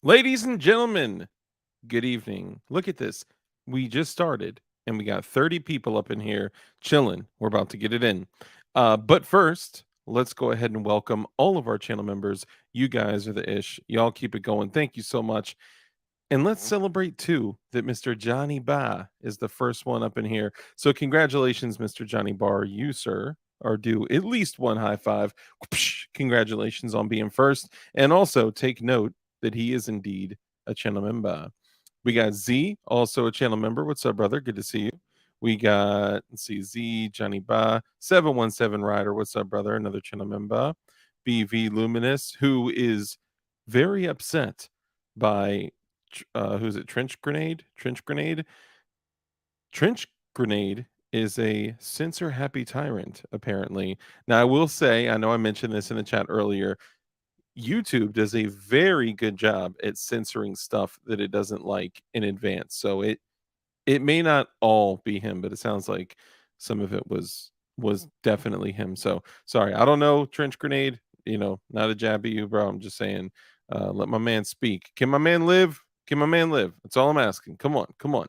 Ladies and gentlemen, good evening. Look at this. We just started and we got 30 people up in here chilling. We're about to get it in. But first, let's go ahead and welcome all of our channel members. You guys are the ish. Y'all keep it going. Thank you so much. And let's celebrate too that Mr. Johnny Ba is the first one up in here. So congratulations, Mr. Johnny Barr. You, sir, are due at least one high five. Congratulations on being first. And also take note that he is indeed a channel member. We got Z, also a channel member. What's up, brother? Good to see you. We got, let's see, Z, Johnny Ba, 717 Rider. What's up, brother? Another channel member. BV Luminous, who is very upset by who's it? Trench Grenade is a censor happy tyrant, apparently. Now, I will say, I know I mentioned this in the chat earlier. YouTube does a very good job at censoring stuff that it doesn't like in advance. So it may not all be him, but it sounds like some of it was definitely him. So sorry, I don't know, Trench Grenade. Not a jab at you, bro. I'm just saying, let my man speak. Can my man live? Can my man live? That's all I'm asking. Come on, come on.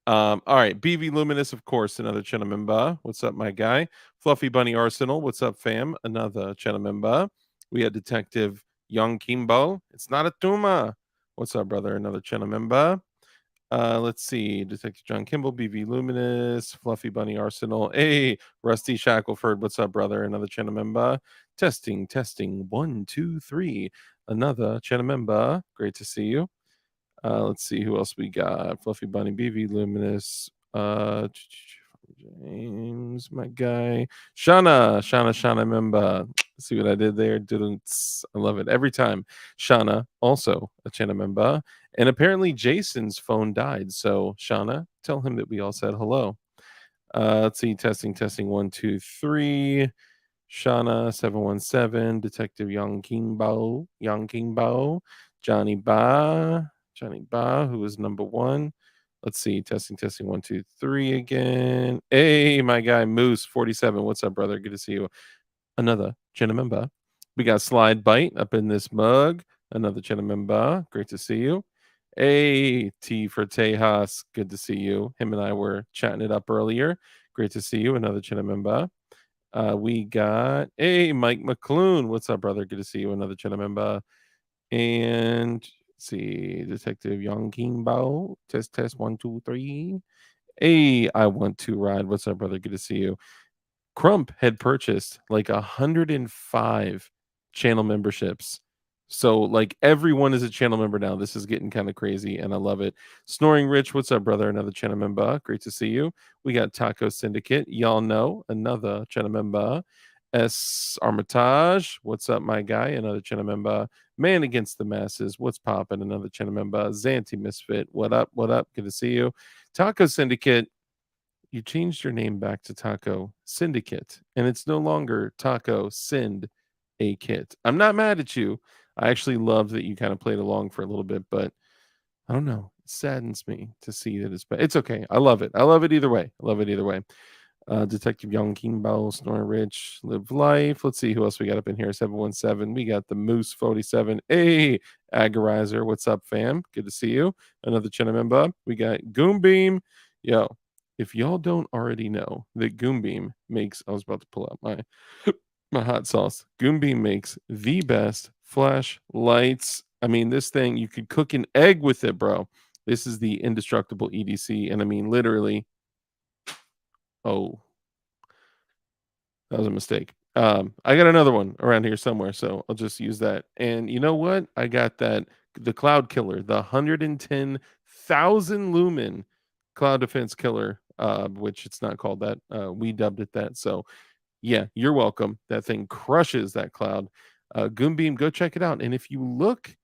All right, BV Luminous, of course, another channel member. What's up, my guy? Fluffy Bunny Arsenal, what's up, fam? Another channel member. We had Detective Young Kimbo. It's not a tumor. What's up, brother? Another channel member. Let's see. Detective John Kimball, BV Luminous, Fluffy Bunny Arsenal. Hey, Rusty Shackelford. What's up, brother? Another channel member. Testing, testing. 1, 2, 3. Another channel member. Great to see you. Let's see who else we got. Fluffy Bunny, BV Luminous, James, my guy. Shauna member. See what I did there? I love it every time. Shauna, also a channel member. And apparently Jason's phone died. So Shauna, tell him that we all said hello. Let's see. Testing, testing. 1, 2, 3. Shauna 717, Detective Young Kimbo, Johnny Ba, who is number one. Let's see, testing, testing, 1, 2, 3 again. Hey, my guy Moose 47. What's up, brother? Good to see you. Another gentleman ba. We got Slide Bite up in this mug. Another gentleman ba. Great to see you. Hey, T for Tejas. Good to see you. Him and I were chatting it up earlier. Great to see you. Another gentleman ba. We got Mike McClune. What's up, brother? Good to see you. Another channel member. And let's see, Detective Young Kimbo. Test 1, 2, 3. Hey, I want to ride. What's up, brother? Good to see you. Crump had purchased like 105 channel memberships. So like everyone is a channel member now. This is getting kind of crazy and I love it. Snoring Rich, what's up, brother? Another channel member. Great to see you. We got Taco Syndicate. Y'all know another channel member. S Armitage, what's up, my guy? Another channel member. Man Against the Masses, what's popping? Another channel member. Zanti Misfit, what up? What up? Good to see you. Taco Syndicate, you changed your name back to Taco Syndicate, and it's no longer Taco Synd a Kit. I'm not mad at you. I actually love that you kind of played along for a little bit, but I don't know. It saddens me to see that it's bad. It's okay. I love it. I love it either way. I love it either way. Detective Young Kimbo, Snore Rich, Live Life. Let's see who else we got up in here. 717. We got the Moose 47. Hey, Agorizer. What's up, fam? Good to see you. Another channel member. We got Goombeam. Yo, if y'all don't already know that Goombeam makes, I was about to pull out my hot sauce. Goombeam makes the best flashlights. I mean, this thing, you could cook an egg with it, bro. This is the indestructible EDC. And I mean, literally, oh, that was a mistake. I got another one around here somewhere, so I'll just use that. And you know what? I got the Cloud Killer, the 110,000 lumen Cloud Defense Killer, which it's not called that. We dubbed it that. So yeah, you're welcome. That thing crushes that cloud. Goombeam, go check it out. And if you look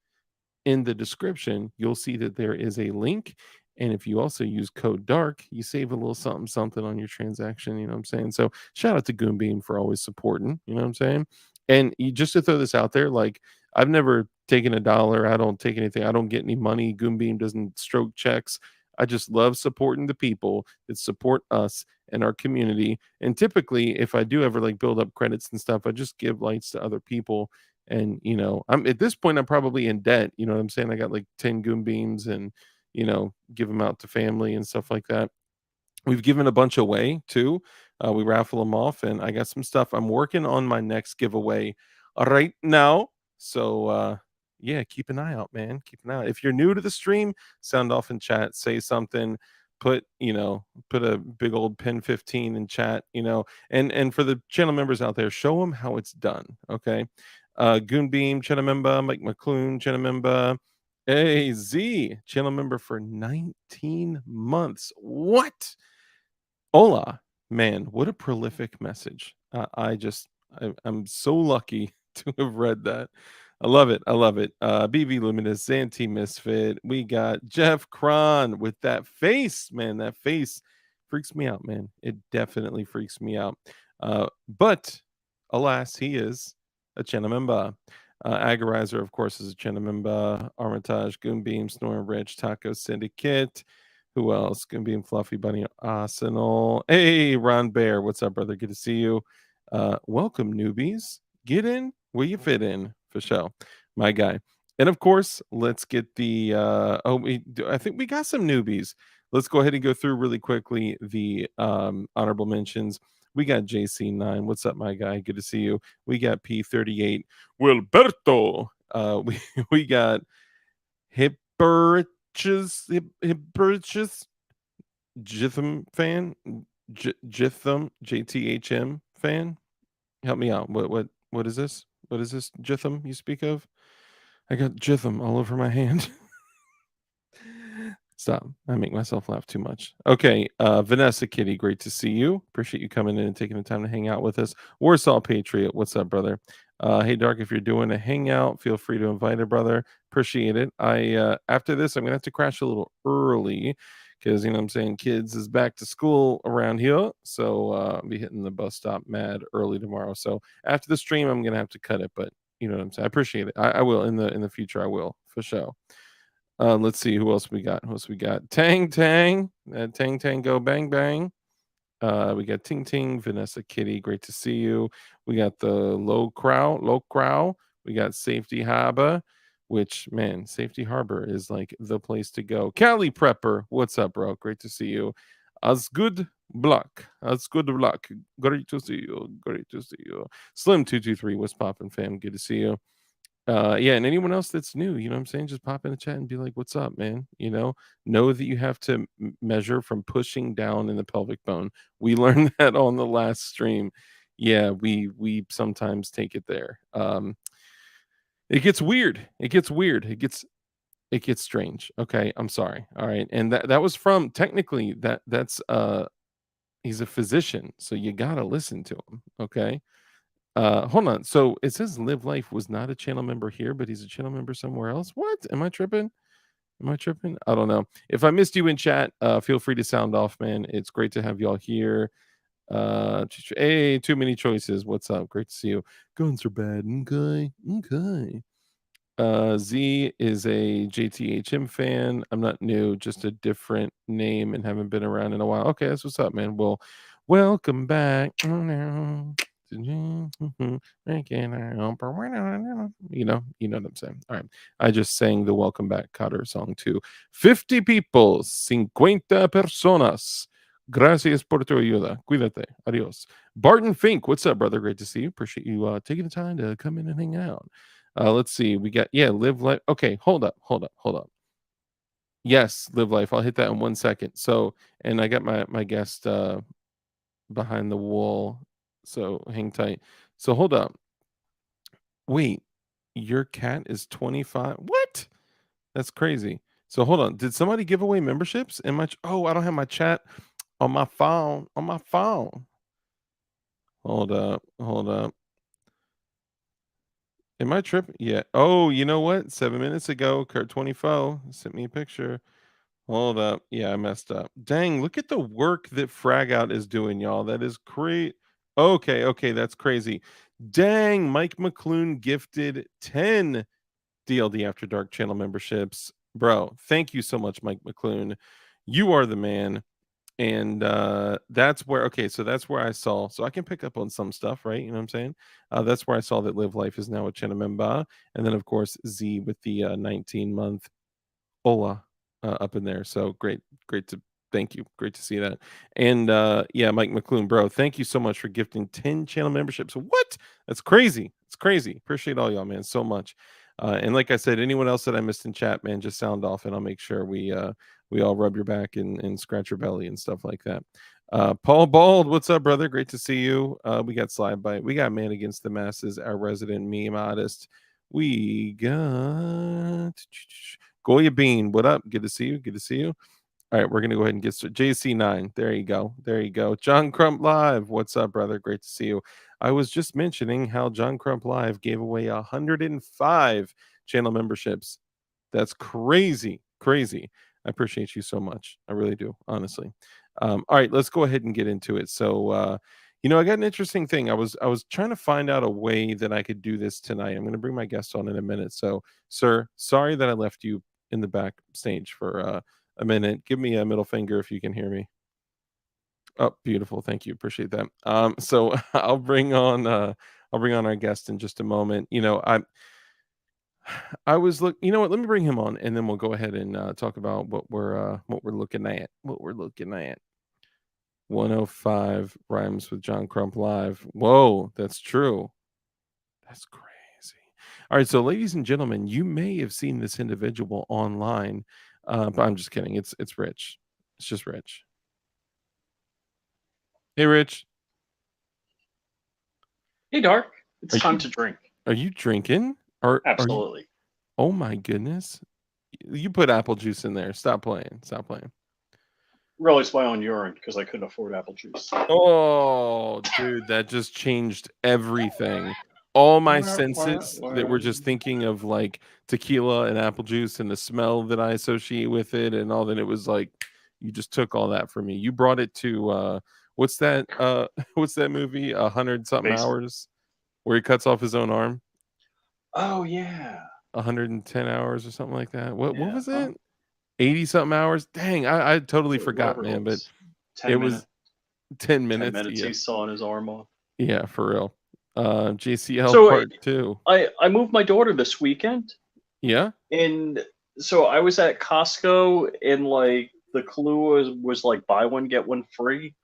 in the description, you'll see that there is a link. And if you also use code DARK, you save a little something, something on your transaction. You know what I'm saying? So shout out to Goombeam for always supporting. You know what I'm saying? And just to throw this out there, like I've never taken a dollar. I don't take anything. I don't get any money. Goombeam doesn't stroke checks. I just love supporting the people that support us and our community. And typically, if I do ever like build up credits and stuff, I just give lights to other people And I'm at this point, I'm probably in debt. You know what I'm saying? I got like 10 goon beams, and give them out to family and stuff like that. We've given a bunch away too. We raffle them off, and I got some stuff. I'm working on my next giveaway right now. So yeah, keep an eye out, man. Keep an eye out. If you're new to the stream, sound off in chat, say something, put a big old pin 15 in chat, and for the channel members out there, show them how it's done. Okay. Goonbeam, channel member, Mike McClune, channel member. Hey, Z, channel member for 19 months. What? Hola, man, what a prolific message. I'm so lucky to have read that. I love it. I love it. BB Luminous, Zanti Misfit. We got Jeff Cron with that face, man. That face freaks me out, man. It definitely freaks me out. But alas, he is a channel member. Agorizer, of course, is a channel member. Armitage, Goonbeam, Snoring Rich, Taco Syndicate. Who else? Gonna be in Fluffy Bunny Arsenal. Hey, Ron Bear. What's up, brother? Good to see you. Welcome, newbies. Get in where you fit in, for sure. My guy. And of course, let's get the I think we got some newbies. Let's go ahead and go through really quickly the honorable mentions. We got JC9. What's up, my guy? Good to see you. We got P38. Wilberto. We got Hipper Hipperchus Jitham fan, Jitham JTHM fan. Help me out. What is this? What is this Jitham you speak of? I got Jitham all over my hand. Stop. I make myself laugh too much. Okay. Vanessa Kitty, great to see you. Appreciate you coming in and taking the time to hang out with us. Warsaw Patriot, what's up, brother? Hey, Dark, if you're doing a hangout, feel free to invite a brother. Appreciate it. After this, I'm going to have to crash a little early because, what I'm saying, kids is back to school around here. So I'll be hitting the bus stop mad early tomorrow. So after the stream, I'm going to have to cut it. But you know what I'm saying? I appreciate it. I will in the future. I will, for sure. Let's see who else we got. Who else we got? Tang Tang. Tang Tang go bang bang. We got Ting Ting, Vanessa Kitty. Great to see you. We got the Low Crow. We got Safety Harbor, which man, Safety Harbor is like the place to go. Cali Prepper, what's up, bro? Great to see you. As good luck. Great to see you. Great to see you. Slim223, what's poppin', fam? Good to see you. Yeah, and anyone else that's new, what I'm saying, just pop in the chat and be like, "What's up, man?" Know that you have to measure from pushing down in the pelvic bone. We learned that on the last stream. Yeah, we sometimes take it there. It gets weird. It gets weird. It gets strange. Okay, I'm sorry. All right, and that was from technically that's he's a physician, so you gotta listen to him. Okay. Hold on. So it says Live Life was not a channel member here, but he's a channel member somewhere else. What? Am I tripping? Am I tripping? I don't know. If I missed you in chat, feel free to sound off, man. It's great to have y'all here. Hey, too many choices. What's up? Great to see you. Guns are bad. Okay. Okay. Z is a JTHM fan. I'm not new, just a different name and haven't been around in a while. Okay, that's what's up, man. Well, welcome back. You know what I'm saying. All right. I just sang the Welcome Back Cotter song to 50 people, 50 personas. Gracias por tu ayuda. Cuídate. Adios. Barton Fink, what's up, brother? Great to see you. Appreciate you taking the time to come in and hang out. Let's see. We got Live Life. Okay, hold up. Yes, Live Life. I'll hit that in 1 second. So, and I got my guest behind the wall. So hang tight. So hold up. Wait, your cat is 25? What? That's crazy. So hold on. Did somebody give away memberships? Oh, I don't have my chat on my phone. On my phone. Hold up. Am I tripping? Yeah. Oh, you know what? 7 minutes ago, Kurt24 sent me a picture. Hold up. Yeah, I messed up. Dang, look at the work that Frag Out is doing, y'all. That is great. Okay, that's crazy. Dang, Mike McClune gifted 10 DLD After Dark channel memberships. Bro, thank you so much, Mike McClune. You are the man. And that's where so that's where I saw, so I can pick up on some stuff, right? You know what I'm saying? That's where I saw that Live Life is now a Chinamemba, and then of course Z with the 19-month Ola up in there. So great, great to thank you. Great to see that. And yeah, Mike McClune, bro, thank you so much for gifting 10 channel memberships. What? That's crazy. It's crazy. Appreciate all y'all, man, so much. And like I said, anyone else that I missed in chat, man, just sound off and I'll make sure we all rub your back and scratch your belly and stuff like that. Paul Bald, what's up, brother? Great to see you. We got Slide Bite. We got Man Against the Masses, our resident meme artist. We got Goya Bean. What up? Good to see you. Good to see you. All right, we're gonna go ahead and get started. JC9. There you go. There you go. John Crump Live. What's up, brother? Great to see you. I was just mentioning how John Crump Live gave away 105 channel memberships. That's crazy. Crazy. I appreciate you so much. I really do, honestly. All right, let's go ahead and get into it. So I got an interesting thing. I was trying to find out a way that I could do this tonight. I'm going to bring my guest on in a minute. So, sir, sorry that I left you in the backstage for a minute. Give me a middle finger if you can hear me. Oh, beautiful. Thank you. Appreciate that. So I'll bring on our guest in just a moment. I was you know what, let me bring him on and then we'll go ahead and talk about what we're looking at. 105 rhymes with John Crump Live. Whoa, that's true. That's crazy. All right, so ladies and gentlemen, you may have seen this individual online, but I'm just kidding. It's Rich. It's just Rich. Hey, Rich. Hey, Dark. Are It's time you to drink. are you drinking? Or are you? Absolutely. Oh my goodness! You put apple juice in there. Stop playing. Stop playing. Really, it's my own urine because I couldn't afford apple juice. Oh, dude, that just changed everything. All my Wah, wah, senses that wah. were just thinking of like tequila and apple juice and the smell that I associate with it and all that, it was like you just took all that from me. You brought it to what's that what's that movie? 100 something Base. hours where he cuts off his own arm? Oh yeah, 110 hours or something like that. What yeah. was it? 80 something hours? Dang, I totally So forgot, whatever it man, but was, it 10 minutes. was 10 10 minutes. minutes. Yeah. He sawing his arm off. Yeah, for real. JCL So part 2. I moved my daughter this weekend, Yeah? and so I was at Costco, and like the Kahlua was like buy one get one free.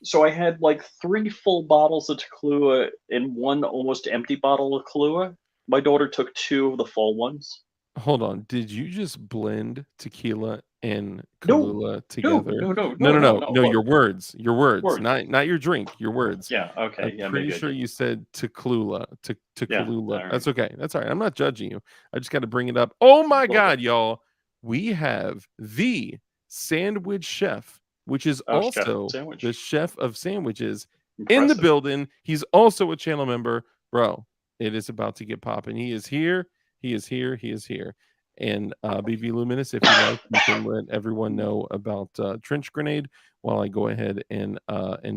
So I had like 3 full bottles of Kahlua and one almost empty bottle of Kahlua. My daughter took 2 of the full ones. Hold on. Did you just blend tequila and No, Kahlua no, together? no, no, No, no, no, no, no. no. No, Look, your words. Your words. words. Not your drink, your words. Yeah, okay, I'm yeah, pretty maybe I sure did. you said Tequila. To Yeah, Kahlua. all right, That's okay. That's all right. I'm not judging you. I just got to bring it up. Oh my a little bit. god, y'all. We have the sandwich chef, which is Oh, chef also the sandwich. chef of sandwiches in the Impressive. building. He's also a channel member. Bro, it is about to get popping. He is here. He is here. He is here. And BV Luminous, if you like, you can let everyone know about Trench Grenade while I go ahead and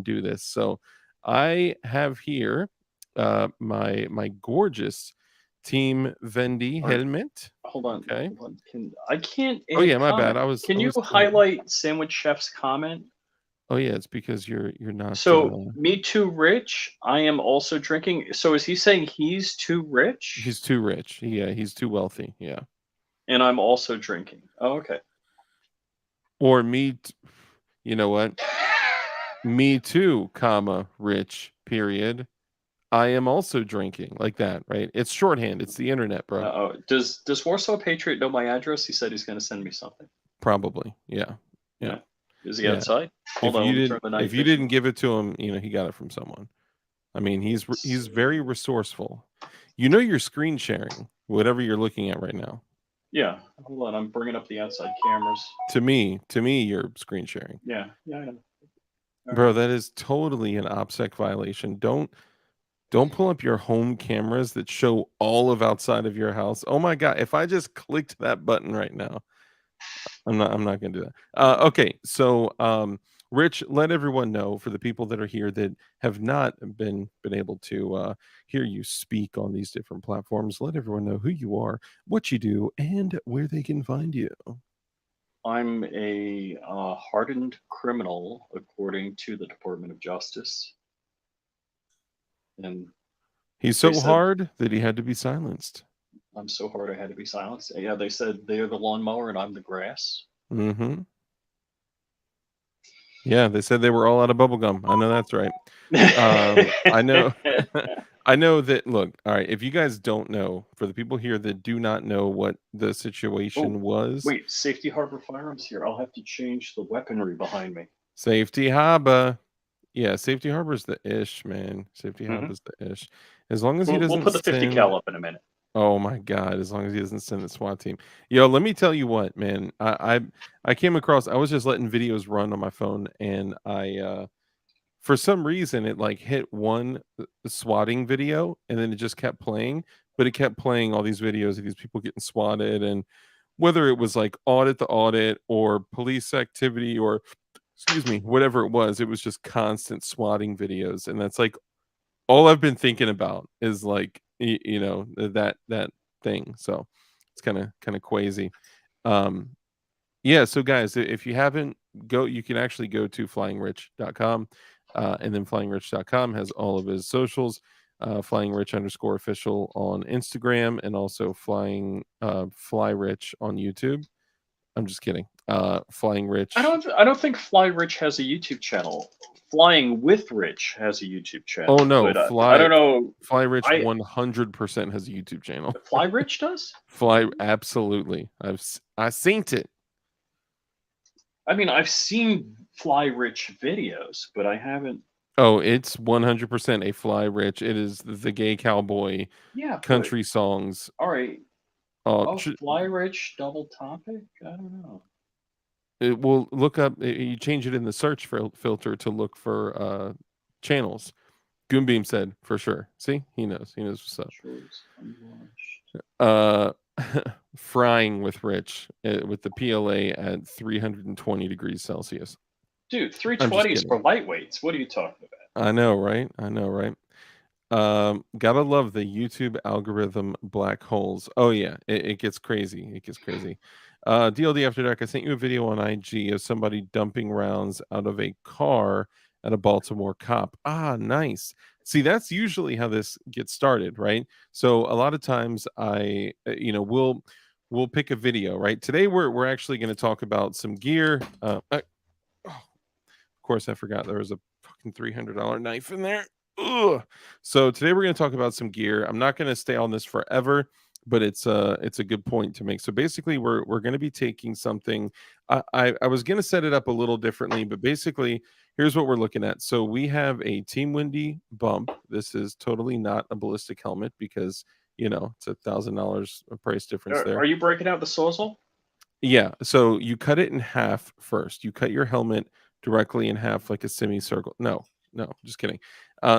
do this. So I have here my gorgeous Team Vendi All right, helmet. hold on, Okay. hold on. I can't Oh add yeah, my bad. comment. I was Can I you was highlight Sandwich Chef's comment? oh yeah, it's because you're not So, me too rich. I am also drinking. So, is he saying he's too rich he's too rich. Yeah, he's too wealthy. Yeah. and I'm also drinking? Oh, okay. Or you know what? Me too, comma, rich, period. I am also drinking like that, right? It's shorthand. It's the internet, bro. Oh, does Warsaw Patriot know my address? He said he's going to send me something. Probably. Yeah. Yeah. Yeah. Is he Yeah. outside? Hold on, let me turn the night If you vision didn't on. give it to him, he got it from someone. I mean, he's very resourceful. You're screen sharing whatever you're looking at right now. Yeah. Hold on, I'm bringing up the outside cameras. To me, you're screen sharing. Yeah. Yeah, I know. All Bro, right. that is totally an OPSEC violation. Don't pull up your home cameras that show all of outside of your house. Oh my god, if I just clicked that button right now, I'm not gonna do that. Okay, so Rich, let everyone know, for the people that are here that have not been able to hear you speak on these different platforms. Let everyone know who you are, what you do, and where they can find you. I'm a hardened criminal, according to the Department of Justice. And He's they so said, hard that he had to be silenced. I'm so hard I had to be silenced. Yeah, they said they're the lawnmower and I'm the grass. Mm-hmm. Yeah, they said they were all out of bubble gum. I know that's right. I know. I know that. Look, all right. If you guys don't know, for the people here that do not know what the Oh, situation was, wait, Safety Harbor Firearms here. I'll have to change the weaponry behind me. Safety Harbor. Yeah, Safety Harbor's the ish, man. Safety Hmm. Harbor's the ish. As long as he We'll doesn't put the 50 send. cal up in a minute. Oh my God! As long as he doesn't send the SWAT team. Yo, let me tell you what, man. I came across. I was just letting videos run on my phone, and for some reason it like hit one swatting video and then it just kept playing, but it kept playing all these videos of these people getting swatted, and whether it was like audit the audit or police activity or excuse me, whatever it was just constant swatting videos. And that's like all I've been thinking about is like that thing. So it's kind of crazy. um yeah, so guys, if you haven't you can actually go to flyingrich.com, and then flyingrich.com has all of his socials, flyingrich_official on Instagram, and also flyrich on YouTube. I'm just kidding. Flying Rich. I don't think Fly Rich has a YouTube channel. Flying with Rich has a YouTube Oh channel, no, but I don't know. Fly Rich I 100% has a YouTube channel. Fly Rich does. Fly, absolutely. I seen it. I mean, I've seen Fly Rich videos, but I haven't. Oh, it's 100% a Fly Rich. It is the gay cowboy Yeah, but country songs. all right. Uh, Oh, ch- Fly Rich double topic. I don't know. it will look up. You change it in the search filter to look for channels. Goonbeam said for sure. See, he knows. He knows what's up. Shorts unwashed. Uh, frying with Rich with the PLA at 320 degrees Celsius. Dude, I'm just 320 is kidding. for lightweights. What are you talking about? I know, right? I know, right? Gotta love the YouTube algorithm black holes. Oh yeah, it gets crazy. It gets crazy. DLD After Dark, I sent you a video on IG of somebody dumping rounds out of a car at a Baltimore cop. Ah, nice. See, that's usually how this gets started, right? So a lot of times we'll pick a video, right? Today we're actually going to talk about some gear. Of course, I forgot there was a fucking $300 knife in there. Ugh. So today we're going to talk about some gear. I'm not going to stay on this forever, but it's a good point to make. So basically, we're going to be taking something. I was going to set it up a little differently, but basically, here's what we're looking at. So we have a Team Windy bump. This is totally not a ballistic helmet because it's $1,000 price difference there. Are you breaking out the Sawzall? Yeah, so you cut it in half first. You cut your helmet directly in half like a semicircle. No, just kidding.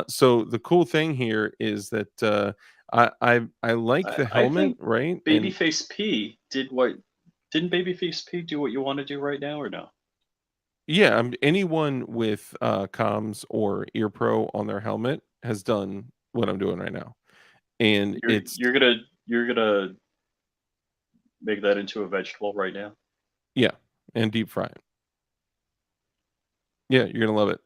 So the cool thing here is that I like the I helmet, think right? And Babyface P did what? Didn't Babyface P do what you want to do right now, or no? yeah, anyone with comms or ear pro on their helmet has done what I'm doing right now. And You're it's you're gonna you're gonna make that into a vegetable right now. yeah, and deep fry it. Yeah, you're gonna love it.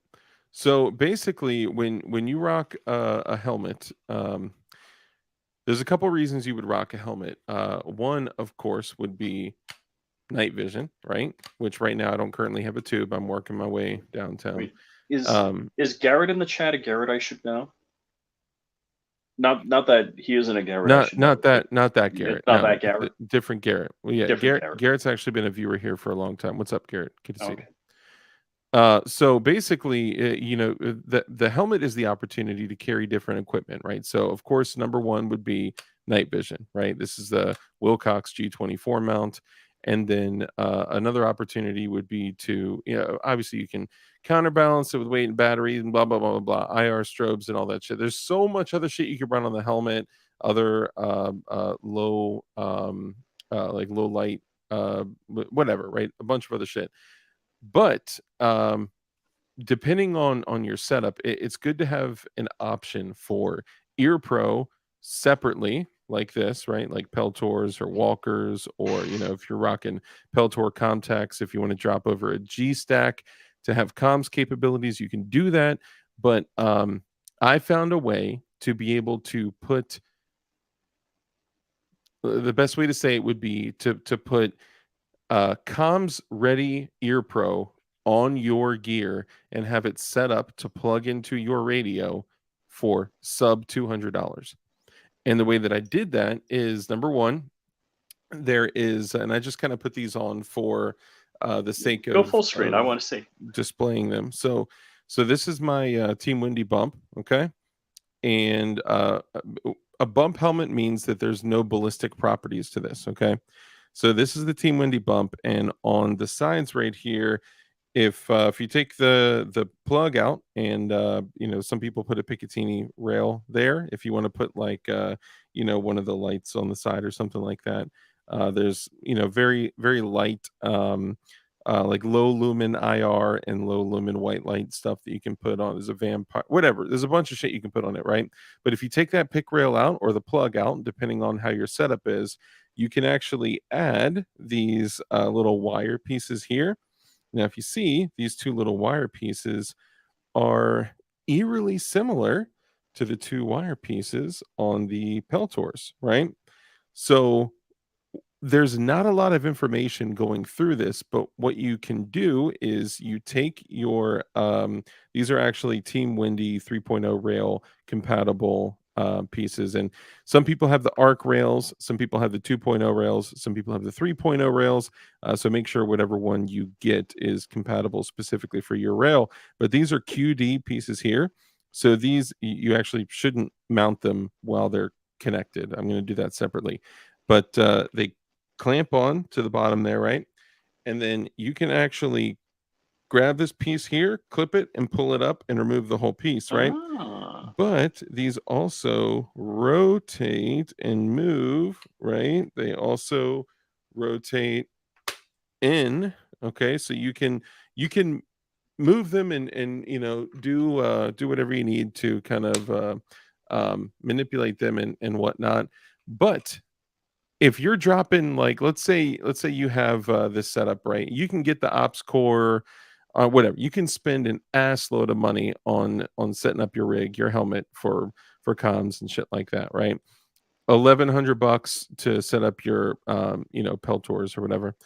So basically, when you rock a helmet, there's a couple reasons you would rock a helmet. One, of course, would be night vision, right? Which right now I don't currently have a tube. I'm working my way downtown. Wait, is Um, is Garrett in the chat? A Garrett I should know? Not that he isn't a Garrett I not should know, not but that not that it's Garrett. not No, that Garrett. different Garrett. Well, yeah, Different Garrett. Garrett's actually been a viewer here for a long time. What's up, Garrett? Good to see you. Okay. So basically, the helmet is the opportunity to carry different equipment, right? So of course, number one would be night vision, right? This is the Wilcox G24 mount, and then another opportunity would be to, obviously you can counterbalance it with weight and batteries and blah blah blah blah blah, IR strobes and all that shit. There's so much other shit you can run on the helmet, other like low light, whatever, right? A bunch of other shit. But depending on your setup, it's good to have an option for ear pro separately, like this, right? Like Peltors or Walkers, or if you're rocking Peltor Comtacs, if you want to drop over a G stack to have comms capabilities, you can do that. But I found a way to be able to put the best way to say it would be to put comms ready ear pro on your gear and have it set up to plug into your radio for sub $200. And the way that I did that is, number one, there is, and I just kind of put these on for the sake Go full of screen. I want to see. displaying them. So this is my Team Windy bump, okay? And a bump helmet means that there's no ballistic properties to this, okay? So this is the Team Windy bump, and on the sides right here, if you take the plug out, and some people put a Picatinny rail there. If you want to put like one of the lights on the side or something like that, there's very very light like low lumen IR and low lumen white light stuff that you can put on. There's a vampire, whatever. There's a bunch of shit you can put on it, right? But if you take that pick rail out or the plug out, depending on how your setup is, you can actually add these little wire pieces here. Now, if you see, these two little wire pieces are eerily similar to the two wire pieces on the Peltors, right? So there's not a lot of information going through this, but what you can do is you take your these are actually Team Windy 3.0 rail compatible pieces, and some people have the arc rails, some people have the 2.0 rails, some people have the 3.0 rails. So make sure whatever one you get is compatible specifically for your rail. But these are QD pieces here, so these you actually shouldn't mount them while they're connected. I'm going to do that separately, but they clamp on to the bottom there, right? And then you can actually grab this piece here, clip it, and pull it up and remove the whole piece, right? Ah. But these also rotate and move, right? They also rotate in. Okay, so you can move them and do whatever you need to kind of manipulate them and whatnot. But if you're dropping, like, let's say you have this setup, right? You can get the ops core, whatever. You can spend an ass load of money on setting up your rig, your helmet for comms and shit like that, right? $1,100 to set up your Peltors or whatever.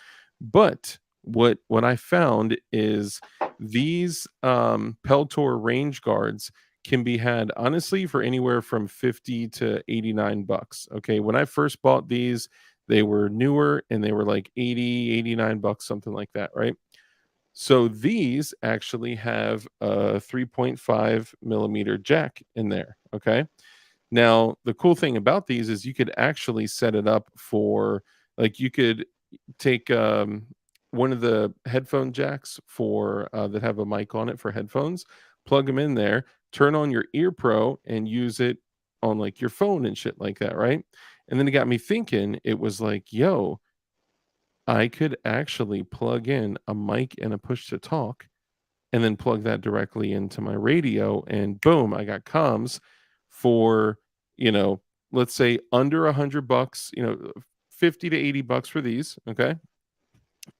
But what I found is these Peltor range guards can be had honestly for anywhere from 50 to $89. Okay, when I first bought these, they were newer and they were like 80, $89, something like that, right? So these actually have a 3.5 millimeter jack in there. Okay, now the cool thing about these is you could actually set it up for, like, you could take one of the headphone jacks for that have a mic on it for headphones, plug them in there, turn on your ear pro and use it on like your phone and shit like that, right? And then it got me thinking, it was like, yo, I could actually plug in a mic and a push to talk and then plug that directly into my radio, and boom, I got comms for, let's say under $100, 50 to $80 for these, okay?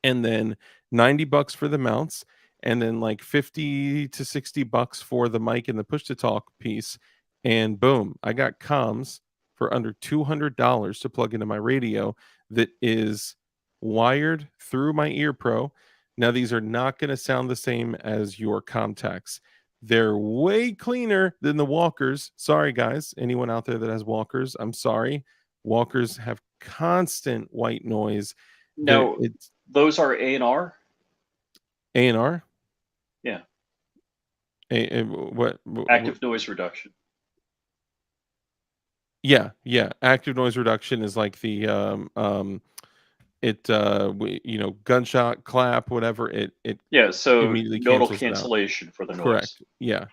And then $90 for the mounts, and then like 50 to $60 for the mic and the push to talk piece. And boom, I got comms for under $200 to plug into my radio that is wired through my ear pro. Now, these are not going to sound the same as your Comtacs. They're way cleaner than the Walkers. Sorry, guys. Anyone out there that has Walkers, I'm sorry. Walkers have constant white noise. Now, It's those are A&R? A&R? Yeah. What? Active noise reduction. Yeah. Active noise reduction is like the gunshot, clap, whatever. It Yeah, so immediately nodal cancels it out. cancellation for the noise. Correct. Yeah.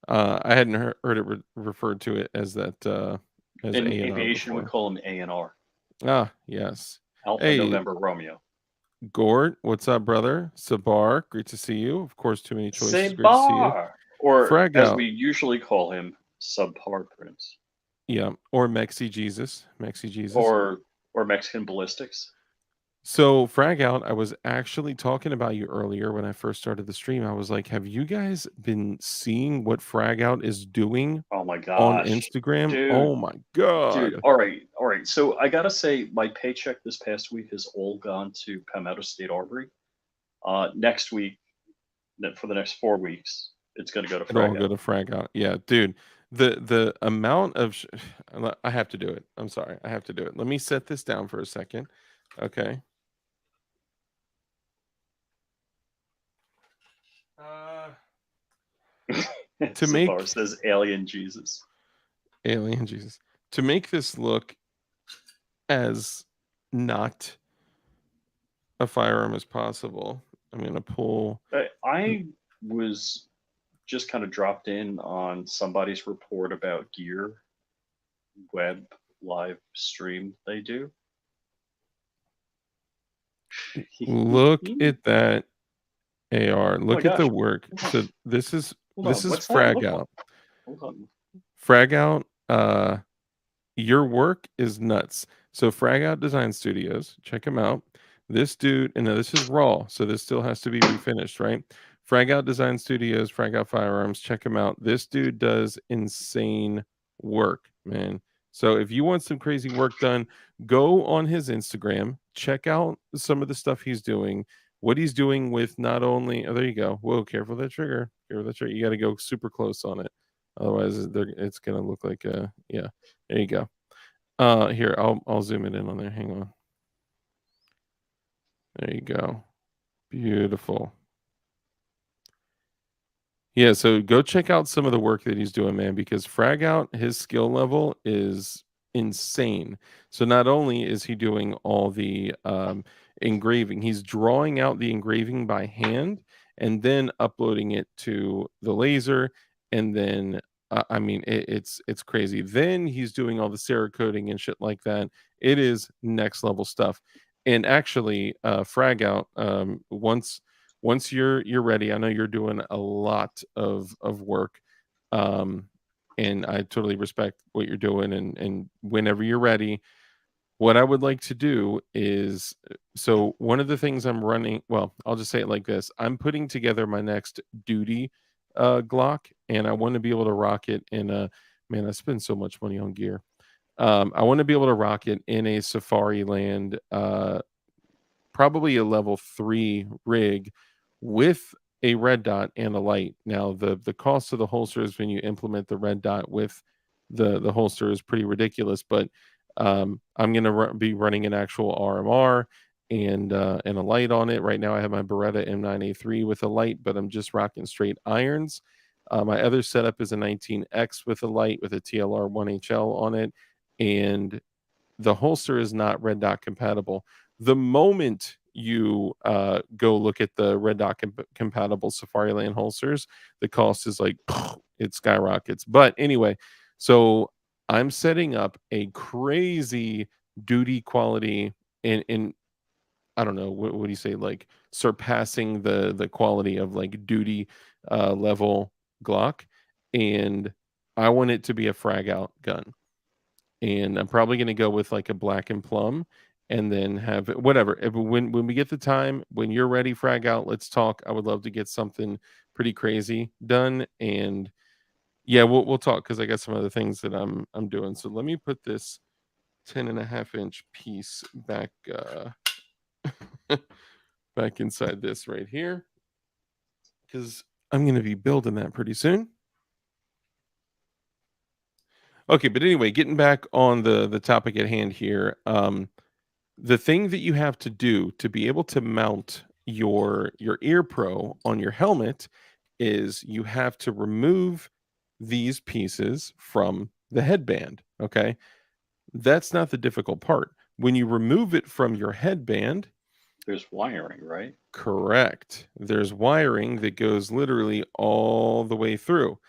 I hadn't heard it referred to it as that as In A&R aviation, we before. call them A&R. Ah, yes. Alpha Hey, November Romeo. Gort, what's up, brother? Sabar, great to see you. Of course, too many choices. Great to see you. Sabar! Or, Frag as out. we usually call him, Subpar Prince. Yeah, or Mexi Jesus, Mexi Jesus. or Mexican ballistics. So Frag Out, I was actually talking about you earlier when I first started the stream. I was like, have you guys been seeing what Frag Out is doing Oh my on gosh, Instagram? dude, Oh my dude. god. All right, all right. So I gotta say, my paycheck this past week has all gone to Palmetto State Armory. Next week, for the next 4 weeks, it's gonna go to It'll all Frag go Out. to Frag Out. Yeah, dude. The amount of I have to do it. I'm sorry. I have to do it. Let me set this down for a second. Okay. Uh to Savar make says Alien Jesus. Alien Jesus. To make this look as not a firearm as possible, I'm going to pull I was just kind of dropped in on somebody's report about gear web live stream they do. look Oh at that AR. my Look at the gosh. work. Hold on. So this is Hold this on. is What's that Frag look like? Out. Hold on. Frag Out, your work is nuts. So Frag Out Design Studios, check him out. This dude, and now this is raw, so this still has to be refinished, right? Frag Out Design Studios, Frag Out Firearms, check him out. This dude does insane work, man. So if you want some crazy work done, go on his Instagram, check out some of the stuff he's doing. What he's doing with not only, oh, there you go. Whoa, careful that trigger. Careful that trigger. You got to go super close on it. Otherwise, it's gonna look like a yeah. There you go. Here I'll zoom it in on there. Hang on. There you go. Beautiful. Yeah, so go check out some of the work that he's doing, man, because Frag Out, his skill level is insane. So not only is he doing all the engraving, he's drawing out the engraving by hand and then uploading it to the laser, and then I mean it's crazy. Then he's doing all the Cerakoting and shit like that. It is next level stuff. And actually, Frag Out, once you're ready, I know you're doing a lot of work, um and I totally respect what you're doing, and whenever you're ready, what I would like to do is, so one of the things I'm running, well, I'll just say it like this. I'm putting together my next duty Glock, and I want to be able to rock it in a, man, I spend so much money on gear. I want to be able to rock it in a Safari Land, probably a level 3 rig with a red dot and a light. Now the cost of the holsters when you implement the red dot with the holster is pretty ridiculous, but I'm going to be running an actual RMR and a light on it. Right now I have my Beretta M9A3 with a light, but I'm just rocking straight irons. My other setup is a 19X with a light with a TLR 1HL on it, and the holster is not red dot compatible. The moment you go look at the red dot compatible Safari Land holsters, the cost is like it skyrockets. But anyway, so I'm setting up a crazy duty quality in I don't know what do you say, like surpassing the quality of like duty level Glock, and I want it to be a frag out gun, and I'm probably going to go with like a black and plum, and then have whatever. When we get the time, when you're ready, frag out. Let's talk. I would love to get something pretty crazy done, and yeah, we'll talk because I got some other things that I'm doing. So let me put this 10.5-inch piece back back inside this right here because I'm going to be building that pretty soon. Okay, but anyway, getting back on the topic at hand here. The thing that you have to do to be able to mount your ear pro on your helmet is you have to remove these pieces from the headband. Okay, that's not the difficult part. When you remove it from your headband, There's wiring, right? correct, there's wiring that goes literally all the way through.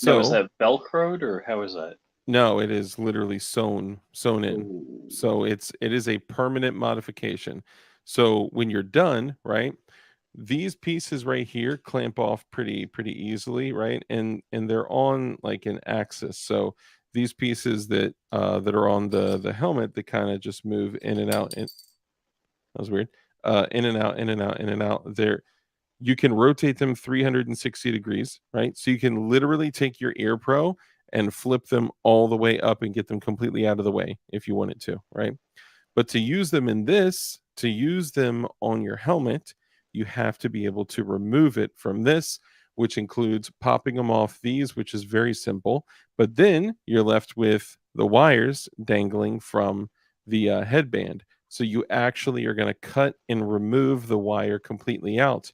Now, is So that velcroed or how is that? no, it is literally sewn in. Ooh. So it is a permanent modification. So when you're done, right? These pieces right here clamp off pretty easily, right? And they're on like an axis. So these pieces that are on the helmet that kind of just move in and out. And that was weird. In and out, in and out, in and out. There, you can rotate them 360 degrees, right? So you can literally take your Ear Pro and flip them all the way up and get them completely out of the way if you wanted to, right? But to use them to use them on your helmet, you have to be able to remove it from this, which includes popping them off these, which is very simple. But then you're left with the wires dangling from the headband. So you actually are going to cut and remove the wire completely out.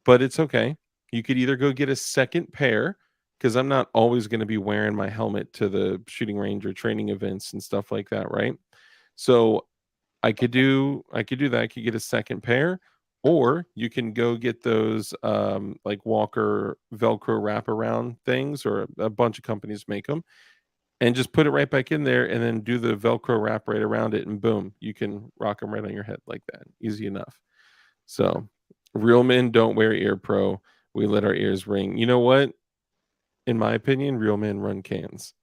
But it's okay. You could either go get a second pair, because I'm not always going to be wearing my helmet to the shooting range or training events and stuff like that, right? So I could do that. I could get a second pair, or you can go get those like Walker Velcro wraparound things, or a bunch of companies make them, and just put it right back in there, and then do the Velcro wrap right around it, and boom, you can rock them right on your head like that. Easy enough. So real men don't wear Ear Pro. We let our ears ring. You know what? In my opinion, real men run cans,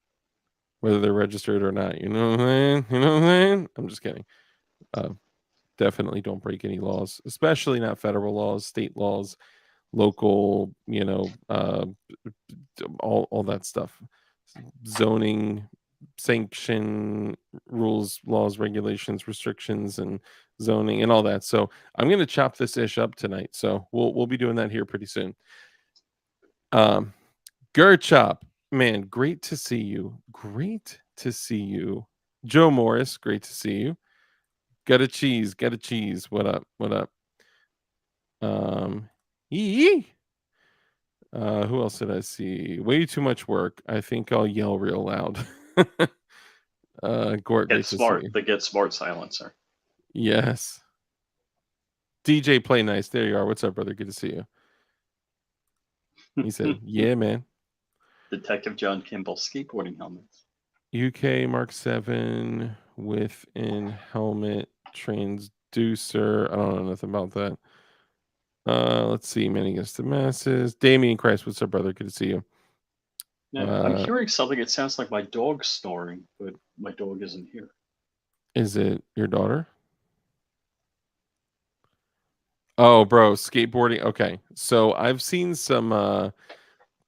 whether they're registered or not. You know what I'm saying? You know what I'm saying? I'm just kidding. Uh, Definitely don't break any laws, especially not federal laws, state laws, local, all that stuff. Zoning, sanction, rules, laws, regulations, restrictions, and zoning and all that. So I'm gonna chop this ish up tonight. So we'll be doing that here pretty soon. Chop, man, great to see you. Great to see you. Joe Morris, great to see you. Got a cheese, got a cheese. What up? What up? Yee. Who else did I see? Way too much work. I think I'll yell real loud. Gort, Get great to see smart. you. The Get Smart silencer. Yes. DJ Play Nice. There you are. What's up, brother? Good to see you. He said, yeah, man. Detective John Kimball skateboarding helmets. UK Mark 7 with in helmet transducer. I don't know nothing about that. Let's see. Man against the masses. Damien Christ, what's up, brother? Good to see you. Now, I'm hearing something. It sounds like my dog's snoring, but my dog isn't here. Is it your daughter? Oh, bro, skateboarding. Okay. So I've seen some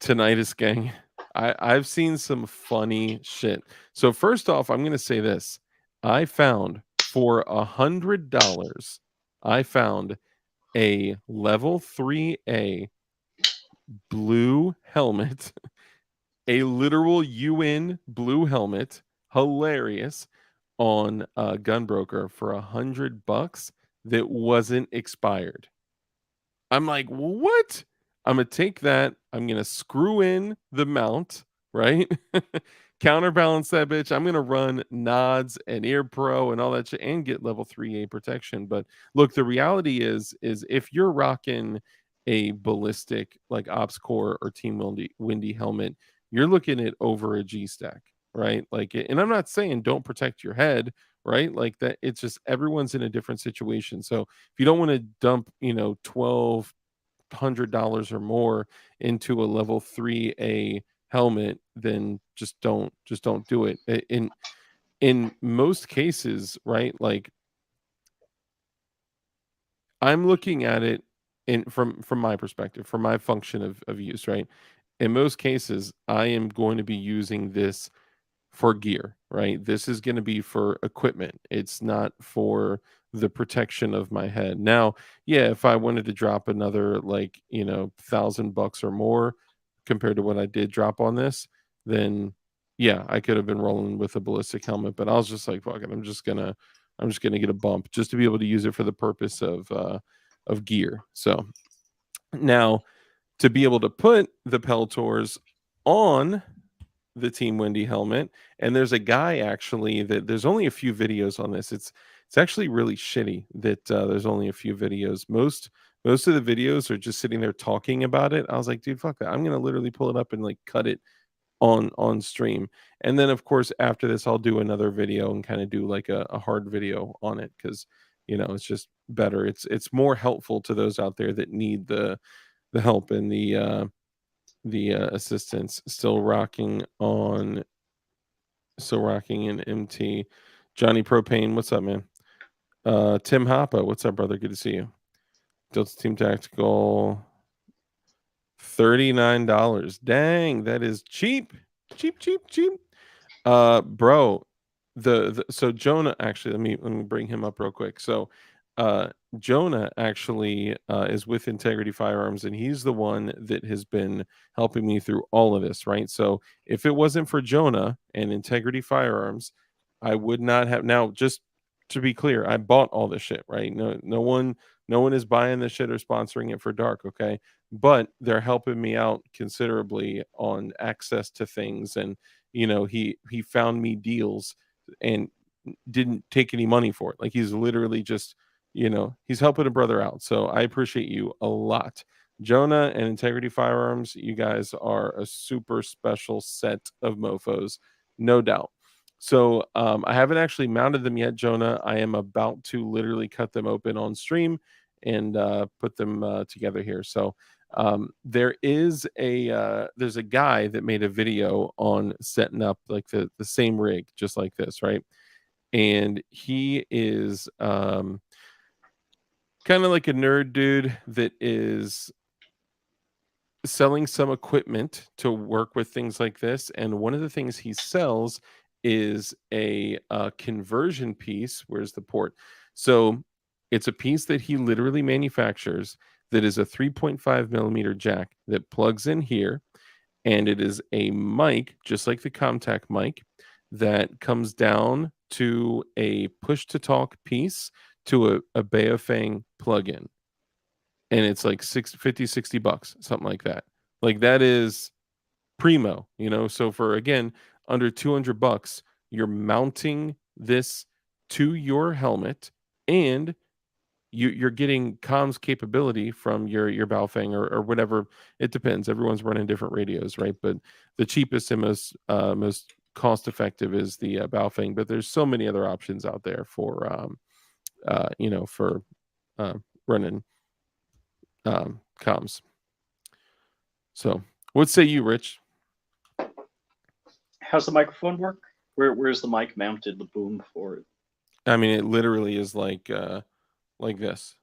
tinnitus gang. I've seen some funny shit. So first off, I'm gonna say this. I found for $100, I found a level 3A blue helmet, a literal UN blue helmet, hilarious, on a Gunbroker for $100 that wasn't expired. I'm like, what? I'm gonna take that. I'm gonna screw in the mount, right? Counterbalance that bitch. I'm gonna run nods and Ear Pro and all that shit and get level 3A protection. But look, the reality is if you're rocking a ballistic like Ops Core or Team Windy helmet, you're looking at over a G stack, right? Like, and I'm not saying don't protect your head, right? Like that. It's just everyone's in a different situation. So if you don't want to dump, $1,200 or more into a level 3A helmet, then just don't do it. In most cases, right? Like I'm looking at it from my perspective, from my function of use, right? In most cases, I am going to be using this for gear, right? This is going to be for equipment. It's not for the protection of my head. Now, yeah, if I wanted to drop another like, $1,000 or more compared to what I did drop on this, then yeah, I could have been rolling with a ballistic helmet, but I was just like, fuck it, I'm just gonna get a bump just to be able to use it for the purpose of gear. So now to be able to put the Peltors on the Team Wendy helmet. And there's a guy actually that there's only a few videos on this. It's actually really shitty that there's only a few videos. Most of the videos are just sitting there talking about it. I was like, dude, fuck that. I'm gonna literally pull it up and like cut it on stream. And then of course after this I'll do another video and kind of do like a hard video on it because it's just better. It's more helpful to those out there that need the help and the assistance. Still rocking on So rocking an MT. Johnny Propane, what's up, man? Tim Hoppa, what's up, brother? Good to see you. Delta Team Tactical, $39. Dang, that is cheap. Cheap, cheap, cheap. Bro, so Jonah, actually, let me bring him up real quick. So uh Jonah actually is with Integrity Firearms, and he's the one that has been helping me through all of this, right? So if it wasn't for Jonah and Integrity Firearms, I would not have. Now, just to be clear, I bought all this shit, right? No one is buying this shit or sponsoring it for Dark, okay? But they're helping me out considerably on access to things, and he found me deals and didn't take any money for it. Like, he's literally just, he's helping a brother out. So I appreciate you a lot. Jonah and Integrity Firearms, you guys are a super special set of mofos, no doubt. So I haven't actually mounted them yet, Jonah. I am about to literally cut them open on stream and put them together here. So there's a guy that made a video on setting up like the same rig, just like this, right? And he is kind of like a nerd dude that is selling some equipment to work with things like this. And one of the things he sells is a conversion piece. Where's the port? So it's a piece that he literally manufactures that is a 3.5 millimeter jack that plugs in here, and it is a mic, just like the Comtac mic, that comes down to a push to talk piece to a Baofeng plugin. And it's like $60, something like that. Like, that is primo, So for, again, under $200, you're mounting this to your helmet, and you're getting comms capability from your Baofeng or whatever. It depends. Everyone's running different radios, right? But the cheapest and most cost effective is the Baofeng. But there's so many other options out there for for running comms. So what say you, Rich? How's the microphone work? Where's the mic mounted? The boom for it? I mean, it literally is like this,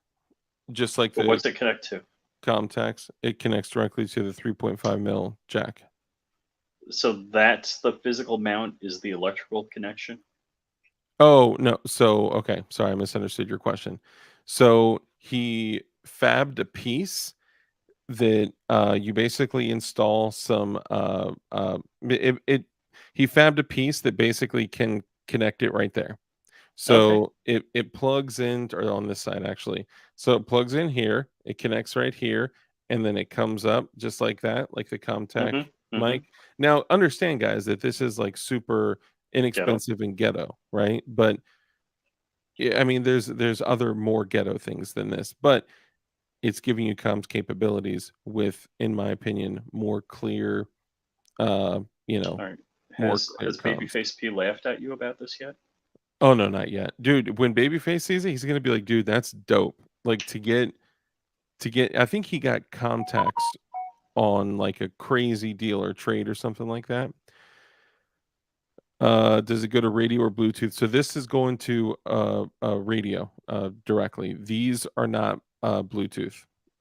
just like But the what's it connect to? Comtacs. It connects directly to the 3.5 mil jack. So that's the physical mount is the electrical connection? Oh, no. So, okay. Sorry, I misunderstood your question. So he fabbed a piece that you basically install some he fabbed a piece that basically can connect it right there. Okay. So it plugs in, or on this side actually. So it plugs in here, it connects right here, and then it comes up just like that, like the Comtac Mm-hmm. Mm-hmm. mic. Now, understand, guys, that this is like super Ghetto. inexpensive and ghetto, right? But yeah, I mean, there's other more ghetto things than this, but it's giving you comms capabilities with, in my opinion, more clear, uh, you know, All right. more Has clear has comms. Babyface P laughed at you about this yet? Oh no, not yet, dude. When Babyface sees it, he's gonna be like, dude, that's dope. Like, to get. I think he got contacts on like a crazy deal or trade or something like that. Does it go to radio or Bluetooth? So this is going to radio directly. These are not Bluetooth.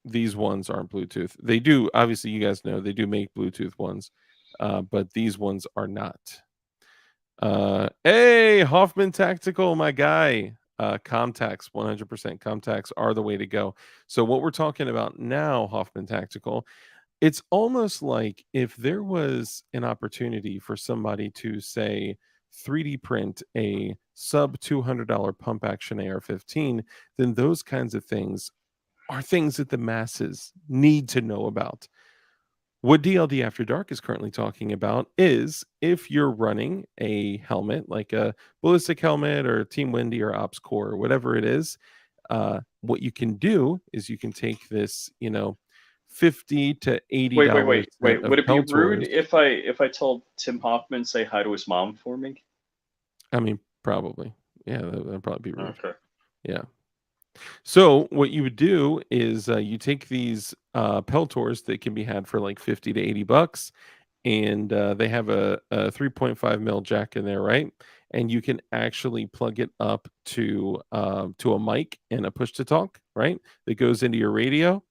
These ones aren't Bluetooth. They do, obviously, you guys know they do make Bluetooth ones, but these ones are not. Hey, Hoffman Tactical, my guy. Comtacs, 100% Comtacs are the way to go. So what we're talking about now, Hoffman Tactical, it's almost like if there was an opportunity for somebody to, say, 3D print a sub $200 pump action AR-15, then those kinds of things are things that the masses need to know about. What DLD After Dark is currently talking about is, if you're running a helmet like a ballistic helmet or Team Windy or Ops Core or whatever it is, what you can do is you can take this, $50 to Wait, wait, $80 wait, set wait. of Would it be rude Peltors. if I told Tim Hoffman say hi to his mom for me? I mean, probably. Yeah, that'd probably be rude. Okay. Yeah. So what you would do is you take these Peltors that can be had for like $50 to $80, and they have a 3.5 mil jack in there, right? And you can actually plug it up to a mic and a push to talk, right? That goes into your radio,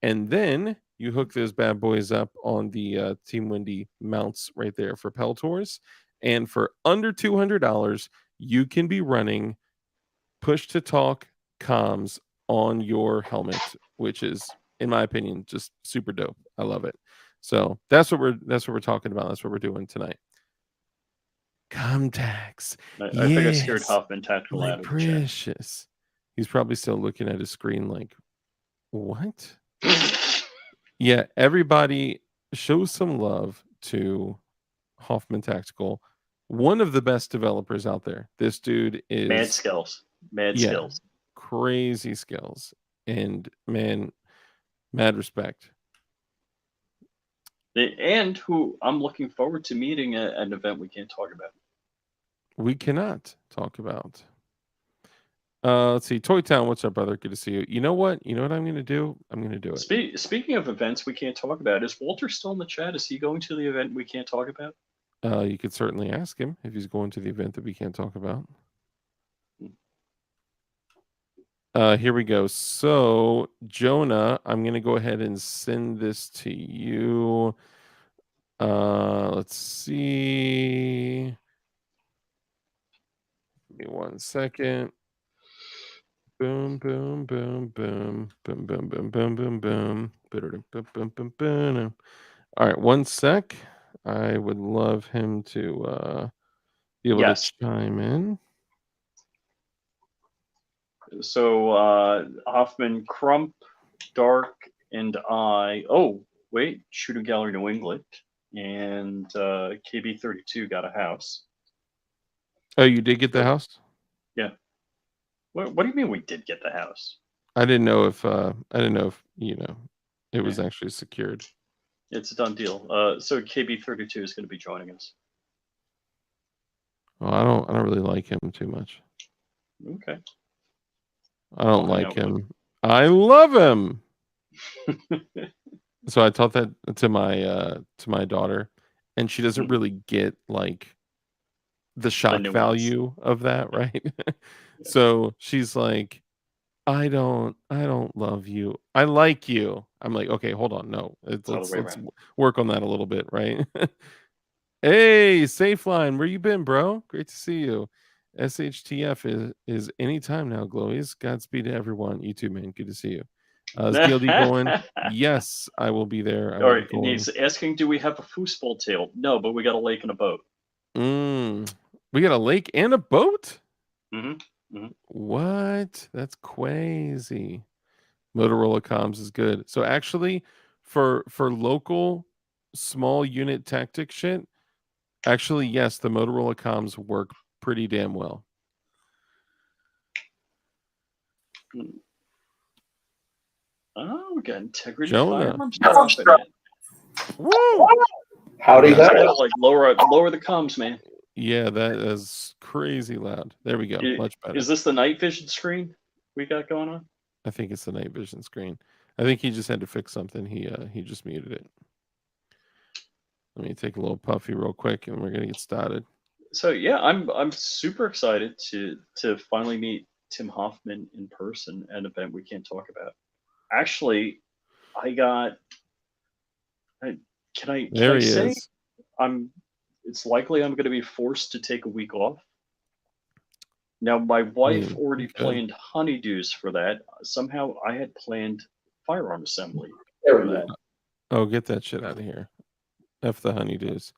and then you hook those bad boys up on the Team Windy mounts right there for Peltors, and for under $200, you can be running push to talk comms on your helmet, which is, in my opinion, just super dope. I love it. So that's what we're talking about. That's what we're doing tonight. Contacts. I think I scared Yes, Hoffman Tactical my out of the chat. precious. He's probably still looking at his screen like, what? Yeah, everybody show some love to Hoffman Tactical, one of the best developers out there. This dude is Mad skills. Mad yeah, skills. crazy skills, and man, mad respect. And who I'm looking forward to meeting at an event we can't talk about. We cannot talk about. Let's see. Toy Town, what's up, brother? Good to see you. You know what? You know what I'm going to do? I'm going to do it. Speaking of events we can't talk about, is Walter still in the chat? Is he going to the event we can't talk about? You could certainly ask him if he's going to the event that we can't talk about. Here we go. So, Jonah, I'm going to go ahead and send this to you. Let's see. Give me 1 second. Boom, boom, boom, boom, boom, boom, boom, boom, boom, boom. Boom, boom. All right, 1 sec. I would love him to be able to chime in. So Hoffman, Crump, Dark, and I. Oh, wait, Shooting Gallery New England and KB32 got a house. Oh, you did get the house? Yeah. What do you mean we did get the house? I didn't know if you know it was actually secured. It's a done deal. So KB32 is going to be joining us. Oh, I don't really like him too much. Okay. I don't like him. I love him. So I taught that to my daughter, and she doesn't really get like the shock value of that, right? So she's like, I don't love you. I like you. I'm like, okay, hold on. No, let's work on that a little bit, right? Hey, Safeline, where you been, bro? Great to see you. SHTF is anytime now, Glowies. Godspeed to everyone. You too, man. Good to see you. Is DLD going? Yes, I will be there. All right, and he's asking, do we have a foosball tail? No, but we got a lake and a boat. We got a lake and a boat? Mm-hmm. What? That's crazy. Motorola comms is good. So actually, for local small unit tactic shit, actually, yes, the Motorola comms work pretty damn well. Oh, we got Integrity Jonah. Firearms dropping it. Woo! Howdy, like lower the comms, man. Yeah, that is crazy loud. There we go. Much better. Is this the night vision screen we got going on? I think it's the night vision screen. I think he just had to fix something. He just muted it. Let me take a little puffy real quick, and we're gonna get started. So yeah, I'm super excited to finally meet Tim Hoffman in person at an event we can't talk about. Actually, can I say it's likely I'm going to be forced to take a week off. Now, my wife already planned honeydews for that. Somehow I had planned firearm assembly for that. Oh, get that shit out of here. F the honeydews.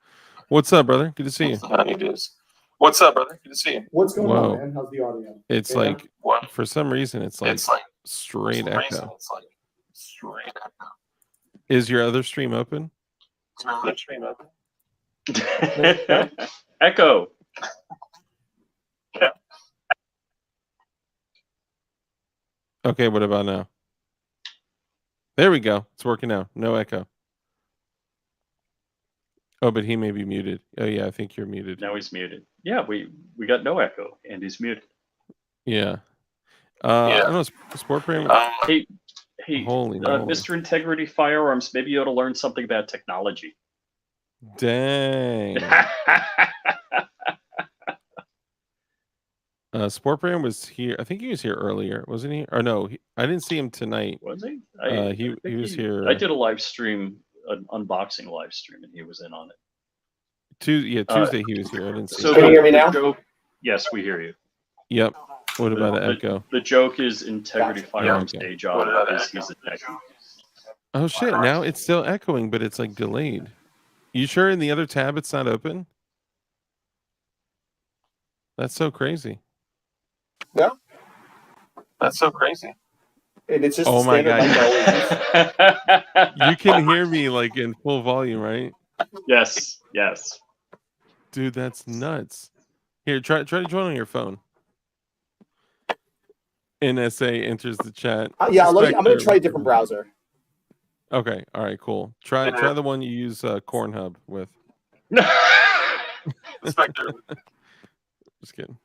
What's up, brother? Good to see you. What's up, brother? Good to see you. What's going on, man? How's the audio? It's like, for some reason, it's like straight echo. Is your other stream open? Echo. Yeah. Okay, what about now? There we go. It's working now. No echo. Oh, but he may be muted. Oh yeah, I think you're muted. Now he's muted. Yeah, we got no echo, and he's muted. Yeah. I don't know, Sport Brain. Hey, Mr. Integrity Firearms, maybe you ought to learn something about technology. Dang. Sport Brand was here. I think he was here earlier, wasn't he? Or no, I didn't see him tonight. Was he? He was here. I did a live stream, an unboxing live stream, and he was in on it. Tuesday he was here. I didn't see So him. Can you hear me now? Joke, yes, we hear you. Yep. What about the echo? The joke is Integrity Firearms okay. day job is he's a techie. Oh shit! Now it's still echoing, but it's like delayed. You sure in the other tab it's not open? That's so crazy. No. That's so crazy. And it's just Oh my standard God. mic always. You can hear me like in full volume, right? Yes, yes. Dude, that's nuts. Here, try to join on your phone. NSA enters the chat. Yeah, I'm Spectre. gonna try a different browser. Okay, all right, cool. Try the one you use Cornhub with. Spectre. Just kidding.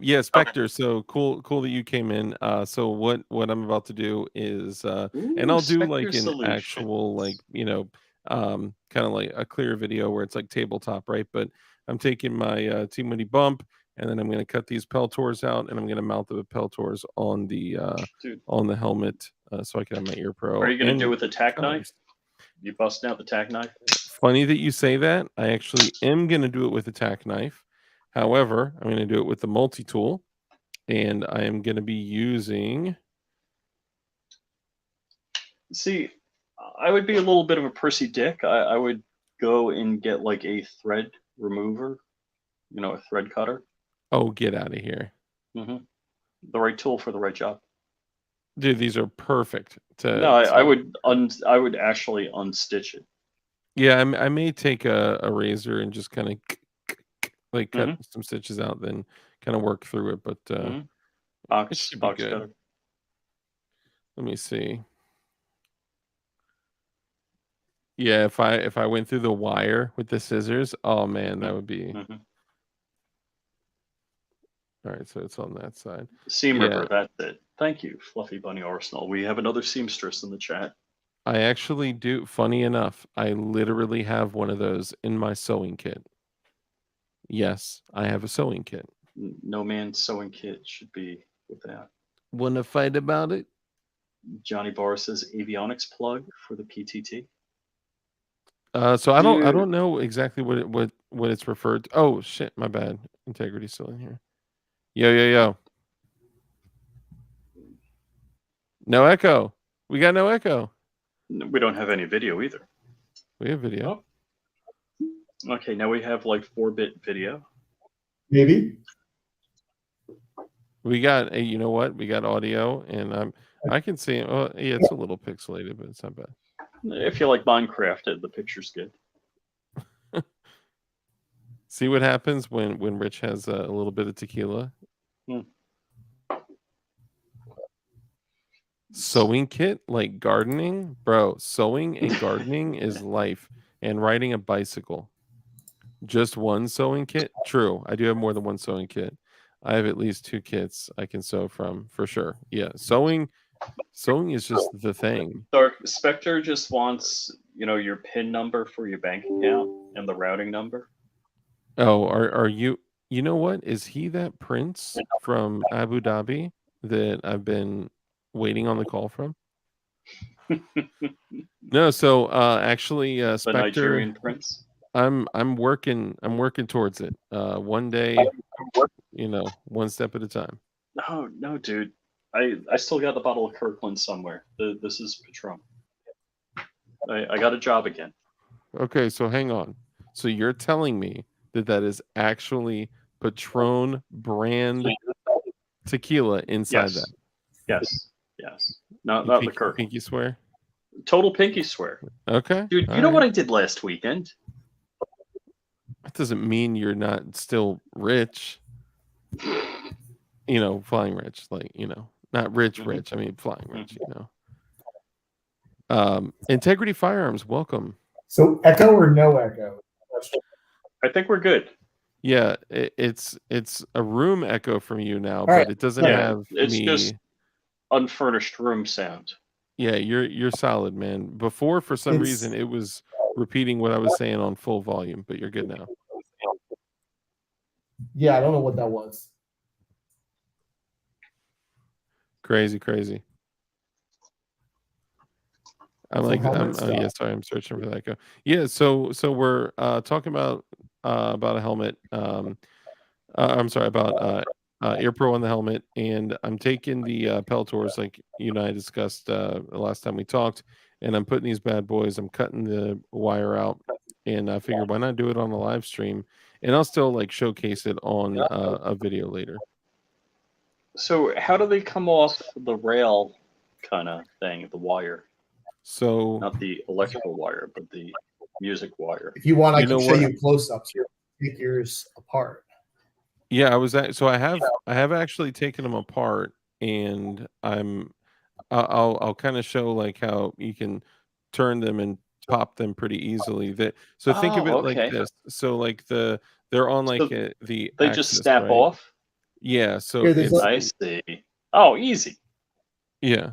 Yeah, Spectre. Okay. So cool that you came in. So what I'm about to do is and I'll do like an actual like, you know, kind of like a clear video where it's like tabletop, right? But I'm taking my Team Winnie bump and then I'm going to cut these Peltors out and I'm going to mount the Peltors on the helmet so I can have my ear pro. Are you going to do it with a tack knife? You busting out the tack knife? Funny that you say that. I actually am going to do it with a tack knife. However, I'm going to do it with the multi-tool, and I am going to be using... See, I would be a little bit of a prissy dick. I would go and get like a thread remover, you know, a thread cutter. Oh, get out of here. Mm-hmm. The right tool for the right job. Dude, these are perfect. No, I would actually unstitch it. Yeah, I may take a razor and just kind of like cut some stitches out, then kind of work through it. But it should be good. Cutter. Let me see. Yeah, if I went through the wire with the scissors, oh man, that would be. All right, so it's on that side. Seam ripper, that's it. Thank you, Fluffy Bunny Arsenal. We have another seamstress in the chat. I actually do. Funny enough, I literally have one of those in my sewing kit. Yes, I have a sewing kit. No man's sewing kit should be without. Want to fight about it? Johnny Barr says avionics plug for the PTT. So I don't know exactly what it's referred to. Oh shit, my bad. Integrity's still in here. Yo. No echo. We got no echo. We don't have any video either. We have video. Oh. Okay, now we have like 4-bit video. Maybe. We got you know what? We got audio, and I can see. Oh, yeah, it's a little pixelated, but it's not bad. If you like Minecraft, the picture's good. See what happens when Rich has a little bit of tequila. Sewing kit, like gardening, bro. Sewing and gardening is life, and riding a bicycle. Just one sewing kit? True. I do have more than one sewing kit. I have at least 2 kits I can sew from for sure. Yeah, sewing is just the thing. Dark Spectre just wants, you know, your PIN number for your bank account and the routing number. Oh, are you? You know what? Is he that prince from Abu Dhabi that I've been waiting on the call from? No, so actually, Spectre, the Nigerian prince. I'm working towards it. One day, you know, one step at a time. No, dude. I still got the bottle of Kirkland somewhere. This is Patron. I got a job again. Okay, so hang on. So you're telling me that is actually Patron brand tequila inside that? Yes. Not the Kirkland. Pinky swear? Total pinky swear. Okay. Dude, you know what I did last weekend? That doesn't mean you're not still rich. You know, flying rich, like, you know, not rich. I mean, flying rich, you know. Integrity Firearms, welcome. So echo or no echo? I think we're good. Yeah, it's a room echo from you now, right. but it doesn't have it's me. Just unfurnished room sound. Yeah, you're solid, man. Before, for some reason, it was repeating what I was saying on full volume, but you're good now. Yeah, I don't know what that was. Crazy, crazy. I'm Some like, helmet oh yeah, stuff. sorry, I'm searching for that. Go. Yeah, so we're talking about a helmet. I'm sorry about Ear Pro on the helmet, and I'm taking the Peltors like you and I discussed the last time we talked, and I'm putting these bad boys. I'm cutting the wire out, and I figured why not do it on a live stream, and I'll still like showcase it on a video later. So how do they come off the rail kind of thing, the wire? So Not the electrical wire, but the music wire. If you want, I You can know show what? you close-ups. Take yours apart. Yeah, I was so I have actually taken them apart, and I'll kind of show like how you can turn them and pop them pretty easily. That so think of Oh, it like okay. this. So like they're on like So the they just axis, snap right? off? Yeah, so Here, there's it's I see. Oh, easy. yeah,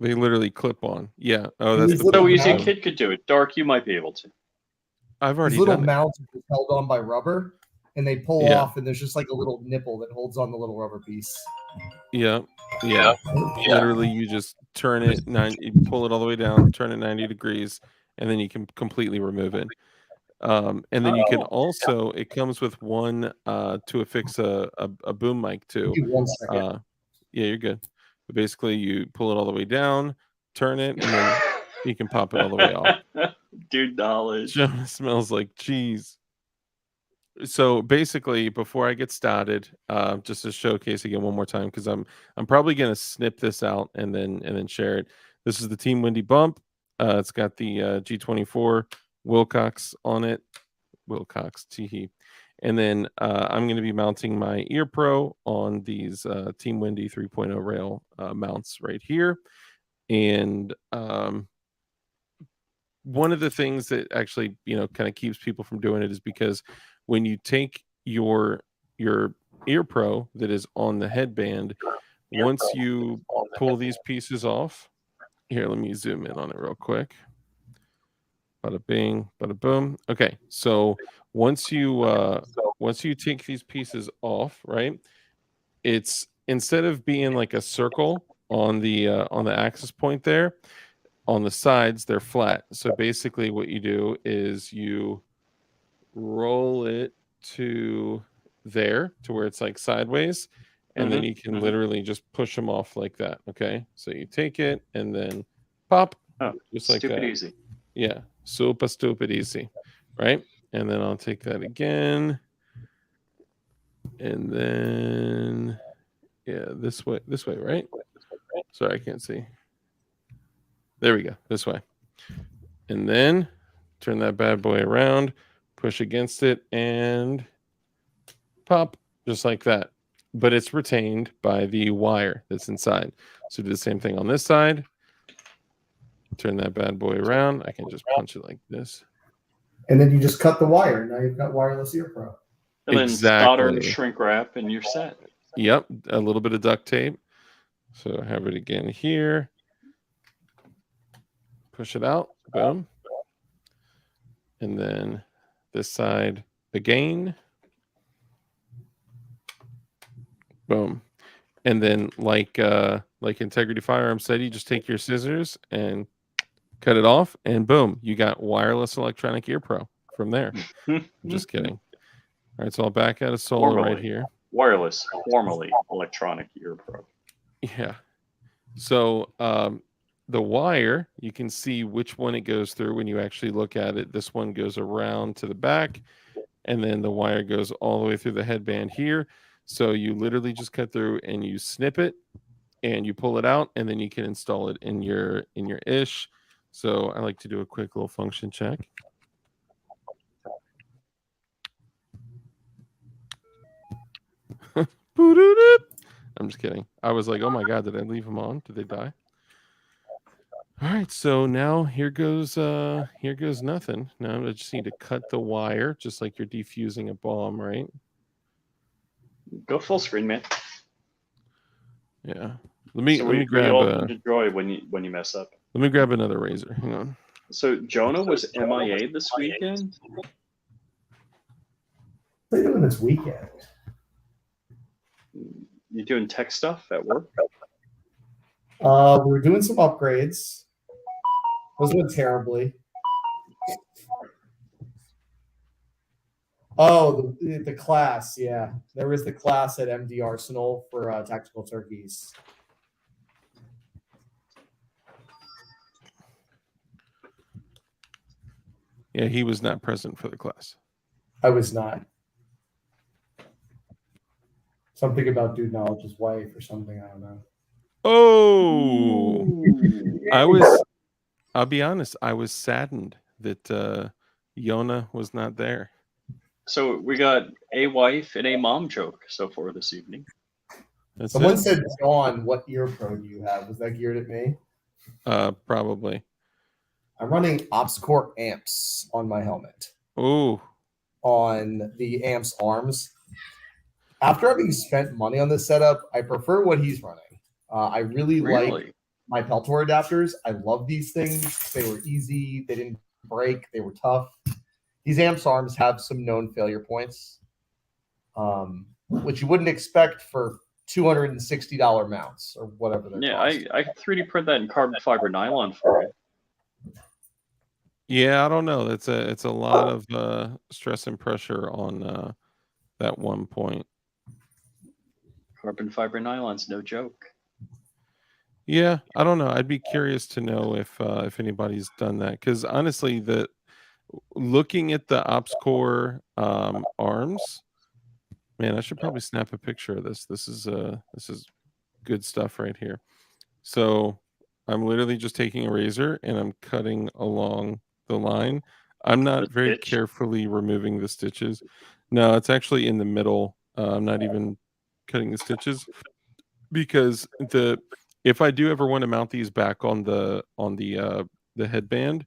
they literally clip on. Yeah. Oh, And that's these the little So perfect easy a mounts, term. kid could do it. Dark, you might be able to. I've these already little done it. mounts are just held on by rubber, and they pull Yeah. off, and there's just like a little nipple that holds on the little rubber piece. Yeah. Yeah. Literally, you just turn it you pull it all the way down, turn it 90 degrees, and then you can completely remove it. And then you can Oh. also it comes with one to affix a boom mic too. Give me 1 second. Yeah, you're good. But basically, you pull it all the way down, turn it, and then you can pop it all the way off. Dude, knowledge. Jonah smells like cheese. So basically, before I get started, just to showcase again one more time, because I'm probably gonna snip this out and then share it. This is the Team Windy Bump. It's got the G24 Wilcox on it. Wilcox, teehee. And then I'm going to be mounting my Ear Pro on these Team Windy 3.0 rail mounts right here. And one of the things that actually, kind of keeps people from doing it is because when you take your Ear Pro that is on the headband, once you pull these pieces off, here, let me zoom in on it real quick. Bada bing, bada boom. Okay, so once you take these pieces off, right? It's instead of being like a circle on the axis point there, on the sides they're flat. So basically, what you do is you roll it to there to where it's like sideways, and then you can literally just push them off like that. Okay, so you take it and then pop, Oh, just like stupid that. easy. Yeah, super stupid easy, right? And then I'll take that again, and then yeah, this way, right? Sorry, I can't see. There we go, this way, and then turn that bad boy around, push against it, and pop, just like that. But it's retained by the wire that's inside. So do the same thing on this side. Turn that bad boy around. I can just punch it like this. And then you just cut the wire. Now you've got wireless Ear Pro. And then solder and Exactly. shrink wrap, and you're set. Yep, a little bit of duct tape. So have it again here. Push it out. Boom. And then this side again. Boom. And then like Integrity Firearms said, you just take your scissors and cut it off, and boom, you got wireless electronic Ear Pro from there. I'm just kidding. All right, so I'll back out of solo right here. Wireless, formerly electronic Ear Pro. Yeah. So the wire, you can see which one it goes through when you actually look at it. This one goes around to the back, and then the wire goes all the way through the headband here. So you literally just cut through and you snip it and you pull it out, and then you can install it in your ish. So I like to do a quick little function check. I'm just kidding. I was like, oh my God, did I leave them on? Did they die? All right, so now here goes nothing. Now I just need to cut the wire, just like you're defusing a bomb, right? Go full screen, man. Yeah. Let me we grab all need to joy when you mess up. let me grab another razor. Hang on. So Jonah was MIA this weekend. What are you doing this weekend? You doing tech stuff at work? We were doing some upgrades. Wasn't terribly. Oh, the class, yeah. There was the class at MD Arsenal for tactical turkeys. Yeah, he was not present for the class. I was not. Something about Dude Knowledge's wife or something, I don't know. Oh, I'll be honest, I was saddened that Yona was not there. So we got a wife and a mom joke so far this evening. That's Someone it? said, John, what ear pro do you have? Was that geared at me? Probably. I'm running Ops Core amps on my helmet. Oh, On the amps arms. After having spent money on this setup, I prefer what he's running. I really like my Peltor adapters. I love these things. They were easy. They didn't break. They were tough. These amps arms have some known failure points, which you wouldn't expect for $260 mounts or whatever they're Yeah, I could 3D print that in carbon fiber nylon for you. yeah. I don't know. It's a lot of stress and pressure on that one point. Carbon fiber nylon's no joke. Yeah, I don't know. I'd be curious to know if anybody's done that, because honestly, looking at the Ops Core arms, man, I should probably snap a picture of this. This is good stuff right here. So I'm literally just taking a razor and I'm cutting along the line. I'm not very carefully removing the stitches. No, it's actually in the middle. I'm not even cutting the stitches, because if I do ever want to mount these back on the headband,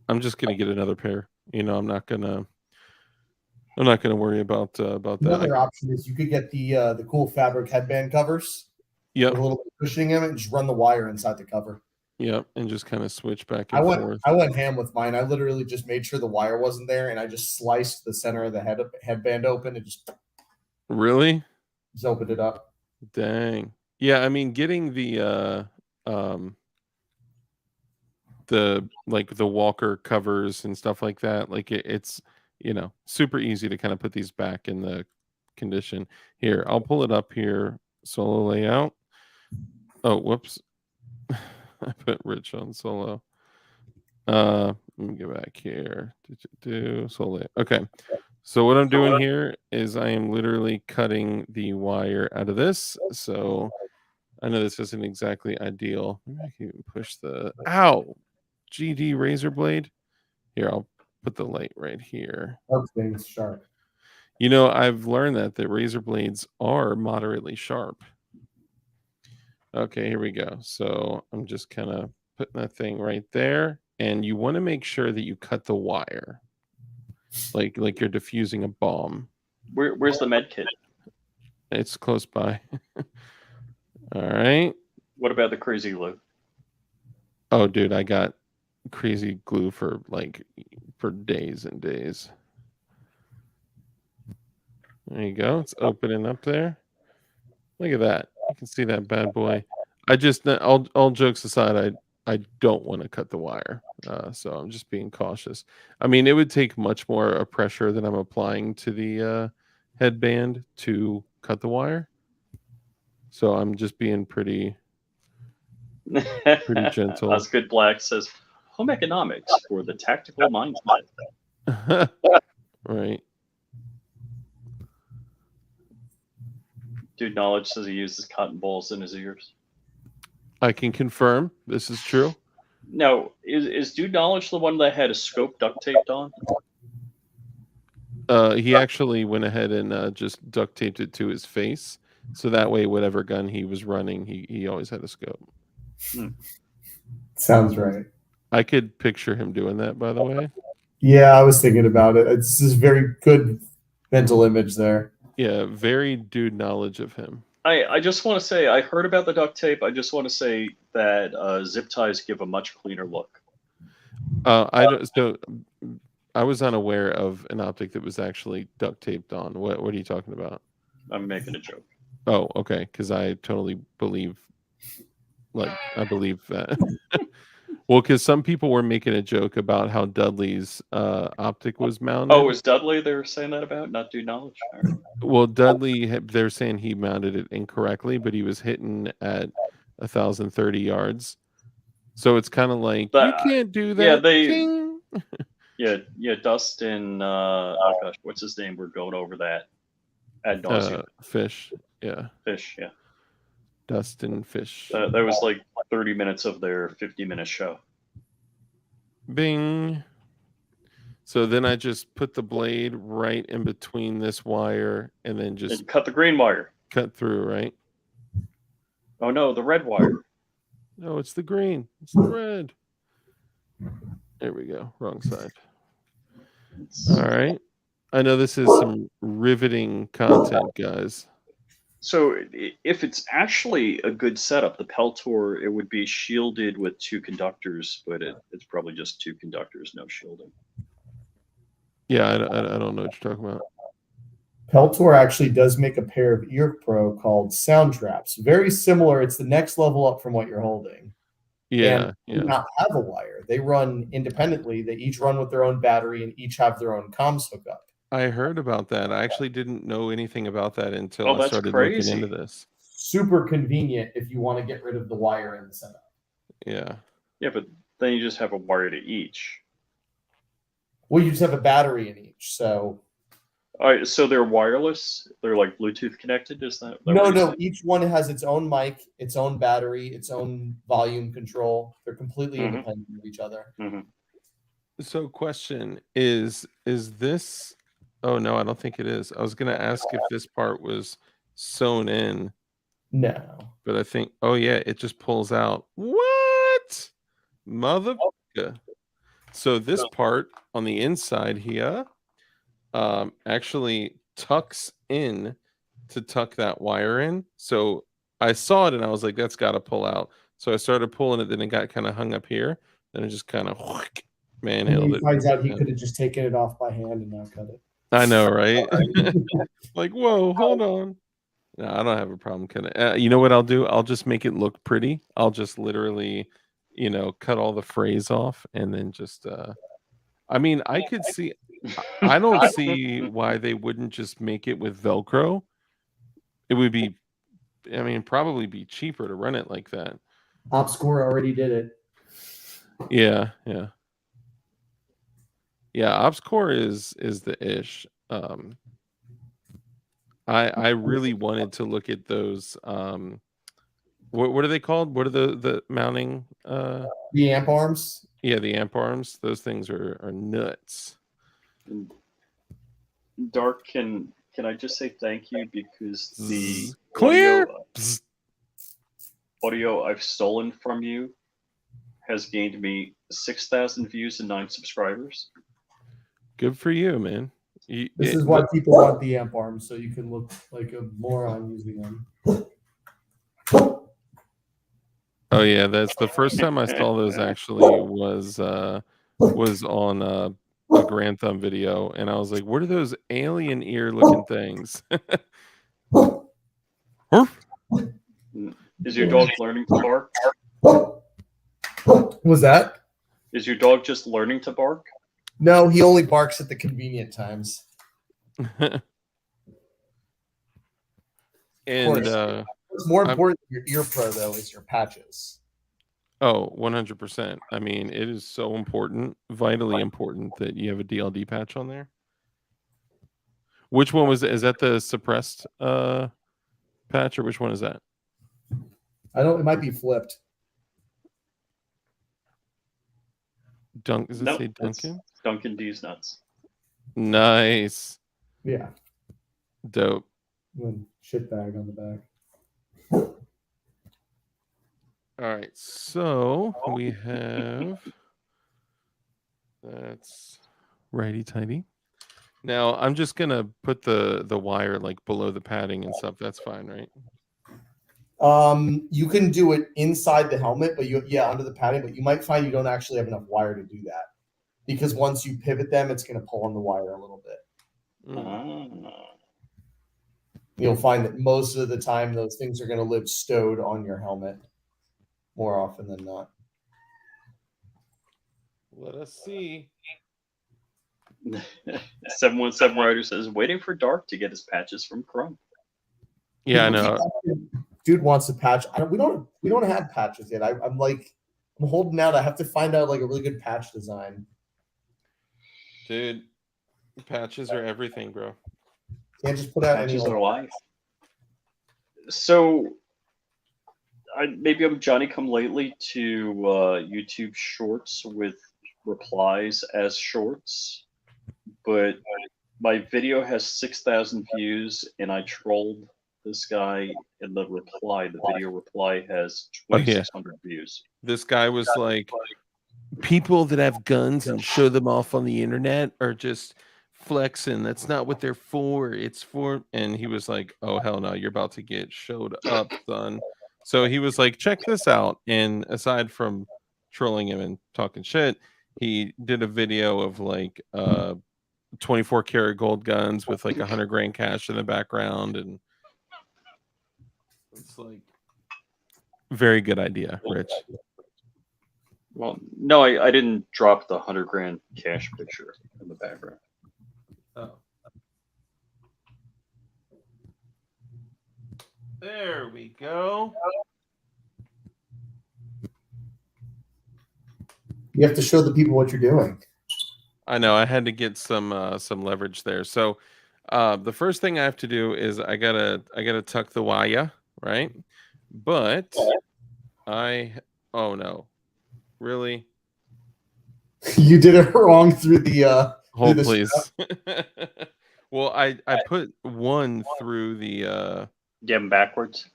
I'm just gonna get another pair. I'm not gonna worry about that. Another option is you could get the cool fabric headband covers. Yep. With a little bit of cushioning in it and just run the wire inside the cover. Yep, and just kind of switch back and forth. I went ham with mine. I literally just made sure the wire wasn't there, and I just sliced the center of the headband open and just really just opened it up. Dang. Yeah, I mean, getting the Walker covers and stuff like that, like it's super easy to kind of put these back in the condition. Here, I'll pull it up here. Solo layout. Oh, whoops. I put Rich on solo. Let me go back here. Solo layout. Okay. So what I'm doing here is I am literally cutting the wire out of this. So I know this isn't exactly ideal. Maybe I can even push the GD razor blade. Here, I'll put the light right here. Everything's sharp. I've learned that the razor blades are moderately sharp. Okay, here we go. So I'm just kind of putting that thing right there. And you want to make sure that you cut the wire. Like you're diffusing a bomb. Where's the med kit? It's close by. All right. What about the crazy glue? Oh, dude, I got crazy glue for days and days. There you go. It's opening up there. Look at that. You can see that bad boy. I just, all jokes aside, I don't want to cut the wire. So I'm just being cautious. I mean, it would take much more pressure than I'm applying to the headband to cut the wire. So I'm just being pretty gentle. Osgood Black says, home economics for the tactical mindset. Right. Dude Knowledge says he uses cotton balls in his ears. I can confirm this is true. Now, is Dude Knowledge the one that had a scope duct taped on? He actually went ahead and just duct taped it to his face. So that way, whatever gun he was running, he always had a scope. Sounds right. I could picture him doing that, by the way. Yeah, I was thinking about it. It's just very good mental image there. Yeah, very Dude Knowledge of him. I just want to say, I heard about the duct tape. I just want to say that zip ties give a much cleaner look. I don't. So I was unaware of an optic that was actually duct taped on. What are you talking about? I'm making a joke. Oh, okay. Because I totally believe, like, I believe that. Well, because some people were making a joke about how Dudley's optic was mounted. Oh, is Dudley they were saying that about? Not due knowledge? All right. Well, Dudley, they're saying he mounted it incorrectly, but he was hitting at 1,030 yards. So it's kind of like, But, you can't do yeah, that. they- Ting. Yeah, Dustin, oh gosh, what's his name? We're going over that ad nauseum. Fish. Yeah. Fish, yeah. Dustin Fish. That was like 30 minutes of their 50-minute show. Bing. So then I just put the blade right in between this wire and then just And cut the green wire. cut through, right? Oh no, the red wire. No, it's the green. It's the red. There we go. Wrong side. All right. I know this is some riveting content, guys. So if it's actually a good setup, the Peltor, it would be shielded with 2 conductors, but it's probably just 2 conductors, no shielding. Yeah, I don't know what you're talking about. Peltor actually does make a pair of ear pro called Sound Traps. Very similar. It's the next level up from what you're holding. Yeah, And do not have a wire. They run independently. They each run with their own battery and each have their own comms hookup. I heard about that. I actually didn't know anything about that until Oh, I that's started crazy. looking into this. Super convenient if you want to get rid of the wire in the setup. Yeah. Yeah, but then you just have a wire to each. Well, you just have a battery in each. So All right, so they're wireless. They're like Bluetooth connected. Is that what no, you're no. saying? Each one has its own mic, its own battery, its own volume control. They're completely Mhm. independent of each other. So question is this, oh no, I don't think it is. I was gonna ask if this part was sewn in, No. but I think, oh yeah, it just pulls out. What? Motherfucker. So this part on the inside here actually tucks in to tuck that wire in. So I saw it and I was like, that's gotta pull out. So I started pulling it, then it got kind of hung up here, then it just kind of And then manhandled he it. finds out he could have just taken it off by hand and now cut it. I know, right? Like, whoa, hold on. No, I don't have a problem cutting it. You know what I'll do? I'll just make it look pretty. I'll just literally, cut all the frays off and then just I mean, I could see I don't see why they wouldn't just make it with Velcro. It would be, I mean, probably be cheaper to run it like that. OpScore already did it. Yeah. Yeah, OpsCore is the ish. I really wanted to look at those. What are they called? What are the mounting? The amp arms. Yeah, the amp arms. Those things are nuts. Dark, can I just say thank you because the Clear. audio I've stolen from you has gained me 6,000 views and 9 subscribers. Good for you, man. This is why people want the amp arms, so you can look like a moron using them. Oh yeah, that's the first time I saw those. Actually, was on a Grand Thumb video, and I was like, "What are those alien ear looking things?" Is your dog learning to bark? Was that? Is your dog just learning to bark? No, he only barks at the convenient times. And what's more important than your ear pro though is your patches. Oh, 100%. I mean, it is so important, vitally important that you have a DLD patch on there. Which one was it? Is that the suppressed patch, or which one is that? It might be flipped. Does it Nope, say it's Duncan? Duncan D's nuts. Nice. Yeah. Dope. And shit bag on the back. All right, so we have that's righty tighty. Now I'm just gonna put the wire like below the padding and stuff. That's fine, right? You can do it inside the helmet, but under the padding, but you might find you don't actually have enough wire to do that. Because once you pivot them, it's going to pull on the wire a little bit. You'll find that most of the time those things are going to live stowed on your helmet more often than not. Let us see. 717 Rider says, waiting for Dark to get his patches from Chrome. Yeah, I know. Dude wants a patch. We don't have patches yet. I'm holding out. I have to find out like a really good patch design. Dude, patches are everything, bro. Can't just put out Patches any are life. So, maybe I'm Johnny come lately to YouTube Shorts with replies as shorts, but my video has 6,000 views, and I trolled this guy in the reply. The video reply has 2,600 views. This guy was like, people that have guns and show them off on the internet are just flexing. That's not what they're for. It's for, and he was like, oh hell no, you're about to get showed up, son. So he was like, check this out. And aside from trolling him and talking shit, he did a video of like 24 karat gold guns with like 100 grand cash in the background, and it's like very good idea, Rich. Well, no, I didn't drop the 100 grand cash picture in the background. Oh. There we go. You have to show the people what you're doing. I know. I had to get some leverage there. So the first thing I have to do is I gotta tuck the wire, right? But oh no, really? You did it wrong through the Hold please. Well, I put one through the Get them backwards.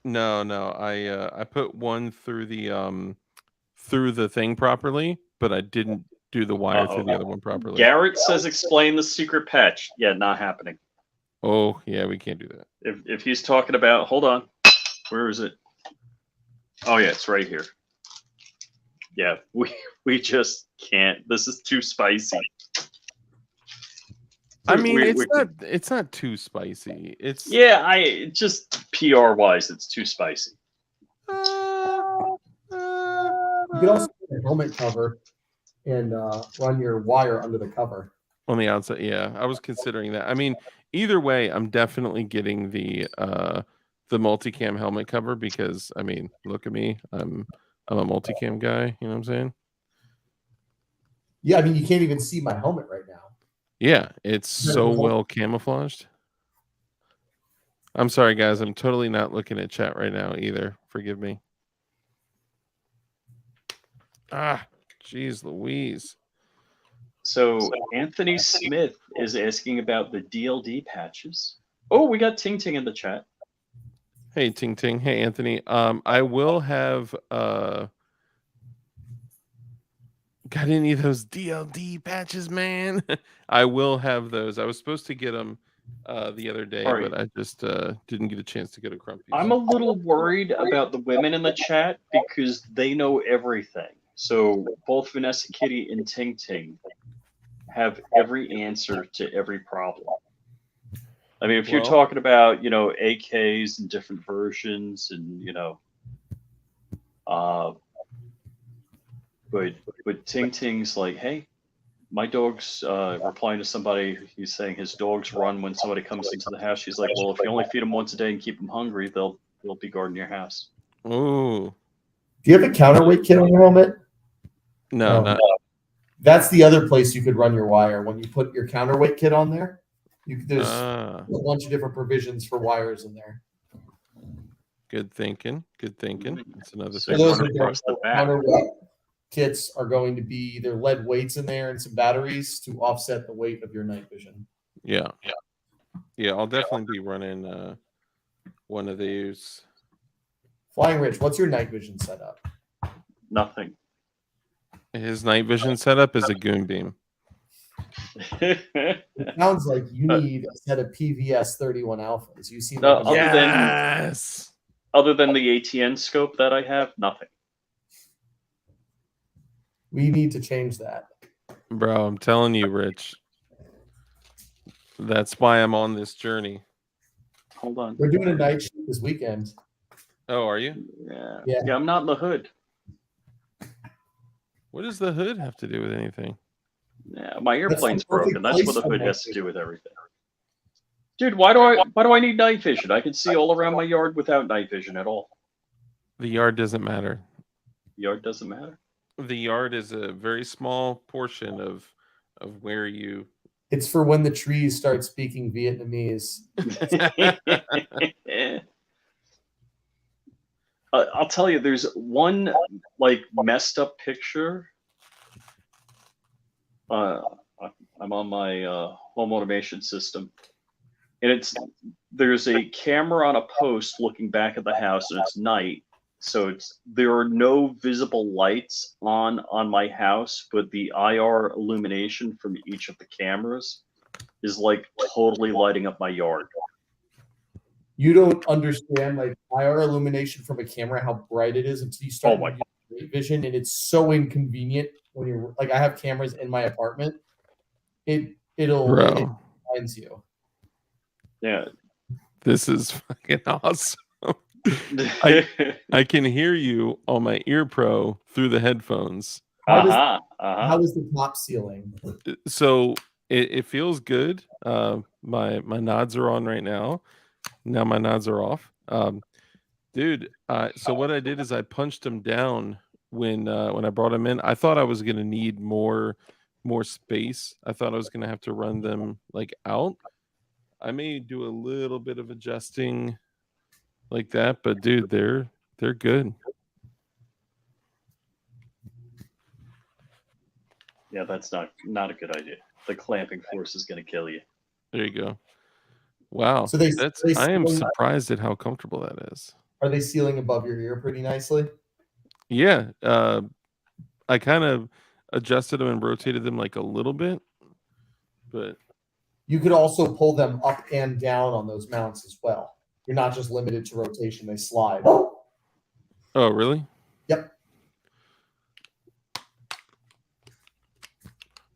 No, I put one through the thing properly, but I didn't do the wire through the other one properly. Garrett says explain the secret patch. Yeah, not happening. Oh, yeah, we can't do that. If he's talking about, hold on. Where is it? Oh yeah, it's right here. Yeah, we just can't. This is too spicy. I mean, it's not too spicy. It's just PR wise, it's too spicy. You can also put a helmet cover and run your wire under the cover. On the outside, yeah. I was considering that. I mean, either way, I'm definitely getting the multicam helmet cover because I mean, look at me. I'm a multicam guy, you know what I'm saying? Yeah, I mean you can't even see my helmet right now. Yeah, it's so well camouflaged. I'm sorry guys, I'm totally not looking at chat right now either. Forgive me. Ah, jeez Louise. So Anthony Smith is asking about the DLD patches. Oh, we got Ting Ting in the chat. Hey Ting Ting. Hey Anthony. I will have got any of those DLD patches, man? I will have those. I was supposed to get them the other day, but I just didn't get a chance to go to Crumpy. I'm a little worried about the women in the chat because they know everything. So both Vanessa Kitty and Ting Ting have every answer to every problem. I mean, if you're talking about, AKs and different versions and, but Ting Ting's like, hey, my dog's replying to somebody. He's saying his dogs run when somebody comes into the house. She's like, well, if you only feed them once a day and keep them hungry, they'll be guarding your house. Ooh. Do you have a counterweight kit on your helmet? No, not. That's the other place you could run your wire. When you put your counterweight kit on there, there's a bunch of different provisions for wires in there. Good thinking. Good thinking. That's another So thing. those counterweight kits are going to be either lead weights in there and some batteries to offset the weight of your night vision. Yeah. I'll definitely be running one of these. Flying Rich, what's your night vision setup? Nothing. His night vision setup is a goon beam. It sounds like you need a set of PVS 31 alphas. You seem No, like yes. Other than the ATN scope that I have, nothing. We need to change that. Bro, I'm telling you, Rich. That's why I'm on this journey. Hold on. We're doing a night shoot this weekend. Oh, are you? Yeah. Yeah. Yeah, I'm not in the hood. What does the hood have to do with anything? Yeah, my the airplane's perfect broken. That's what the place for hood night has to vision. do with everything. Dude, why do I need night vision? I can see all around my yard without night vision at all. The yard doesn't matter. Yard doesn't matter. The yard is a very small portion of where you. It's for when the trees start speaking Vietnamese. I'll tell you, there's one like messed up picture. I'm on my home automation system, and there's a camera on a post looking back at the house, and it's night, so there are no visible lights on my house, but the IR illumination from each of the cameras is like totally lighting up my yard. You don't understand like IR illumination from a camera, how bright it is until you start my using night vision, and it's so inconvenient when you're like, I have cameras in my apartment. It Bro, finds you. Yeah. this is fucking awesome. I can hear you on my ear pro through the headphones. How is the top ceiling? So it feels good. My nods are on right now. Now my nods are off. Dude, so what I did is I punched them down when I brought them in. I thought I was gonna need more space. I thought I was gonna have to run them like out. I may do a little bit of adjusting like that, but dude, they're good. Yeah, that's not a good idea. The clamping force is going to kill you. There you go. Wow. So I am surprised at how comfortable that is. Are they sealing above your ear pretty nicely? Yeah. I kind of adjusted them and rotated them like a little bit, but you could also pull them up and down on those mounts as well. You're not just limited to rotation, they slide. Oh, really? Yep.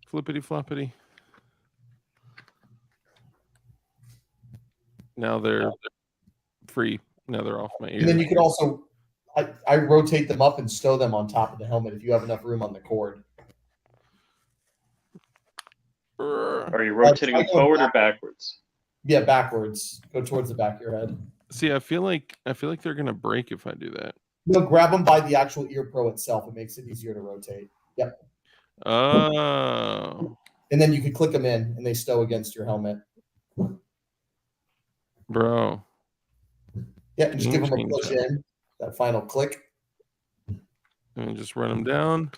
Flippity floppity. Now they're free. Now they're off my ear. And then you could also, I rotate them up and stow them on top of the helmet if you have enough room on the cord. Are you rotating them forward or backwards? Yeah, backwards. Go towards the back of your head. See, I feel like they're gonna break if I do that. No, grab them by the actual ear pro itself. It makes it easier to rotate. Yep. Oh. And then you could click them in, and they stow against your helmet. Bro. Yeah, and just give them a push in. That final click. And just run them down.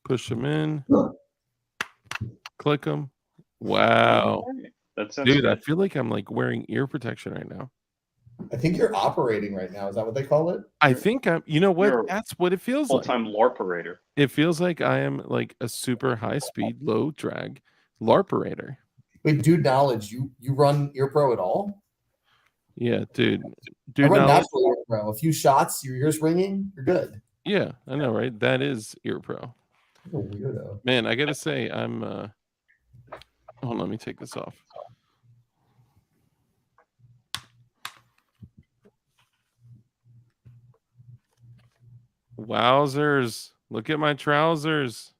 Push them in. Click them. Wow. That sounds Dude, good. I feel like I'm like wearing ear protection right now. I think you're operating right now. Is that what they call it? I think I'm, you know what? You're That's what it feels like. Full-time LARPerator. It feels like I am like a super high speed, low drag LARPerator. Wait, dude, knowledge. You run ear pro at all? Yeah, dude. I run Knowledge. natural ear pro. A few shots, your ears ringing, you're good. Yeah, I know, right? That is ear pro. You're a weirdo. Man, I gotta say, I'm hold on, let me take this off. Wowzers. Look at my trousers.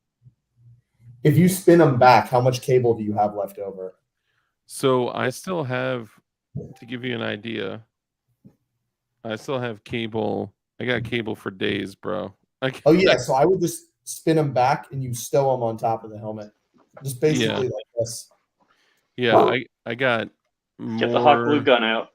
If you spin them back, how much cable do you have left over? So I still have, to give you an idea, I still have cable. I got cable for days, bro. Oh, yeah. So I would just spin them back and you stow them on top of the helmet. Just basically like this. Yeah, I got more. Get the hot glue gun out.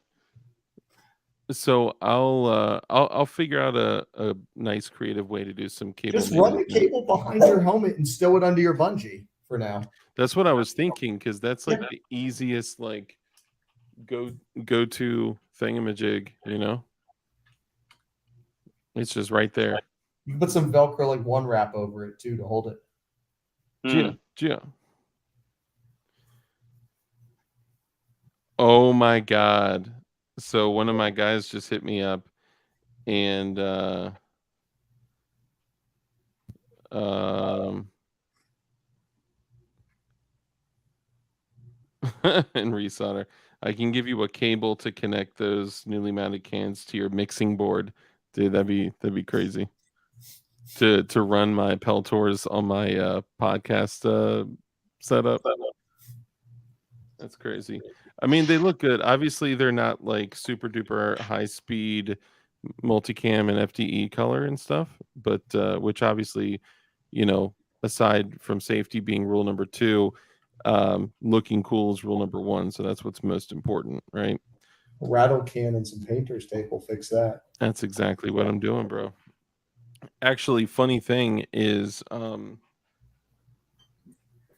So I'll figure out a nice creative way to do some cable. Just run the cable behind your helmet and stow it under your bungee for now. That's what I was thinking, because that's like the easiest like go to thingamajig, you know? It's just right there. You can put some Velcro like one wrap over it too to hold it. Yeah. Oh my God. So one of my guys just hit me up and and resolder. I can give you a cable to connect those newly mounted cans to your mixing board. Dude, that'd be crazy. To run my Peltors on my podcast setup. That's crazy. I mean, they look good. Obviously, they're not like super duper high speed multicam and FDE color and stuff, but which obviously, you know, aside from safety being rule number 2, looking cool is rule number 1. So that's what's most important, right? Rattle can and some painter's tape will fix that. That's exactly what I'm doing, bro. Actually, funny thing is,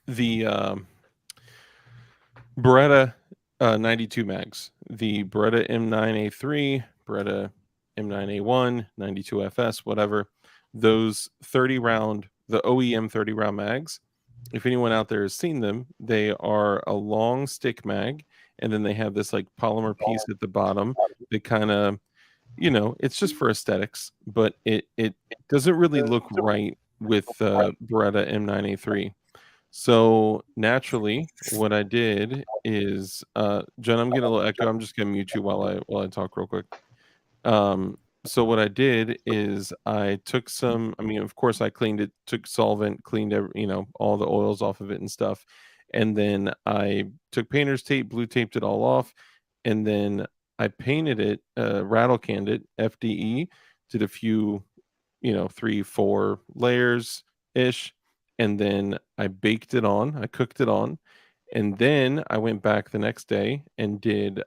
the Beretta 92 mags, the Beretta M9A3, Beretta M9A1, 92FS, whatever, those 30 round, the OEM 30 round mags, if anyone out there has seen them, they are a long stick mag, and then they have this like polymer piece at the bottom that kind of, you know, it's just for aesthetics, but it doesn't really look right with Beretta M9A3. So naturally, what I did is, Jen, I'm getting a little echo. I'm just gonna mute you while I talk real quick. So what I did is I took some. I mean, of course, I cleaned it, took solvent, cleaned you know, all the oils off of it and stuff, and then I took painter's tape, blue taped it all off, and then I painted it, rattle canned it, FDE, did a few, you know, 3-4 layers ish, and then I baked it on, I cooked it on, and then I went back the next day and did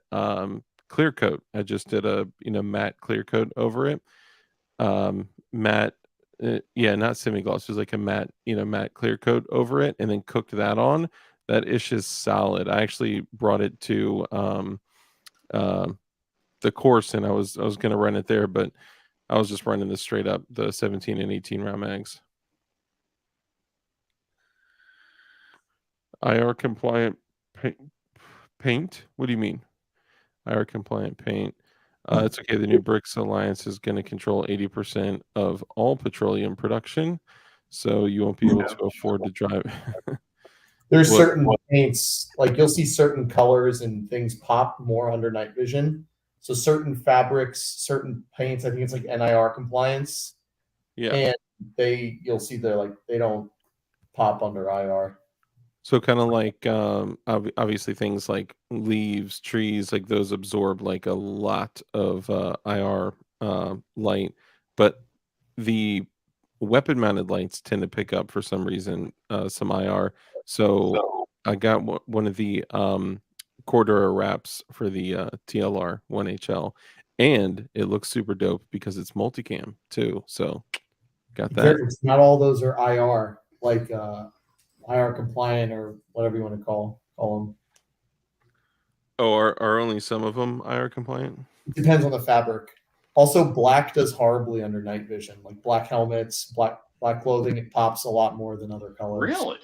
clear coat. I just did a, you know, matte clear coat over it. Matte, yeah, not semi-gloss, it was like a matte, you know, matte clear coat over it, and then cooked that on. That ish is solid. I actually brought it to uh, the course, and I was gonna run it there, but I was just running this straight up, the 17 and 18 round mags. IR compliant paint? What do you mean? IR compliant paint. It's okay. The new BRICS Alliance is going to control 80% of all petroleum production, so you won't be able to afford to drive. There's What- certain paints, like you'll see certain colors and things pop more under night vision. So certain fabrics, certain paints, I think it's like NIR compliance, Yeah. and you'll see they're like they don't pop under IR. So kind of like obviously things like leaves, trees, like those absorb like a lot of IR light, but the weapon mounted lights tend to pick up for some reason some IR. So I got one of the Cordura wraps for the TLR 1HL, and it looks super dope because it's multicam too. So got that. It's not all those are IR, like IR compliant or whatever you want to call them. Oh, are only some of them IR compliant? It depends on the fabric. Also, black does horribly under night vision. Like black helmets, black clothing, it pops a lot more than other colors. Really?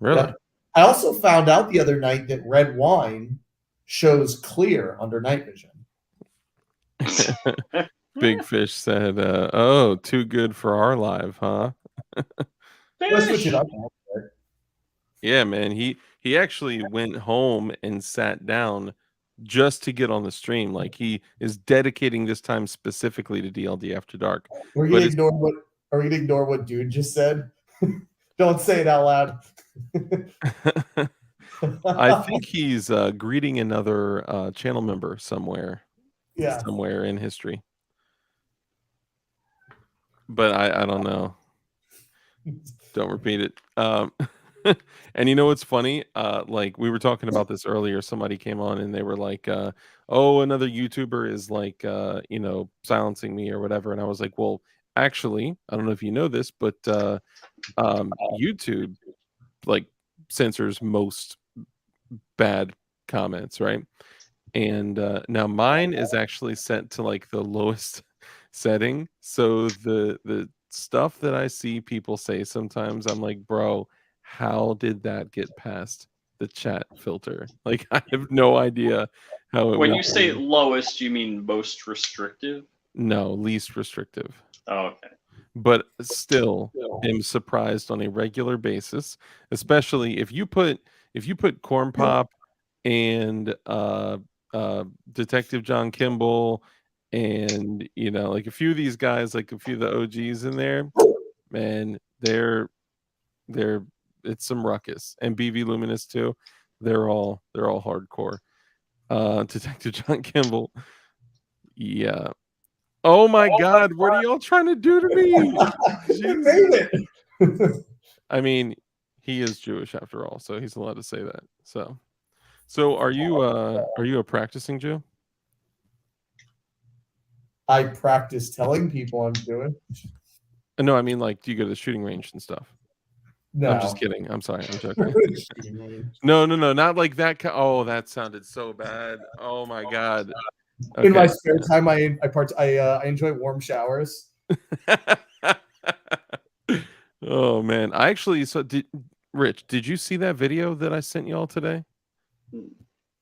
Really? Yeah. I also found out the other night that red wine shows clear under night vision. Big Fish said, "Oh, too good for our live, huh?" Let's switch it up. Yeah, man. He actually went home and sat down just to get on the stream. Like he is dedicating this time specifically to DLD After Dark. Are you gonna ignore what dude just said? Don't say it out loud. I think he's greeting another channel member somewhere. Yeah. Somewhere in history. But I don't know. Don't repeat it. And you know what's funny? Like we were talking about this earlier. Somebody came on and they were like, "Oh, another YouTuber is like, you know, silencing me or whatever." And I was like, "Well, actually, I don't know if you know this, but YouTube like censors most bad comments, right? And now mine is actually set to like the lowest setting. So the stuff that I see people say sometimes, I'm like, bro, how did that get past the chat filter? Like, I have no idea how it When went you say through. lowest, you mean most restrictive? No, least restrictive. Oh, okay. But still am surprised on a regular basis, especially if you put Corn Pop and Detective John Kimball and like a few of these guys, like a few of the OGs in there, man, they're it's some ruckus. And BV Luminous too. They're all hardcore. Detective John Kimball. Yeah. Oh my God, what are y'all trying to do to me? You made it. I mean, he is Jewish after all, so he's allowed to say that. So are you a practicing Jew? I practice telling people I'm Jewish. No, I mean, like, do you go to the shooting range and stuff? No. I'm just kidding. I'm sorry. I'm joking. No, not like that. Oh, that sounded so bad. Oh my God. Okay. In my spare time, I enjoy warm showers. Oh man, I actually Rich, did you see that video that I sent y'all today?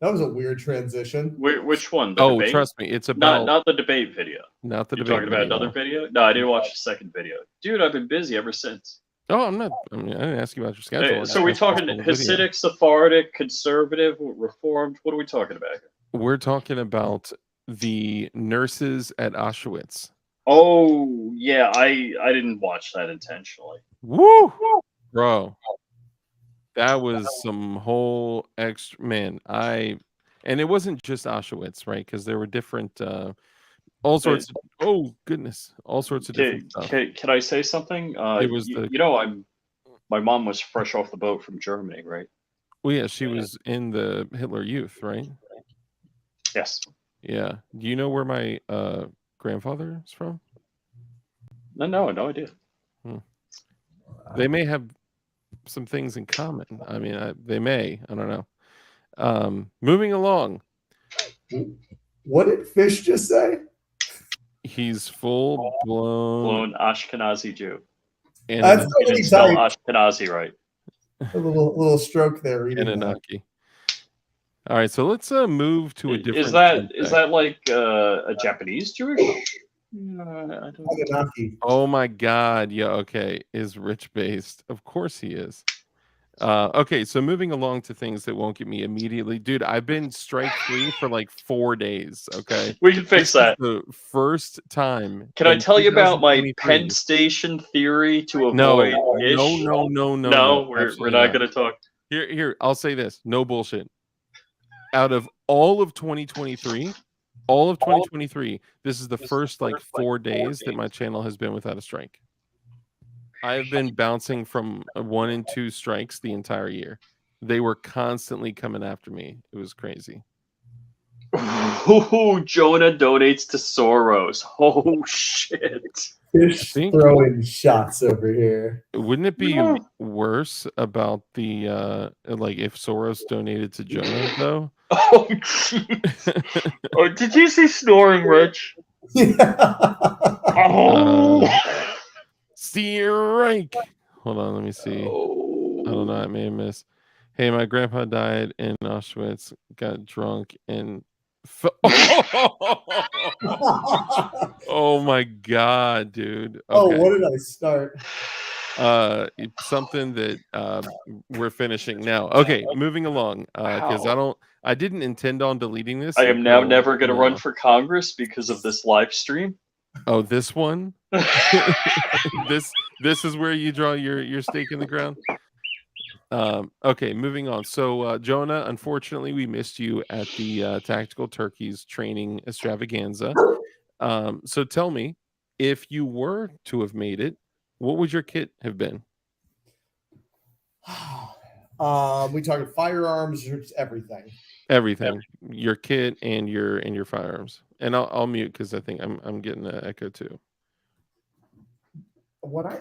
That was a weird transition. Which one? The Oh, debate? trust me, it's about not the debate video. Not the You're debate talking about video. another video? No, I didn't watch the second video. Dude, I've been busy ever since. Oh, I'm not. I mean, I didn't ask you about your schedule. So we're talking Hasidic, Sephardic, conservative, Reformed. What are we talking about here? We're talking about the nurses at Auschwitz. Oh yeah, I didn't watch that intentionally. Woo, bro, that was some whole extra man. And it wasn't just Auschwitz, right? Because there were different, all sorts. Oh goodness, all sorts of different stuff. Can I say something? It was my mom was fresh off the boat from Germany, right? Well, yeah, she was in the Hitler Youth, right? Yes. Yeah. Do you know where my grandfather is from? No idea. They may have some things in common. I mean, they may. I don't know. Moving along. What did Fish just say? He's full blown Ashkenazi Jew. And that's not what he spell Ashkenazi right. A little stroke there. Anunnaki. All right, so let's move to a different. Is that like a Japanese Jewish? I don't know. Oh my God! Yeah, okay. Is Rich based? Of course he is. Okay, so moving along to things that won't get me immediately, dude. I've been strike free for like 4 days. Okay, we can fix that. The first time. Can I tell you about my Penn Station theory to avoid? No. We're not going to talk. Here. I'll say this. No bullshit. Out of all of 2023, this is the first like 4 days that my channel has been without a strike. I've been bouncing from 1 and 2 strikes the entire year. They were constantly coming after me. It was crazy. Ooh, Jonah donates to Soros. Oh shit! Fish throwing shots over here. Wouldn't it be worse about the like if Soros donated to Jonah though? Oh, jeez. Oh, did you see snoring, Rich? Strike. Hold on, let me see. I don't know. I may have missed. Hey, my grandpa died in Auschwitz. Got drunk and. Oh my God, dude. Okay. Oh, what did I start? Something that we're finishing now. Okay, moving along. Because I didn't intend on deleting this. I am now never going to run for Congress because of this live stream. Oh, this one. this is where you draw your stake in the ground. Okay, moving on. So Jonah, unfortunately, we missed you at the Tactical Turkeys training extravaganza. So tell me, if you were to have made it, what would your kit have been? We talking firearms or just everything. Everything. Yep. Your kit and your firearms. And I'll mute because I think I'm getting an echo too. When I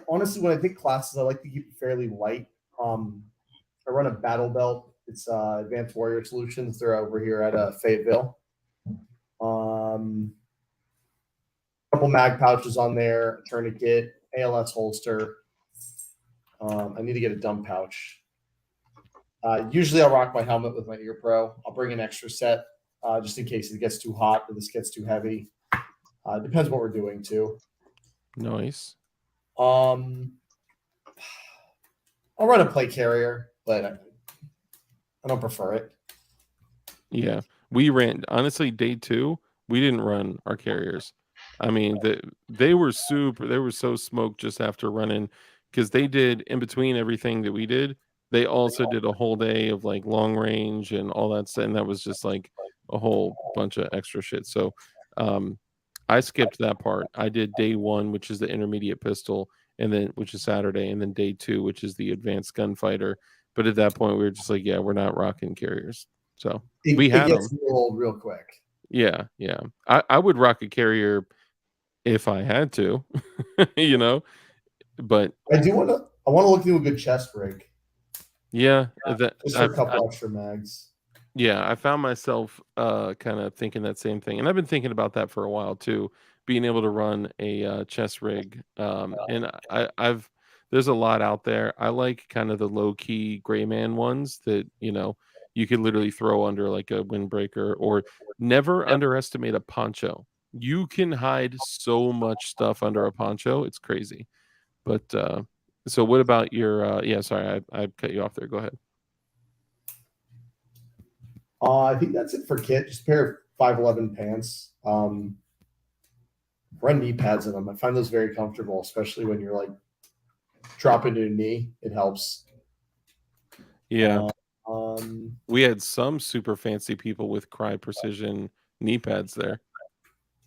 think classes, I like to keep it fairly light. I run a battle belt. It's Advanced Warrior Solutions. They're over here at Fayetteville. Couple mag pouches on there, a tourniquet, ALS holster. I need to get a dump pouch. Usually I'll rock my helmet with my ear pro. I'll bring an extra set just in case it gets too hot or this gets too heavy. Depends what we're doing too. Nice. I'll run a plate carrier, but I don't prefer it. Yeah, we ran honestly day 2. We didn't run our carriers. I mean, they were super. They were so smoked just after running because they did in between everything that we did. They also did a whole day of like long range and all that stuff, and that was just like a whole bunch of extra shit. So, um, I skipped that part. I did day 1, which is the intermediate pistol, and then which is Saturday, and then day 2, which is the advanced gunfighter. But at that point, we were just like, yeah, we're not rocking carriers. So we It had gets them. real old real quick. Yeah, yeah. I would rock a carrier if I had to, you know. But I want to look into a good chest rig yeah, that just for a couple extra mags. yeah, I found myself kind of thinking that same thing, and I've been thinking about that for a while too. Being able to run a chest rig, and I've there's a lot out there. I like kind of the low key gray man ones that you could literally throw under like a windbreaker, or never underestimate a poncho. You can hide so much stuff under a poncho; it's crazy. But so, what about your? Yeah, sorry, I cut you off there. Go ahead. I think that's it for kit. Just a pair of 511 pants. Run knee pads in them. I find those very comfortable, especially when you're like dropping to a knee. It helps. Yeah. Um, We had some super fancy people with Cry Precision knee pads there.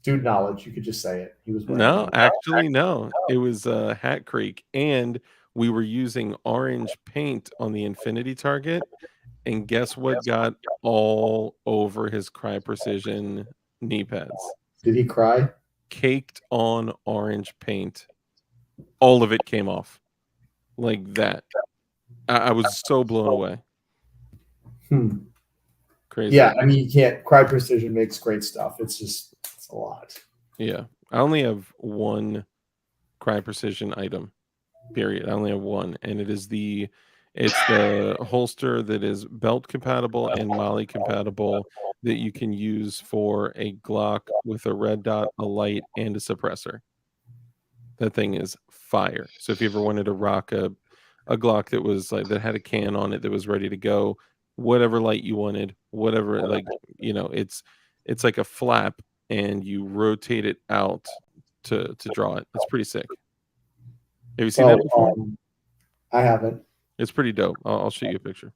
dude, knowledge. You could just say it. He was wearing No, them. actually, no. It was Hat Creek, and we were using orange paint on the Infinity target. And guess what got all over his Cry Precision knee pads? Did he cry? Caked on orange paint. All of it came off like that. I was so blown away. Crazy. Yeah, I mean, you can't. Cry Precision makes great stuff. It's a lot. Yeah. I only have one Cry Precision item. Period. I only have one, and it's the holster that is belt compatible and Molly compatible that you can use for a Glock with a red dot, a light, and a suppressor. That thing is fire. So if you ever wanted to rock a Glock that was like that had a can on it that was ready to go, whatever light you wanted, whatever it's like a flap and you rotate it out to draw it. It's pretty sick. Have you seen that before? I haven't. It's pretty dope. I'll show you a picture.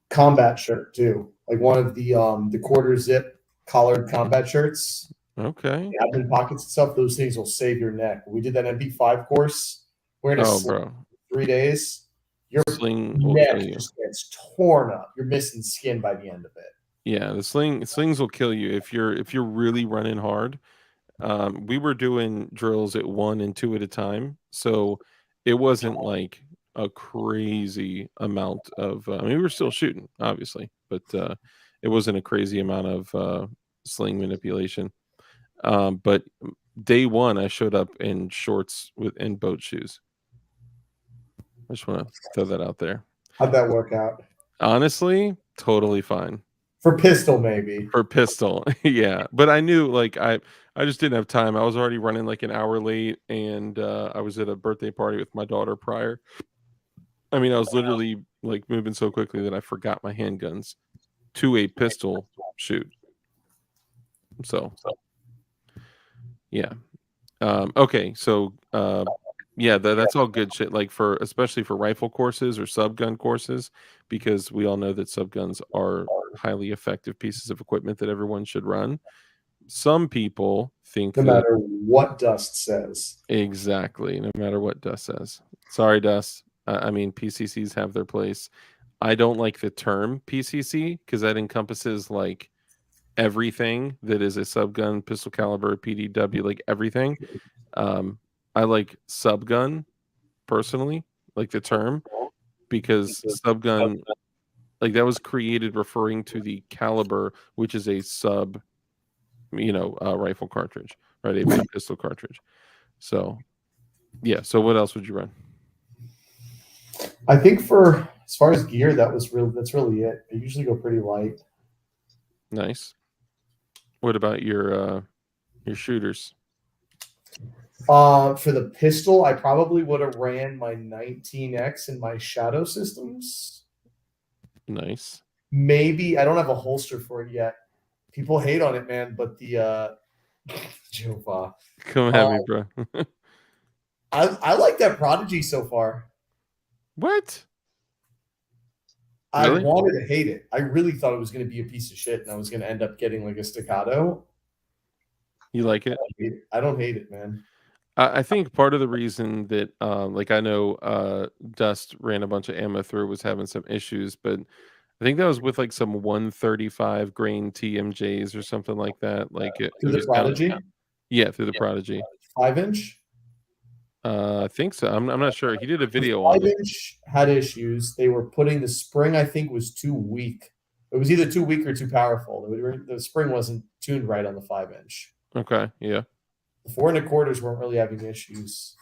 Combat shirt too, like one of the quarter zip collared combat shirts. Okay. Admin pockets and stuff. Those things will save your neck. We did that MP5 course. We're in a bro. 3 days. Your Sling will neck kill you. just gets torn up. You're missing skin by the end of it. Yeah, the slings will kill you if you're really running hard. We were doing drills at 1 and 2 at a time, so it wasn't like a crazy amount of. I mean, we were still shooting, obviously, but it wasn't a crazy amount of sling manipulation. But day 1, I showed up in shorts in boat shoes. I just want to throw that out there. How'd that work out? Honestly, totally fine. For pistol, maybe. For pistol, yeah. But I knew like I just didn't have time. I was already running like an hour late, and I was at a birthday party with my daughter prior. I mean, I was literally like moving so quickly that I forgot my handguns to a pistol shoot. So, yeah. Okay, so yeah, that's all good shit. Like especially for rifle courses or subgun courses, because we all know that subguns are highly effective pieces of equipment that everyone should run. Some people think No that matter what Dust says. exactly, no matter what Dust says. Sorry, Dust. I mean, PCCs have their place. I don't like the term PCC because that encompasses like everything that is a subgun, pistol caliber, PDW, like everything. I like subgun personally, like the term, because subgun, like that was created referring to the caliber, which is a sub, rifle cartridge, right? A big pistol cartridge. So, yeah. So, what else would you run? I think for as far as gear, that's really it. I usually go pretty light. Nice. What about your shooters? For the pistol, I probably would have ran my 19X in my shadow systems. Nice. Maybe I don't have a holster for it yet. People hate on it, man, but the Jova. Come at me, bro. I like that Prodigy so far. What? I Really? wanted to hate it. I really thought it was going to be a piece of shit, and I was going to end up getting like a staccato. You like it? I don't hate it, man. I think part of the reason that, like, I know Dust ran a bunch of ammo through was having some issues, but I think that was with like some 135 grain TMJs or something like that. Like it Through the was kinda, Prodigy, yeah, through the Prodigy. 5-inch. I think so. I'm not sure. He did a The video on it. 5-inch had issues. They were putting the spring, I think, was too weak. It was either too weak or too powerful. The spring wasn't tuned right on the 5-inch. Okay, yeah. The 4 1/4s weren't really having issues.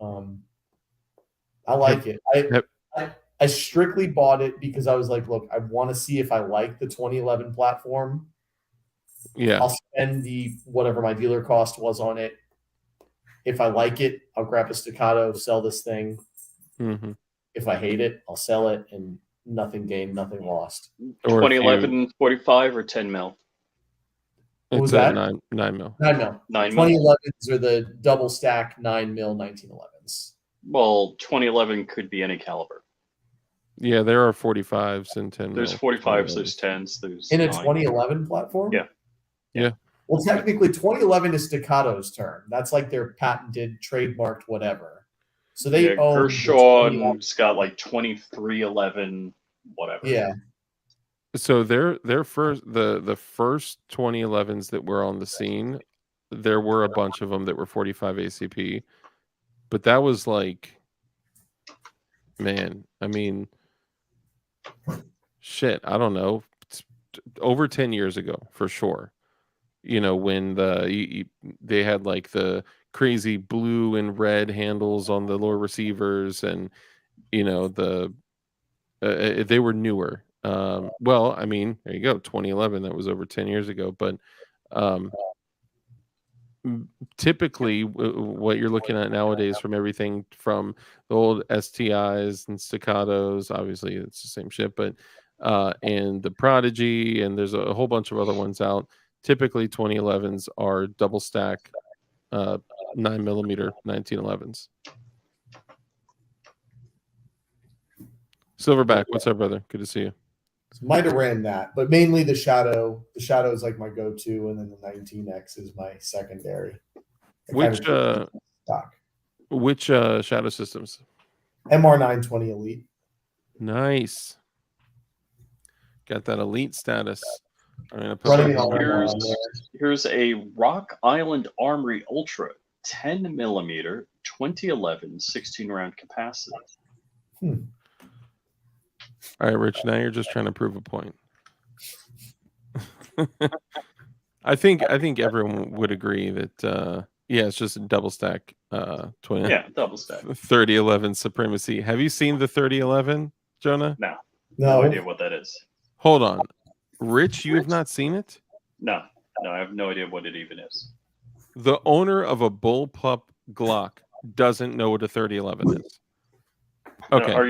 I like it. I strictly bought it because I was like, look, I want to see if I like the 2011 platform. Yeah. I'll spend the whatever my dealer cost was on it. If I like it, I'll grab a staccato, sell this thing. Mm-hmm. If I hate it, I'll sell it, and nothing gained, nothing lost. Or 2011 45 or 10 mil. What was It's a that? 9 mil. 9 mil. 9 mil. 2011s are the double stack 9 mil 1911s. Well, 2011 could be any caliber. Yeah, there are 45s and 10 There's mil. 45s, there's 10s, there's In a 9. 2011 platform? Yeah. Yeah. Well, technically, 2011 is Staccato's term. That's like their patented, trademarked, whatever. So they own. Gershon's got like 2311, whatever. Yeah. So their first the first 2011s that were on the scene, there were a bunch of them that were 45 ACP, but that was like, man, I mean, shit, I don't know, over 10 years ago for sure. You know, when they had like the crazy blue and red handles on the lower receivers, and you know they were newer. Well, I mean, there you go, 2011. That was over 10 years ago. But typically, what you're looking at nowadays, from everything from the old STIs and staccatos, obviously it's the same shit, but and the Prodigy, and there's a whole bunch of other ones out. Typically, 2011s are double stack 9mm 1911s. Silverback, what's up, brother? Good to see you. Might have ran that, but mainly the Shadow. The Shadow is like my go-to, and then the 19X is my secondary. Which Shadow systems? MR920 Elite. Nice. Got that elite status. I'm gonna put Running that on there. Here's a Rock Island Armory Ultra 10mm 2011 16 round capacity. All right, Rich. Now you're just trying to prove a point. I think everyone would agree that yeah, it's just a double stack 20. Yeah, double stack. 3011 supremacy. Have you seen the 3011, Jonah? No idea what that is. Hold on, Rich. You have not seen it? No, I have no idea what it even is. The owner of a bullpup Glock doesn't know what a 3011 is. Okay. Are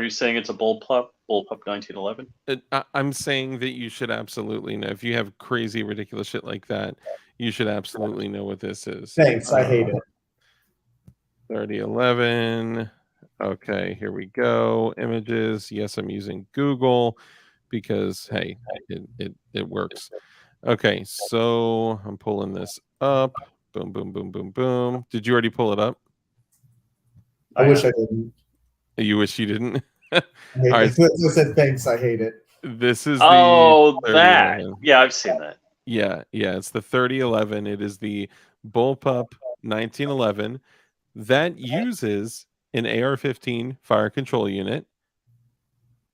you saying it's a bullpup 1911? I'm saying that you should absolutely know. If you have crazy, ridiculous shit like that, you should absolutely know what this is. Thanks, I hate it. 3011. Okay, here we go. Images. Yes, I'm using Google because hey, it works. Okay, so I'm pulling this up. Boom, boom, boom, boom, boom. Did you already pull it up? I wish I didn't. You wish you didn't? I said thanks, I hate it. This is that. Yeah, I've seen that. Yeah, it's the 3011. It is the bullpup 1911 that uses an AR-15 fire control unit.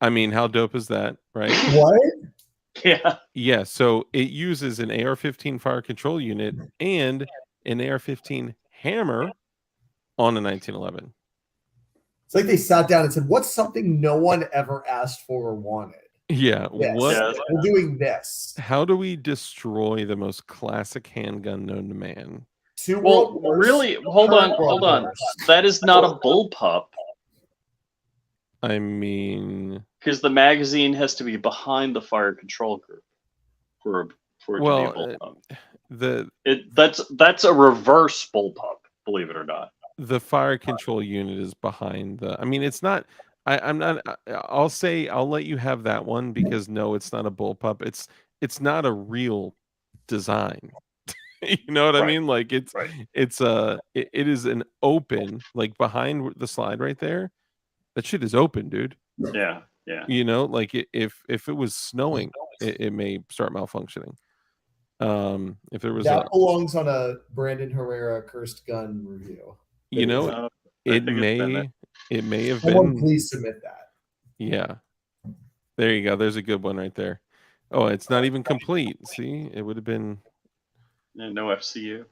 I mean, how dope is that, right? What? Yeah, so it uses an AR-15 fire control unit and an AR-15 hammer on a 1911. It's like they sat down and said, what's something no one ever asked for or wanted? Yeah, We're doing this. How do we destroy the most classic handgun known to man? 2 Well, World Wars. really, hold on, current World hold on. Wars. That is not a bullpup I mean, because the magazine has to be behind the fire control group for it to be a well, bullpup. the That's a reverse bullpup, believe it or not. the fire control unit is behind the. I mean, it's not. I'm not. I'll say I'll let you have that one because no, it's not a bullpup. It's not a real design. You know what I Right, mean? Like it is an open, like behind the slide right there. That shit is open, dude. Yeah, yeah. You know, like if it was snowing, it may start malfunctioning. If there was That belongs on a Brandon Herrera cursed gun review. you know, I it think it's been there. may have Someone been. please submit that. Yeah, there you go. There's a good one right there. Oh, it's not even complete. See, it would have been. No FCU.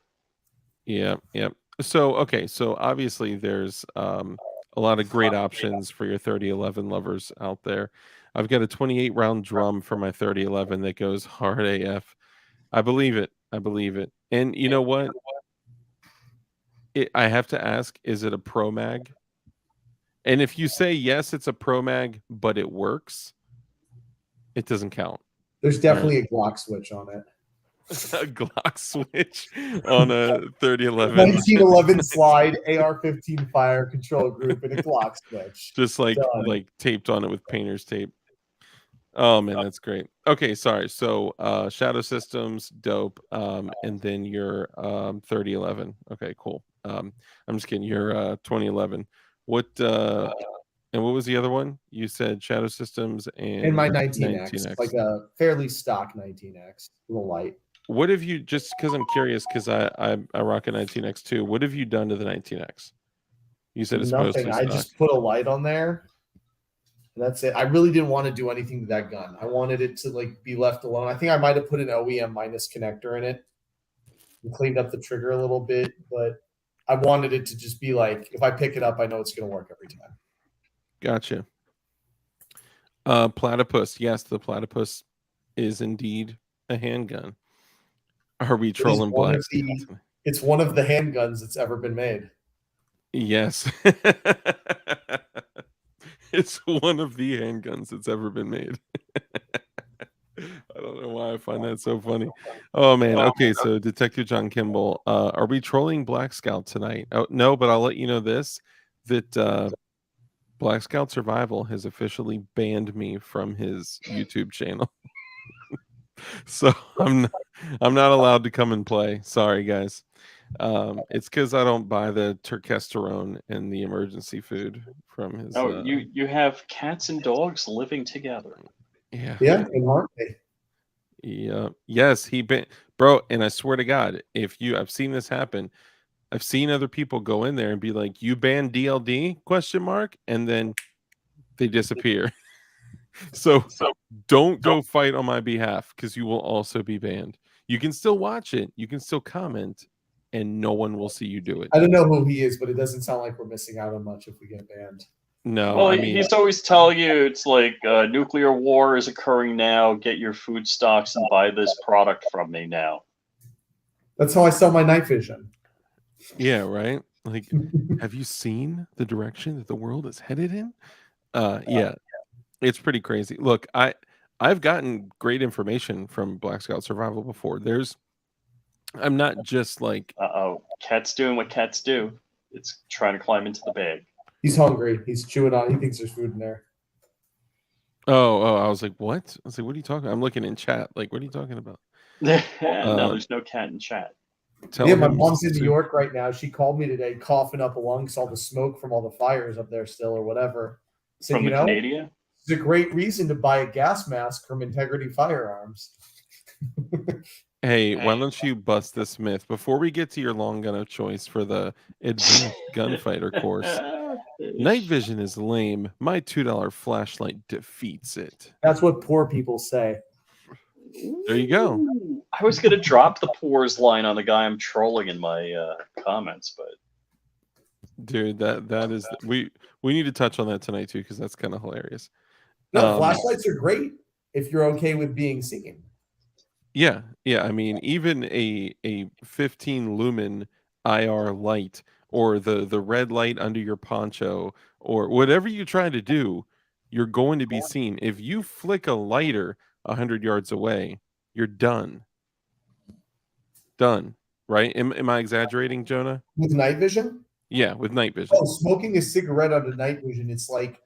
Yeah, yeah. So okay, so obviously there's a lot of great options for your 3011 lovers out there. I've got a 28 round drum for my 3011 that goes hard AF. I believe it. I believe it. And you know what? I have to ask, is it a Pro Mag? And if you say yes, it's a Pro Mag, but it works, it doesn't count. There's definitely a Glock switch on it. A Glock switch on a 3011. 1911 slide, AR-15 fire control group, and a Glock switch. Just like Done. taped on it with painter's tape. Oh man, that's great. Okay, sorry. So Shadow Systems, dope. And then your 3011. Okay, cool. I'm just kidding. Your 2011. What and what was the other one? You said Shadow Systems and my 19X, 19X. like a fairly stock 19X, a little light. What have you, just because I'm curious, because I rock a 19X too. What have you done to the 19X? You said it's Nothing. mostly I stock. just put a light on there. And that's it. I really didn't want to do anything to that gun. I wanted it to like be left alone. I think I might have put an OEM minus connector in it and cleaned up the trigger a little bit, but I wanted it to just be like, if I pick it up, I know it's going to work every time. Gotcha. Platypus. Yes, the platypus is indeed a handgun. Are we trolling Black? It's one of the handguns that's ever been made. Yes. It's one of the handguns that's ever been made. I don't know why I find that so funny. Oh man. Okay, so Detective John Kimball, are we trolling Black Scout tonight? Oh no, but I'll let you know this, that Black Scout Survival has officially banned me from his YouTube channel. So I'm not allowed to come and play. Sorry guys. It's because I don't buy the turkesterone and the emergency food from his. Oh, you have cats and dogs living together. Yeah. Yeah, in March. Yeah. Yes, bro. And I swear to God, I've seen this happen. I've seen other people go in there and be like, "You banned DLD?" ? And then they disappear. So don't go fight on my behalf because you will also be banned. You can still watch it. You can still comment, and no one will see you do it. I don't know who he is, but it doesn't sound like we're missing out on much if we get banned. No, Well, I mean, he's always telling you it's like nuclear war is occurring now. Get your food stocks and buy this product from me now. That's how I sell my night vision. yeah, right. Like, have you seen the direction that the world is headed in? Yeah, it's pretty crazy. Look, I've gotten great information from Black Scout Survival before. I'm not just like, Cat's doing what cats do. It's trying to climb into the bag. He's hungry. He's chewing on. He thinks there's food in there. oh, I was like, what? I was like, what are you talking? I'm looking in chat. Like, what are you talking about? No, there's no cat in chat. Yeah, my mom's in New York right now. She called me today, coughing up amongst all the smoke from all the fires up there still, or whatever. Said, From the Canadian? It's a great reason to buy a gas mask from Integrity Firearms. Hey, why don't you bust this myth before we get to your long gun of choice for the advanced gunfighter course? Night vision is lame. My $2 flashlight defeats it. That's what poor people say. There you go. Ooh, I was gonna drop the pores line on the guy I'm trolling in my comments, but Dude, that is we need to touch on that tonight too because that's kind of hilarious. No, flashlights are great if you're okay with being seen. Yeah. I mean, even a 15 lumen IR light or the red light under your poncho or whatever you try to do, you're going to be seen. If you flick a lighter 100 yards away, you're done. Done. Right? Am I exaggerating, Jonah? With night vision? Yeah, with night vision. Oh, smoking a cigarette under night vision, it's like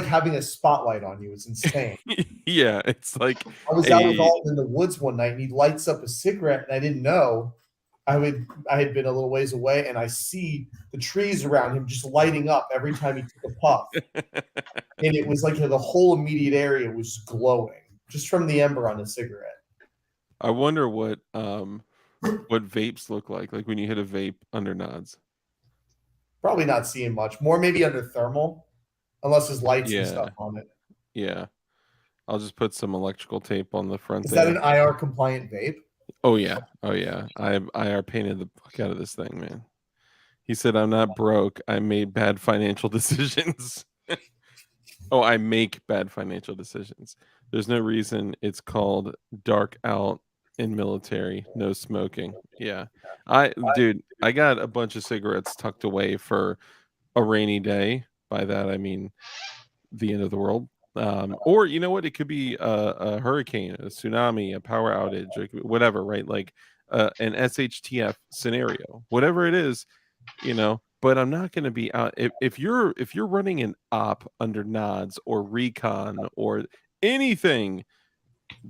having a spotlight on you. It's insane. Yeah, it's like I was out with Alton in the woods one night, and he lights up a cigarette, and I didn't know. I had been a little ways away, and I see the trees around him just lighting up every time he took a puff. And it was like the whole immediate area was glowing just from the ember on the cigarette. I wonder what vapes look like when you hit a vape under nods. Probably not seeing much. More maybe under thermal, unless there's lights and stuff on it. Yeah. I'll just put some electrical tape on the front. Is that an IR compliant vape? Oh yeah. Oh yeah. I IR painted the fuck out of this thing, man. He said, I'm not broke. I made bad financial decisions. Oh, I make bad financial decisions. There's no reason it's called dark out in military, no smoking. Yeah. Dude, I got a bunch of cigarettes tucked away for a rainy day. By that I mean the end of the world. Or you know what? It could be a hurricane, a tsunami, a power outage, or whatever, right? Like an SHTF scenario, whatever it is, But I'm not going to be out if you're running an op under nods or recon or anything.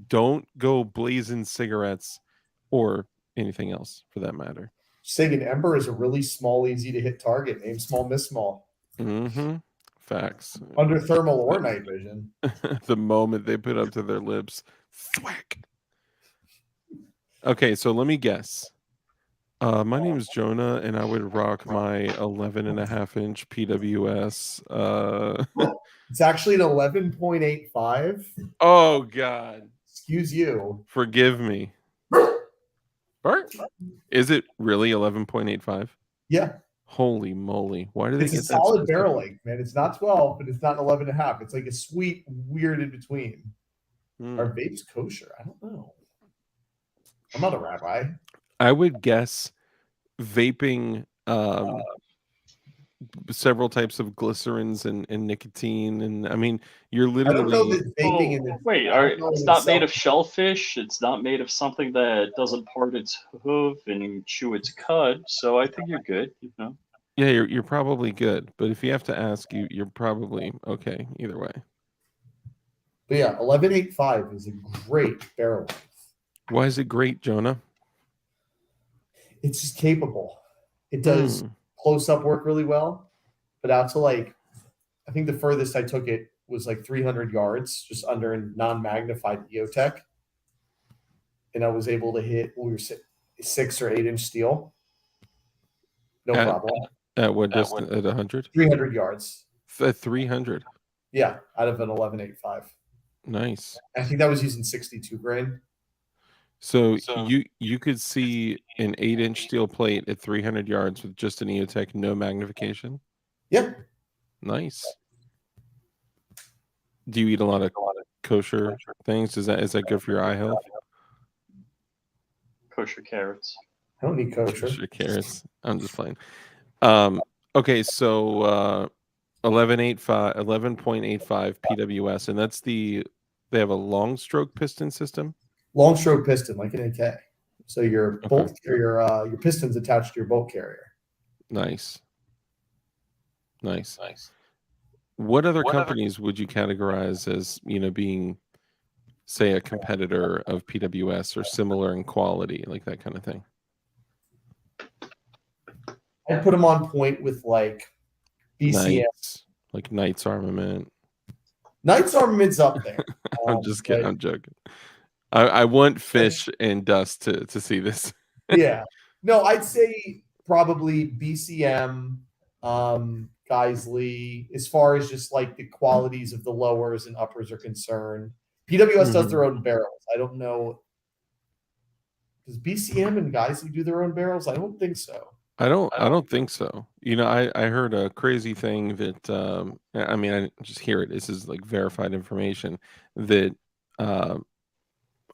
Don't go blazing cigarettes or anything else for that matter. Saying an ember is a really small, easy to hit target. Aim small, miss small. Mm-hmm. Facts. Under thermal or night vision. The moment they put up to their lips, thwack. Okay, so let me guess. My name is Jonah, and I would rock my 11.5-inch PWS. It's actually an 11.85. Oh, God. Excuse you. Forgive me. Bart? Is it really 11.85? Yeah. Holy moly. Why do they It's get a that solid specific? barrel length, man. It's not 12, but it's not 11.5. It's like a sweet, weird in between. Are vapes kosher? I don't know. I'm not a rabbi. I would guess vaping several types of glycerins and nicotine, and I mean you're I don't know literally that vaping in the Wait, it's not made of shellfish. It's not made of something that doesn't part its hoof and chew its cud. So I think you're good. Yeah, you're probably good, but if you have to ask, you're probably okay either way. But yeah, 11.85 is a great barrel length. Why is it great, Jonah? It's just capable. It does close up work really well, but out to I think the furthest I took it was 300 yards, just under a non-magnified EOTech. And I was able to hit 6 or 8 inch steel. No problem. At what distance? At 100? 300 yards. At 300. Yeah, out of an 11.85. Nice. I think that was using 62 grain. So you could see an 8-inch steel plate at 300 yards with just an EOTech, no magnification? Yeah. Nice. Do you eat a lot of kosher things? Is that good for your eye health? Kosher carrots. I don't need kosher. Kosher carrots. I'm just playing. Okay, so 11.85 PWS, and that's they have a long stroke piston system. Long stroke piston, like an AK. So your bolt or your piston's attached to your bolt carrier. Nice. What other companies would you categorize as being, say, a competitor of PWS or similar in quality, like that kind of thing? I'd put them on point with BCM. Knights Armament. Knights Armament's up there. I'm just kidding. I'm joking. I want Fish and Dust to see this. Yeah. No, I'd say probably BCM, Geisley, as far as just the qualities of the lowers and uppers are concerned. PWS does their own barrels. I don't know. Does BCM and Geisley do their own barrels? I don't think so. I don't think so. I heard a crazy thing that I mean, I just hear it. This is verified information that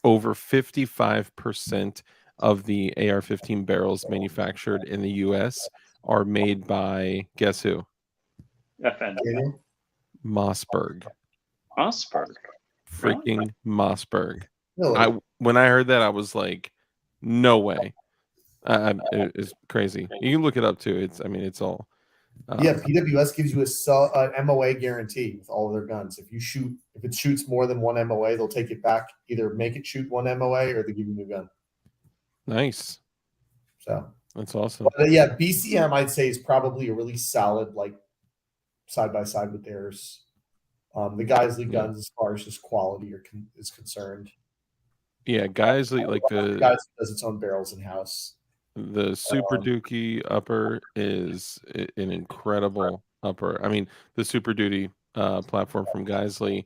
over 55% of the AR-15 barrels manufactured in the U.S. are made by, guess who? FN. Mossberg. Mossberg. Really? Freaking Mossberg. Really? When I heard that, I was like, no way. It's crazy. You can look it up too. It's all. Yeah, PWS gives you an MOA guarantee with all of their guns. If it shoots more than one MOA, they'll take it back, either make it shoot one MOA or they give you a new gun. Nice. So that's awesome. But yeah, BCM I'd say is probably a really solid, like, side by side with theirs. The Geisley guns, as far as just quality is concerned. Yeah, Geisley, like Geisley does its own barrels in house. The Super Dookie upper is an incredible upper. I mean, the Super Duty platform from Geisley.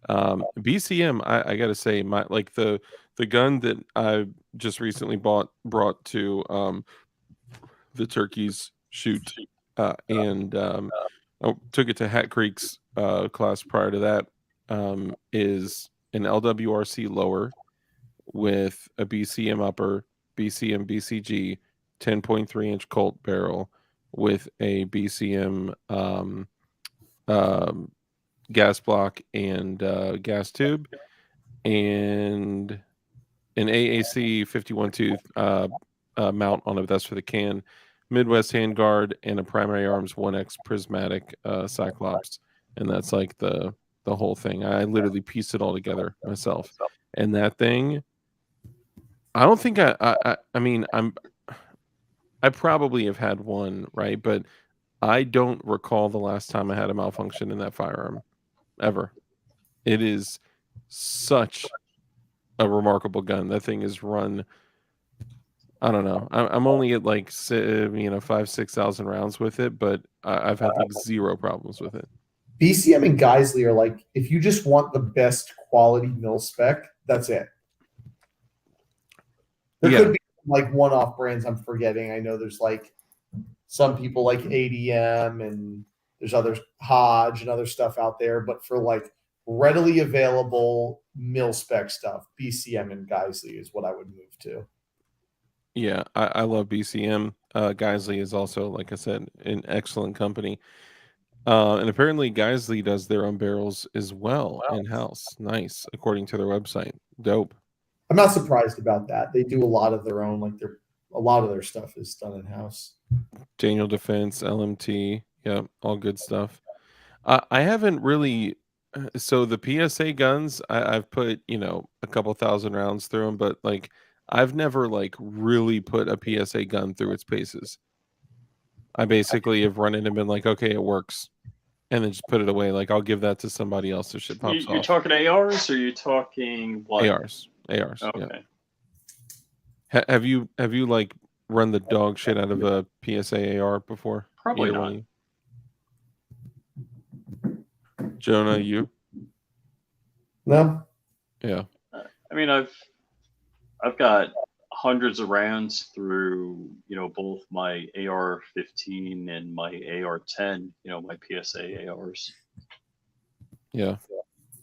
BCM, I gotta say, the gun that I just recently brought to the turkeys shoot, and I took it to Hat Creek's class prior to that, is an LWRC lower with a BCM upper, BCM BCG, 10.3-inch Colt barrel with a BCM gas block and gas tube, and an AAC 51 tooth mount on it. That's for the can. Midwest handguard and a primary arms 1X prismatic Cyclops, and that's like the whole thing. I literally pieced it all together myself, and that thing. I don't think I mean I probably have had one, right? But I don't recall the last time I had a malfunction in that firearm ever. It is such a remarkable gun. That thing is run. I don't know. I'm only at like 5,000-6,000 rounds with it, but I've had like zero problems with it. BCM and Geisley are like, if you just want the best quality mil spec, that's it. There could be like one-off brands I'm forgetting. I know there's like some people like ADM and there's other Hodge and other stuff out there, but for like readily available mil spec stuff, BCM and Geisley is what I would move to. Yeah, I love BCM. Geisley is also, like I said, an excellent company. And apparently Geisley does their own barrels as well in-house. Nice, according to their website. Dope. I'm not surprised about that. They do a lot of their own, a lot of their stuff is done in-house. Daniel Defense, LMT, yeah, all good stuff. I haven't really. So the PSA guns, I've put a couple thousand rounds through them, but like I've never like really put a PSA gun through its paces. I basically have run it and been like, okay, it works, and then just put it away. Like I'll give that to somebody else if shit pops off. You're talking ARs, or you're talking what? ARs. Okay. Yeah. Have you like run the dog shit out of a PSA AR before? Probably not. Jonah, you? No. Yeah. I mean, I've got hundreds of rounds through, both my AR-15 and my AR-10, my PSA ARs. Yeah.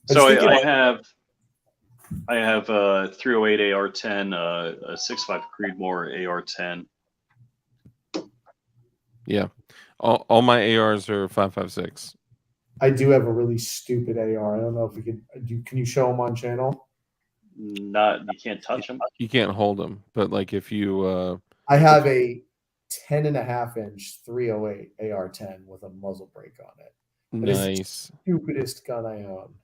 So I have a 308 AR-10, a 6.5 Creedmoor AR-10. Yeah. All my ARs are 5.56. I do have a really stupid AR. I don't know if we could. Can you show them on channel? You can't touch them. You can't hold them, but like if you. I have a 10.5-inch 308 AR-10 with a muzzle brake on it. Nice. Stupidest gun I own.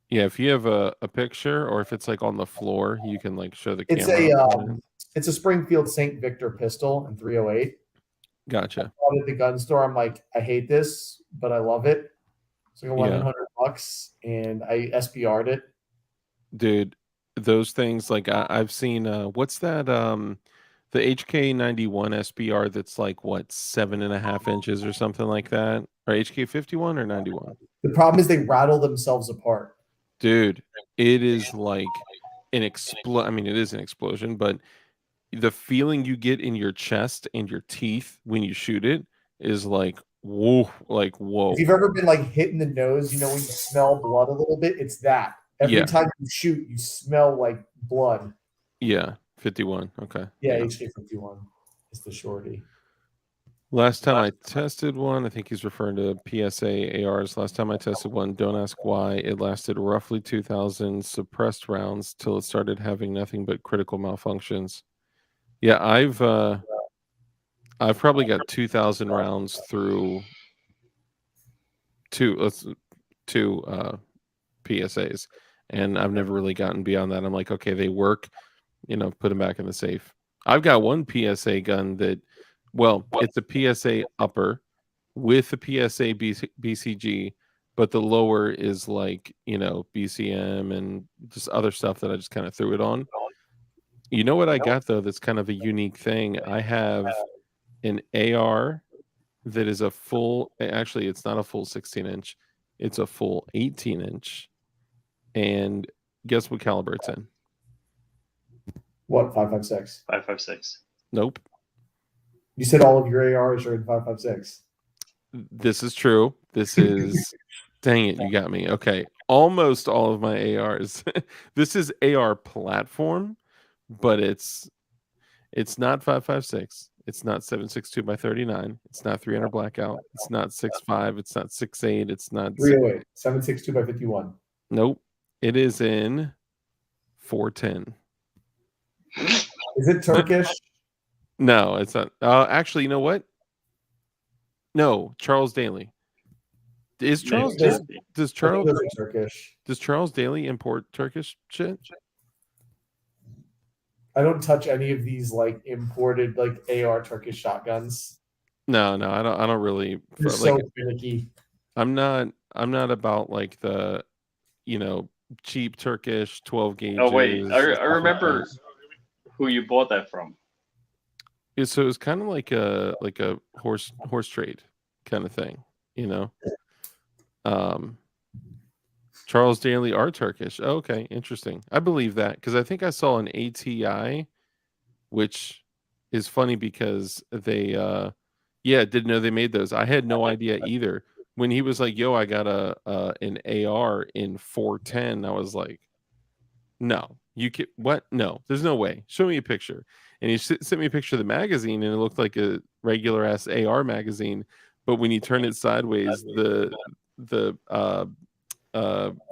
Yeah, if you have a picture, or if it's like on the floor, you can like show the camera. It's a Springfield St. Victor pistol in 308. Gotcha. I bought it at the gun store. I'm like, I hate this, but I love it. It's like $1,100, and I SBR'd it. Dude, those things, like I've seen. What's that? The HK91 SBR that's like what 7.5 inches or something like that, or HK51 or 91. The problem is they rattle themselves apart. Dude, it is like an I mean, it is an explosion, but the feeling you get in your chest and your teeth when you shoot it is like whoa, like whoa. If you've ever been like hit in the nose, when you smell blood a little bit, it's that. Every time you shoot, you smell like blood. Yeah. 51. Okay. Yeah, HK51 is the shorty. Last time I tested one, I think he's referring to PSA ARs. Last time I tested one, don't ask why, it lasted roughly 2,000 suppressed rounds till it started having nothing but critical malfunctions. Yeah, I've probably got 2,000 rounds through two PSAs, and I've never really gotten beyond that. I'm like, okay, they work, put them back in the safe. I've got one PSA gun that, well, it's a PSA upper with a PSA BCG, but the lower is like, BCM and just other stuff that I just kind of threw it on. You know what I got though that's kind of a unique thing? I have an AR that is actually it's not a full 16-inch, it's a full 18-inch. And guess what caliber it's in? What, 5.56? 5.56. Nope. You said all of your ARs are in 5.56. This is true. This is dang it, you got me. Okay. Almost all of my ARs. This is AR platform, but it's not 5.56. It's not 7.62 by 39. It's not 300 blackout. It's not 6.5. It's not 6.8. It's not 308. 7.62 by 51. Nope. It is in 410. Is it Turkish? No, it's not. Actually, you know what? No, Charles Daly. Is Charles Maybe. does I think Charles those are Turkish. does Charles Daly import Turkish shit? I don't touch any of these like imported like AR Turkish shotguns. No, I don't really They're like, so finicky. I'm not about like the cheap Turkish 12 gauges. Oh wait, and I stuff like remember that. who you bought that from. Yeah, so it was kind of like a horse trade kind of thing, Charles Daly are Turkish. Oh, okay, interesting. I believe that because I think I saw an ATI, which is funny because they didn't know they made those. I had no idea either. When he was like, "Yo, I got an AR in 410," I was like, "No, you can what? No, there's no way. Show me a picture." And he sent me a picture of the magazine, and it looked like a regular ass AR magazine. But when you turn it sideways, the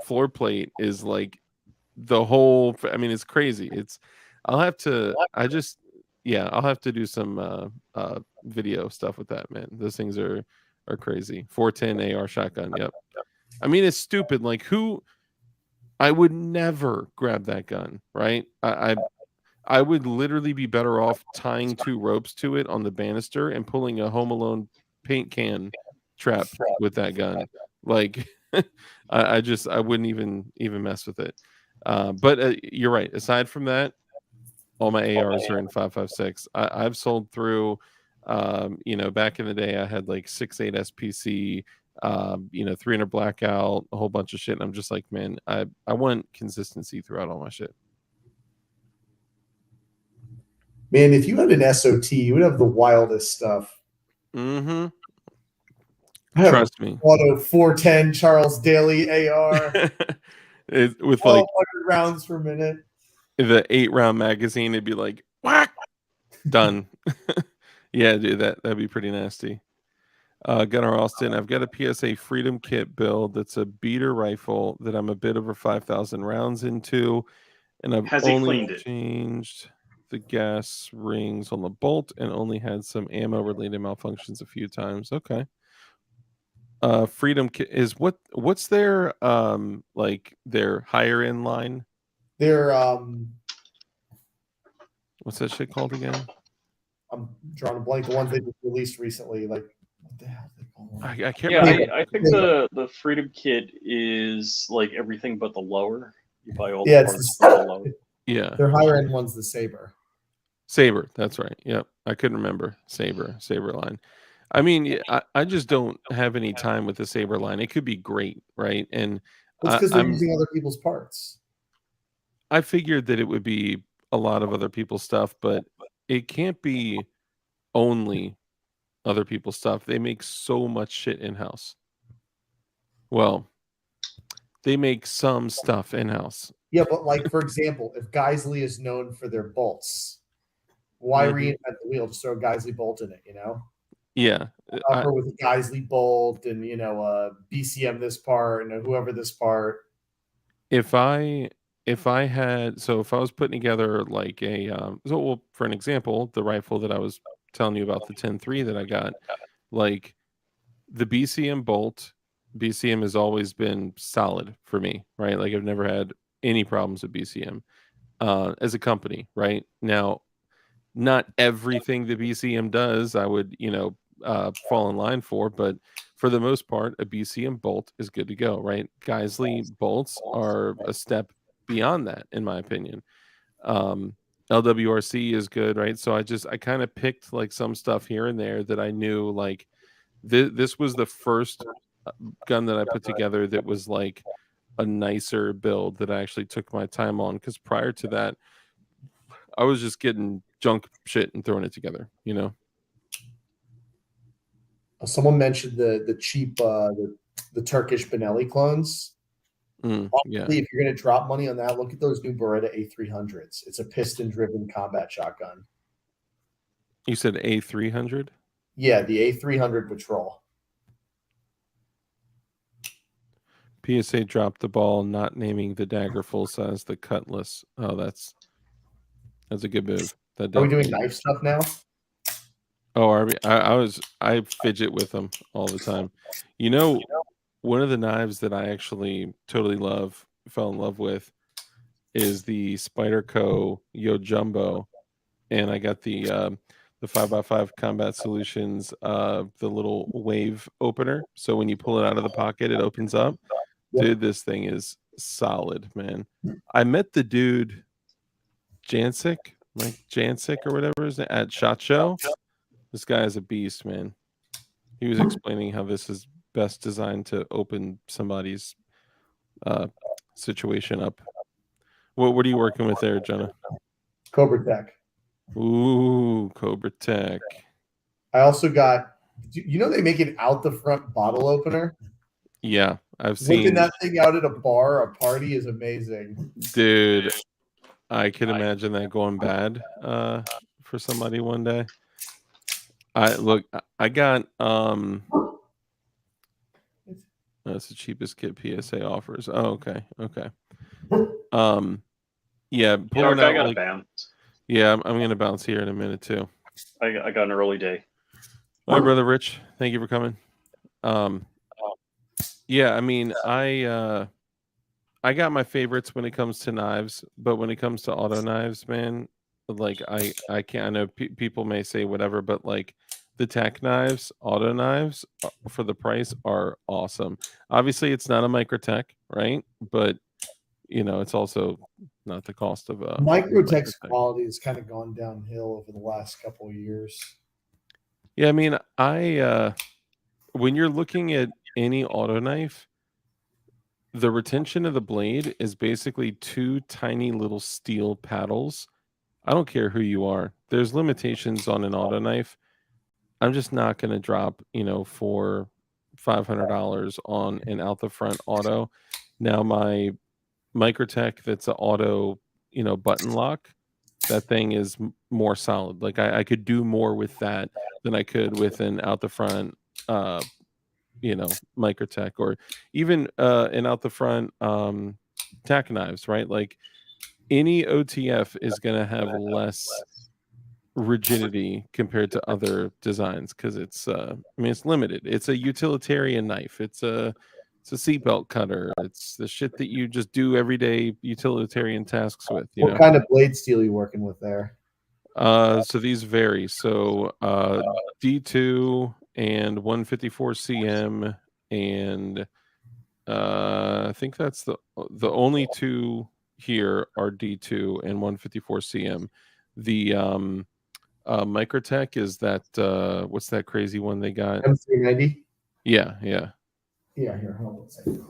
floor plate is like the whole. I mean, it's crazy. I'll have to. I'll have to do some video stuff with that, man. Those things are crazy. 410 AR shotgun. Yep. I mean, it's stupid. Like who? I would never grab that gun, right? I would literally be better off tying 2 ropes to it on the banister and pulling a Home Alone paint can trap with that gun. Like, I wouldn't even mess with it. But you're right. Aside from that, all my ARs are in 5.56. I've sold through, back in the day, I had like 6.8 SPC, 300 blackout, a whole bunch of shit. And I'm just like, man, I want consistency throughout all my shit. Man, if you had an SOT, you would have the wildest stuff. Mm-hmm. I have Trust me. Auto 410 Charles Daly AR. With like 1,200 rounds per minute. the 8-round magazine, it'd be like whack, done. Yeah, dude, that'd be pretty nasty. Gunnar Austin, I've got a PSA Freedom Kit build that's a beater rifle that I'm a bit over 5,000 rounds into, and I've Has he only cleaned it? changed the gas rings on the bolt and only had some ammo related malfunctions a few times. Okay. Freedom Kit is what's their like their higher end line? They're What's that shit called again? I'm drawing a blank. The ones they just released recently, like what the hell are they called? I can't Yeah, remember. I think the Freedom Kit is like everything but the lower. You buy all the Yeah, parts it's but the lower. Yeah. Their higher end one's the Saber. Saber, that's right. Yep. I couldn't remember. Saber line. I mean, I just don't have any time with the Saber line. It could be great, right? And It's because they're using other people's parts. I figured that it would be a lot of other people's stuff, but it can't be only other people's stuff. They make so much shit in-house. Well, they make some stuff in-house. Yeah, but like for example, if Geisley is known for their bolts, why reinvent the wheel? Just throw a Geisley bolt in it, you know? Yeah. Upper with a Geisley bolt, and BCM this part, and whoever this part. If I had, so if I was putting together like a so well, for an example, the rifle that I was telling you about, the 10-3 that I got, like the BCM bolt, BCM has always been solid for me, right? Like I've never had any problems with BCM as a company, right? Now, not everything the BCM does I would, fall in line for, but for the most part, a BCM bolt is good to go, right? Geisley bolts are a step beyond that, in my opinion. LWRC is good, right? So I kind of picked like some stuff here and there that I knew like this was the first gun that I put together that was like a nicer build that I actually took my time on, because prior to that, I was just getting junk shit and throwing it together, you know? Someone mentioned the cheap the Turkish Benelli clones. Yeah. Honestly, if you're going to drop money on that, look at those new Beretta A300s. It's a piston-driven combat shotgun. You said A300? Yeah, the A300 Patrol. PSA dropped the ball not naming the dagger full size the Cutlass. Oh, that's a good move. Are we doing knife stuff now? Oh, I fidget with them all the time. One of the knives that I actually totally fell in love with is the Spyderco Yo Jumbo, and I got the 5x5 Combat Solutions the little wave opener. So when you pull it out of the pocket, it opens up. Yep. Dude, this thing is solid, man. I met the dude Jancic, Mike Jancic or whatever is at SHOT Show. This guy is a beast, man. He was explaining how this is best designed to open somebody's situation up. What are you working with there, Jenna? Cobra Tech. Ooh, Cobra Tech. I also got, they make an out the front bottle opener. Yeah, I've Whipping seen that thing out at a bar, a party is amazing. Dude, I could imagine that going bad for somebody one day. I got that's the cheapest kit PSA offers. Oh, okay. Yeah, pulling Dark, I out got like, a bounce. yeah, I'm gonna bounce here in a minute too. I got an early day. All right, brother Rich, thank you for coming. Yeah, I mean, I got my favorites when it comes to knives, but when it comes to auto knives, man, like I can't. I know people may say whatever, but like the tech knives, auto knives for the price are awesome. Obviously, it's not a Microtech, right? But it's also not the cost of a Microtech's Microtech. quality has kind of gone downhill over the last couple of years. Yeah, I mean, when you're looking at any auto knife, the retention of the blade is basically two tiny little steel paddles. I don't care who you are. There's limitations on an auto knife. I'm just not going to drop, for $500 on an out the front auto. Now my Microtech that's an auto, button lock, that thing is more solid. Like I could do more with that than I could with an out the front Microtech, or even an out the front tack knives, right? Like any OTF is going to have less rigidity compared to other designs, because it's it's limited. It's a utilitarian knife. It's a seatbelt cutter. It's the shit that you just do everyday utilitarian tasks with. What kind of blade steel are you working with there? So these vary. So D2 and 154 cm, and I think that's the only two here are D2 and 154 cm. The Microtech is that what's that crazy one they got? M390. Yeah. Yeah, here, hold on a second.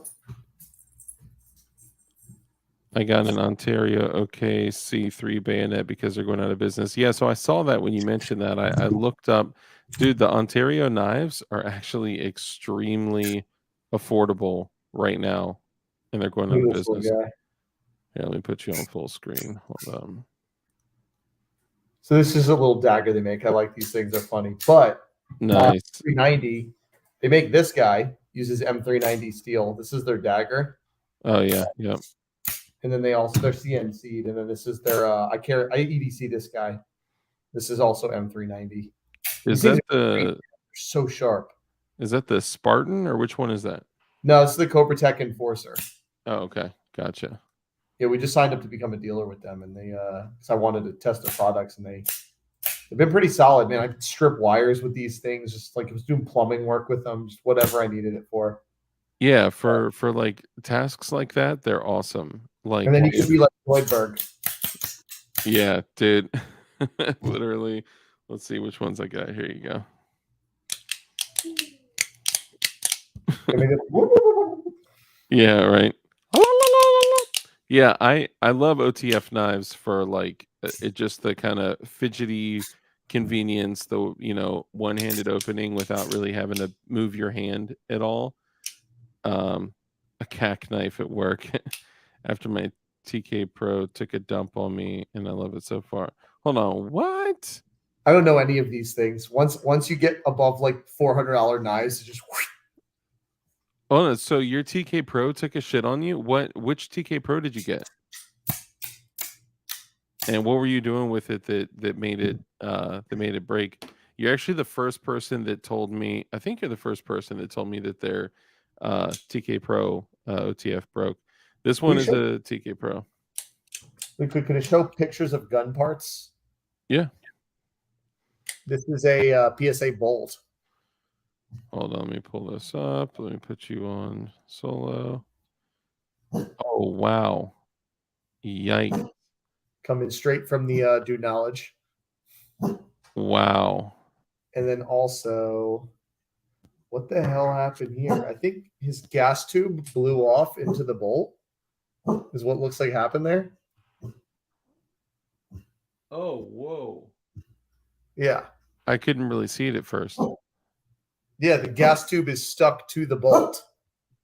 I got an Ontario OKC3 bayonet because they're going out of business. Yeah, so I saw that when you mentioned that. I looked up, dude, the Ontario knives are actually extremely affordable right now, and they're going out of business. Yeah, let me put you on full screen. Hold on. So this is a little dagger they make. I like these things; they're funny. But Nice. 390, they make this guy uses M390 steel. This is their dagger. Oh yeah, yep. And then they also they're CNC'd, and then this is their I EDC this guy. This is also M390. Is These things that are the so sharp. is that the Spartan or which one is that? No, it's the Cobra Tech Enforcer. Oh, okay, gotcha. Yeah, we just signed up to become a dealer with them, and they because I wanted to test their products, and they've been pretty solid, man. I could strip wires with these things, just like I was doing plumbing work with them, just whatever I needed it for. Yeah, for like tasks like that, they're awesome. Like, And then you could be like Lloydberg. yeah, dude. Literally. Let's see which ones I got. Here you go. And they go, Yeah, right. Yeah, I love OTF knives for like it just the kind of fidgety convenience, the one-handed opening without really having to move your hand at all. A CAC knife at work after my TK Pro took a dump on me, and I love it so far. Hold on, what? I don't know any of these things. Once you get above like $400 knives, it's just Oh no, so your TK Pro took a shit on you? Which TK Pro did you get? And what were you doing with it that made it break? You're actually the first person that told me. I think you're the first person that told me that their TK Pro OTF broke. This one is a TK Pro. Can it show pictures of gun parts? Yeah. This is a PSA bolt. Hold on, let me pull this up. Let me put you on solo. Oh wow. Yikes. Coming straight from the Dude Knowledge. Wow. And then also, what the hell happened here? I think his gas tube blew off into the bolt, is what looks like happened there. Oh, whoa. Yeah. I couldn't really see it at first. Yeah, the gas tube is stuck to the bolt.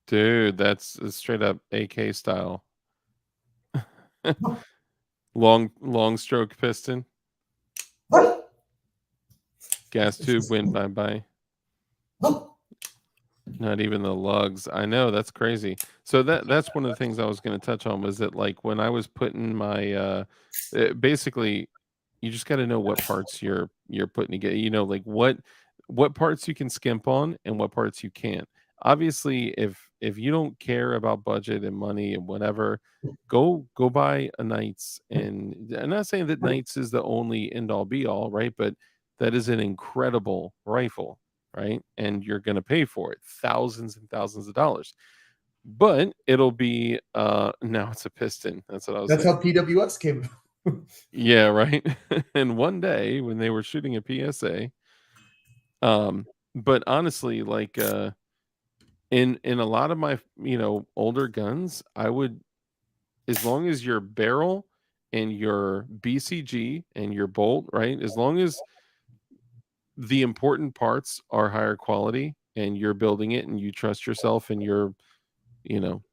Dude, that's straight up AK style. long stroke piston. Gas tube went bye-bye. Not even the lugs. I know, that's crazy. So that's one of the things I was going to touch on was that like when I was putting my basically you just got to know what parts you're putting together. Like what parts you can skimp on and what parts you can't. Obviously, if you don't care about budget and money and whatever, go buy a Knights. And I'm not saying that Knights is the only end all be all, right? But that is an incredible rifle, right? And you're going to pay for it thousands and thousands of dollars. But it'll be now it's a piston. That's what I was That's saying. how PWS came. Yeah, right. And one day when they were shooting a PSA, but honestly, like in a lot of my older guns, I would, as long as your barrel and your BCG and your bolt, right, as long as the important parts are higher quality and you're building it and you trust yourself and you're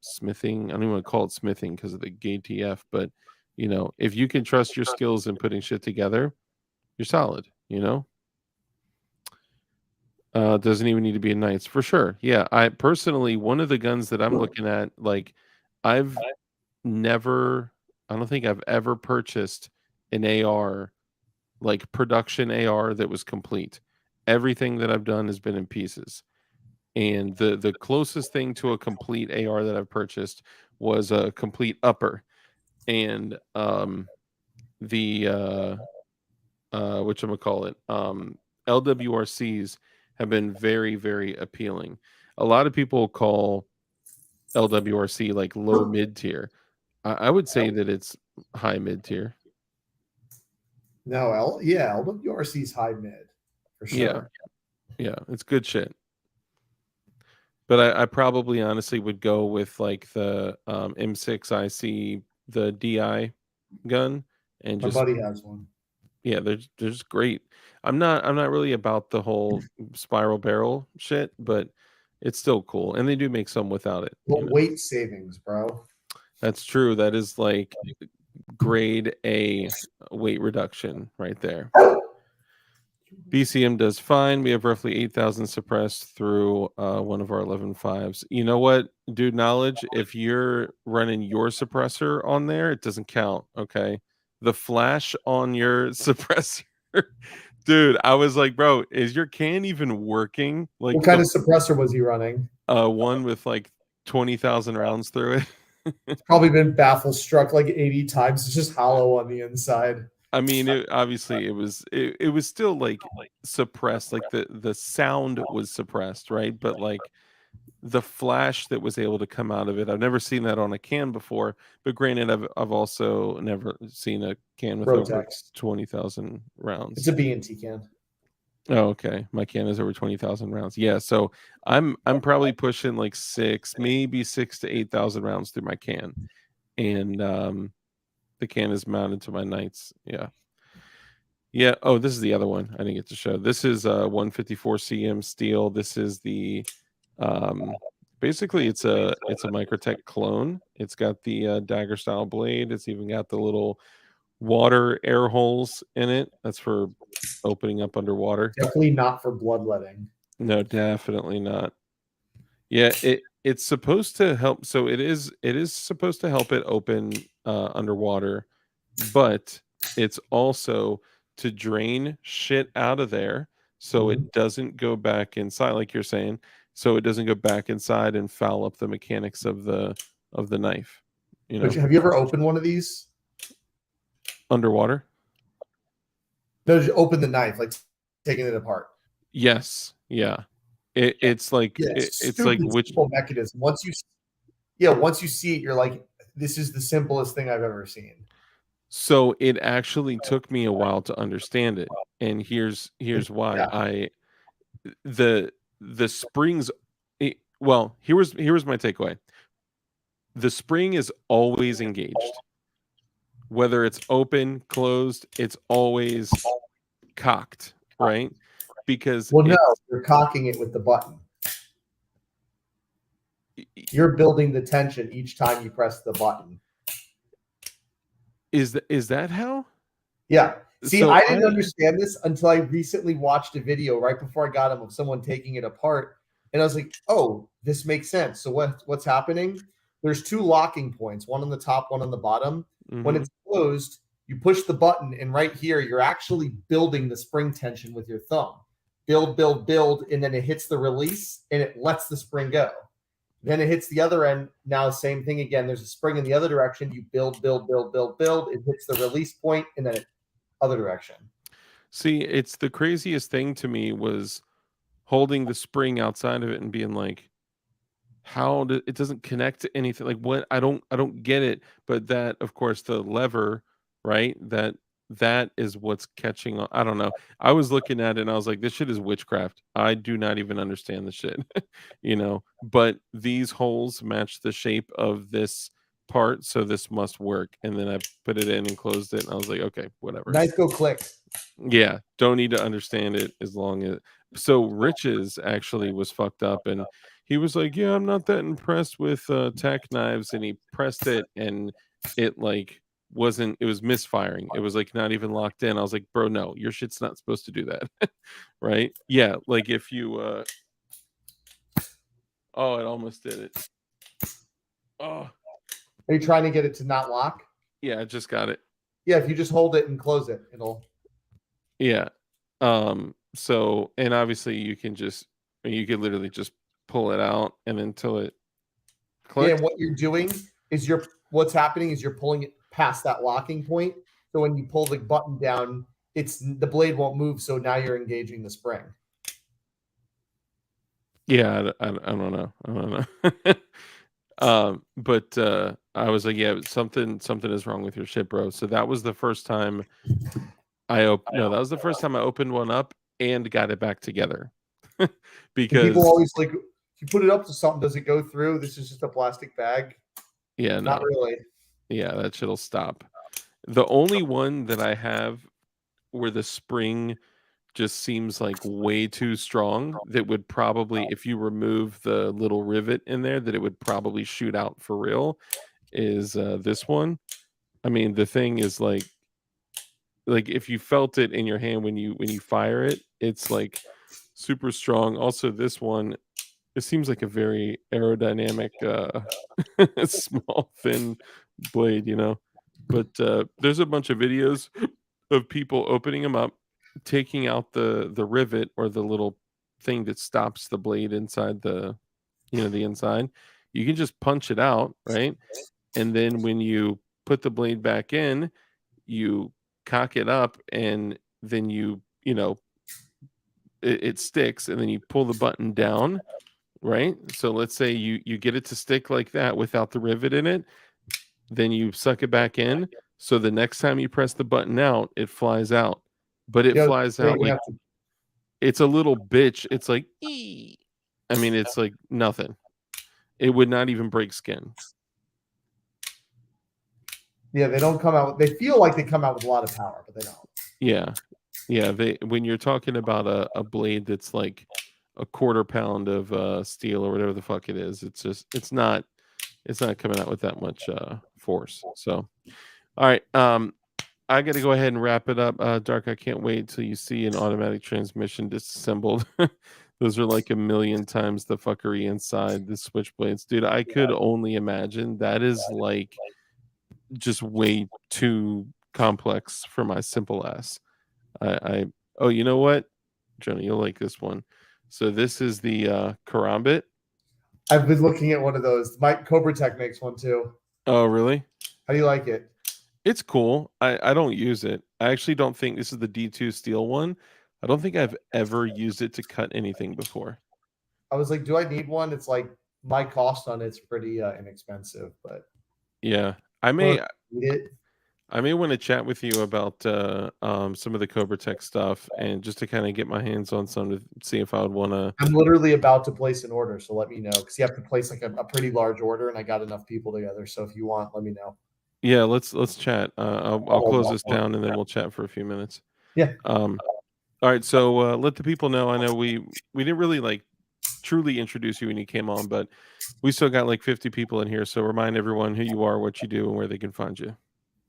smithing. I don't even want to call it smithing because of the gay TF, but if you can trust your skills in putting shit together, you're solid. Doesn't even need to be a Knights for sure. Yeah, I personally, one of the guns that I'm looking at, like I've never, I don't think I've ever purchased an AR, like production AR that was complete. Everything that I've done has been in pieces. And the closest thing to a complete AR that I've purchased was a complete upper. And the whatchamacallit, LWRCs have been very, very appealing. A lot of people call LWRC like low mid tier. I would say that it's high mid tier. No, LWRC is high mid for sure. Yeah, it's good shit. But I probably honestly would go with like the M6 IC, the DI gun, and My just buddy has one. yeah, they're just great. I'm not really about the whole spiral barrel shit, but it's still cool, and they do make some without it. Well, weight savings, bro. That's true. That is like grade A weight reduction right there. BCM does fine. We have roughly 8,000 suppressed through one of our 11.5s. You know what, dude? Knowledge, if you're running your suppressor on there, it doesn't count, okay? The flash on your suppressor, dude, I was like, bro, is your can even working? Like, What kind of suppressor was he running? one with like 20,000 rounds through it. It's probably been baffle struck like 80 times. It's just hollow on the inside. I mean, obviously it was still like suppressed, like the sound was suppressed, right? But like the flash that was able to come out of it, I've never seen that on a can before. But granted, I've also never seen a can with over Rotex. 20,000 rounds. It's a B&T can. Oh, okay. My can is over 20,000 rounds. Yeah, so I'm probably pushing like 6 to 8,000 rounds through my can, and the can is mounted to my Knights. Yeah. Yeah. Oh, this is the other one I didn't get to show. This is 154 cm steel. This is the basically it's a Microtech clone. It's got the dagger style blade. It's even got the little water air holes in it. That's for opening up underwater. Definitely not for bloodletting. No, definitely not. Yeah, it's supposed to help. So it is supposed to help it open underwater, but it's also to drain shit out of there so it doesn't go back inside, like you're saying, so it doesn't go back inside and foul up the mechanics of the knife. You know, But have you ever opened one of these? underwater. No, just open the knife, like taking it apart. Yes, yeah. It's like Yeah, it's like which simple mechanism. Once you see it, you're like, this is the simplest thing I've ever seen. So it actually took me a while to understand it, and here's why. Yeah. The springs. Well, here was my takeaway. The spring is always engaged, whether it's open, closed. It's always cocked, right? Because Well, no, you're cocking it with the button. You're building the tension each time you press the button. is that how? Yeah. See, So I didn't understand this until I recently watched a video right before I got him of someone taking it apart. And I was like, oh, this makes sense. So what's happening? There's two locking points, one on the top, one on the bottom. When it's closed, you push the button, and right here, you're actually building the spring tension with your thumb. Build, build, build, and then it hits the release, and it lets the spring go. Then it hits the other end. Now, same thing again. There's a spring in the other direction. You build, build, build, build, build. It hits the release point, and then other direction. See, it's the craziest thing to me was holding the spring outside of it and being like, how did it doesn't connect to anything? Like, what? I don't get it. But that, of course, the lever, right? That is what's catching on. I don't know. I was looking at it and I was like, this shit is witchcraft. I do not even understand the shit. But these holes match the shape of this part, so this must work. And then I put it in and closed it, and I was like, okay, whatever. Nice go click. Yeah, don't need to understand it as long as. So Rich's actually was fucked up, and he was like, yeah, I'm not that impressed with tack knives, and he pressed it and it like wasn't, it was misfiring. It was like not even locked in. I was like, bro, no, your shit's not supposed to do that. Right? Yeah, like if you oh, it almost did it. Oh, Are you trying to get it to not lock? yeah, I just got it. Yeah, if you just hold it and close it, it'll. Yeah. So, and obviously you can literally just pull it out and until it clicks. Yeah, and what you're doing is what's happening is you're pulling it past that locking point. So when you pull the button down, the blade won't move. So now you're engaging the spring. Yeah, I don't know. I don't know. But I was like, yeah, something is wrong with your shit, bro. So that was the first time that was the first time I opened one up and got it back together. Because people always like, if you put it up to something, does it go through? This is just a plastic bag. Yeah, Not really. Yeah, that shit'll stop. The only one that I have where the spring just seems like way too strong, that would probably, if you remove the little rivet in there, that it would probably shoot out for real, is this one. I mean, the thing is like if you felt it in your hand when you fire it, it's like super strong. Also, this one, it seems like a very aerodynamic, small, thin blade, you know. But there's a bunch of videos of people opening them up, taking out the rivet or the little thing that stops the blade inside the inside. You can just punch it out, right? And then when you put the blade back in, you cock it up, and then it sticks, and then you pull the button down, right? So let's say you get it to stick like that without the rivet in it, then you suck it back in. So the next time you press the button out, it flies out. But it Yeah, flies yeah, out you like have to- it's a little bitch. It's like, "Ee." I mean, it's like nothing. It would not even break skin. yeah, they don't come out. They feel like they come out with a lot of power, but they don't. Yeah. Yeah. When you're talking about a blade that's like a quarter pound of steel or whatever the fuck it is, it's not coming out with that much force. So all right. I got to go ahead and wrap it up. Dark, I can't wait till you see an automatic transmission disassembled. Those are like a million times the fuckery inside the switchblades. Dude, I could only imagine that is like just way too complex for my simple ass. Oh, you know what? Jonah, you'll like this one. So this is the karambit. I've been looking at one of those. My Cobra Tech makes one too. Oh, really? How do you like it? It's cool. I don't use it. I actually don't think this is the D2 steel one. I don't think I've ever used it to cut anything before. I was like, do I need one? It's like my cost on it's pretty inexpensive, but Yeah. I may need it. I may want to chat with you about some of the Cobra Tech stuff, and just to kind of get my hands on some to see if I would want to. I'm literally about to place an order, so let me know because you have to place like a pretty large order, and I got enough people together. So if you want, let me know. Yeah, let's chat. I'll close this down, and then we'll chat for a few minutes. Yeah. All right. So let the people know. I know we didn't really like truly introduce you when you came on, but we still got like 50 people in here. So remind everyone who you are, what you do, and where they can find you.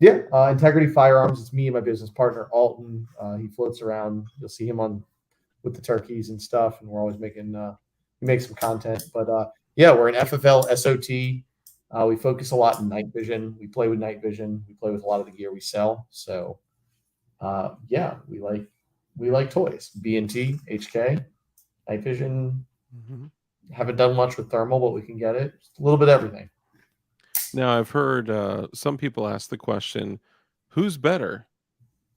Yeah, Integrity Firearms. It's me and my business partner Alton. He floats around. You'll see him on with the turkeys and stuff, and we're always making we make some content. But yeah, we're an FFL SOT. We focus a lot in night vision. We play with night vision. We play with a lot of the gear we sell. So yeah, we like toys. B&T, HK, night vision. Mm-hmm. Haven't done much with thermal, but we can get it. Just a little bit of everything. Now, I've heard some people ask the question, who's better,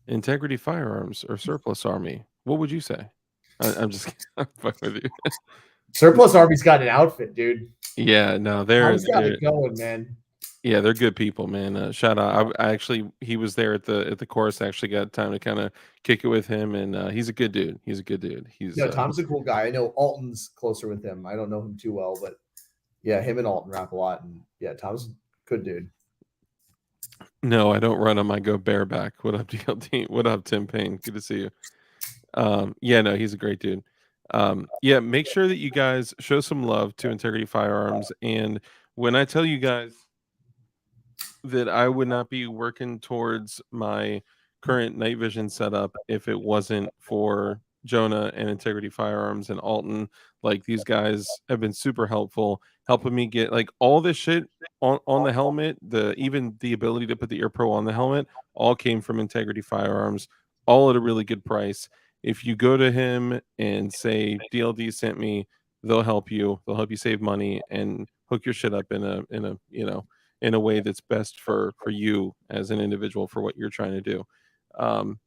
Integrity Firearms or Surplus Army? What would you say? I'm just kidding. I'm fucking with you. Surplus Army's got an outfit, dude. Yeah, no, they're got it going, man. Yeah, they're good people, man. Shout out. I actually, he was there at the course. I actually got time to kind of kick it with him, and he's a good dude. He's a good dude. He's Tom's a cool guy. I know Alton's closer with him. I don't know him too well, but yeah, him and Alton rap a lot, and yeah, Tom's a good dude. No, I don't run him. I go bareback. What up, DLD? What up, Tim Payne? Good to see you. Yeah, no, he's a great dude. Yeah, make sure that you guys show some love to Integrity Firearms. And when I tell you guys that I would not be working towards my current night vision setup if it wasn't for Jonah and Integrity Firearms and Alton. Like, these guys have been super helpful, helping me get like all this shit on the helmet. Even the ability to put the ear pro on the helmet all came from Integrity Firearms, all at a really good price. If you go to him and say DLD sent me, they'll help you. They'll help you save money and hook your shit up in a way that's best for you as an individual for what you're trying to do.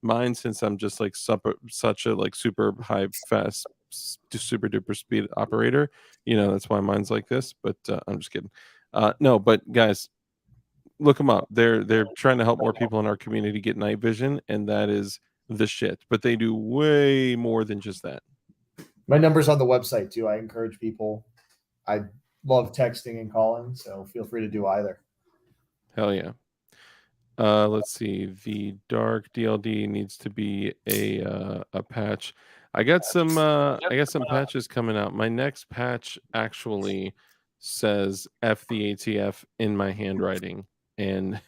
Mine, since I'm just like such a like super high fast super duper speed operator, that's why mine's like this. But I'm just kidding. No, but guys, look them up. They're trying to help more people in our community get night vision, and that is the shit. But they do way more than just that. My number's on the website too. I encourage people. I love texting and calling, so feel free to do either. Hell yeah. Let's see. The dark DLD needs to be a patch. I got some patches coming out. My next patch actually says F the ATF in my handwriting, and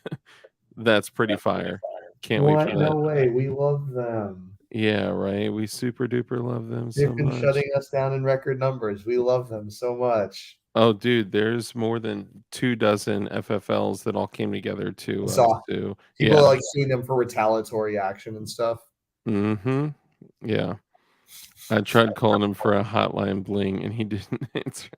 that's pretty fire. Can't wait What? for that. No way. We love them. Yeah, right. We super duper love them so They've been much. shutting us down in record numbers. We love them so much. Oh, dude, there's more than 24 FFLs that all came together to Saw to people yeah. like suing them for retaliatory action and stuff. Mm-hmm. Yeah. I tried calling him for a hotline bling and he didn't answer.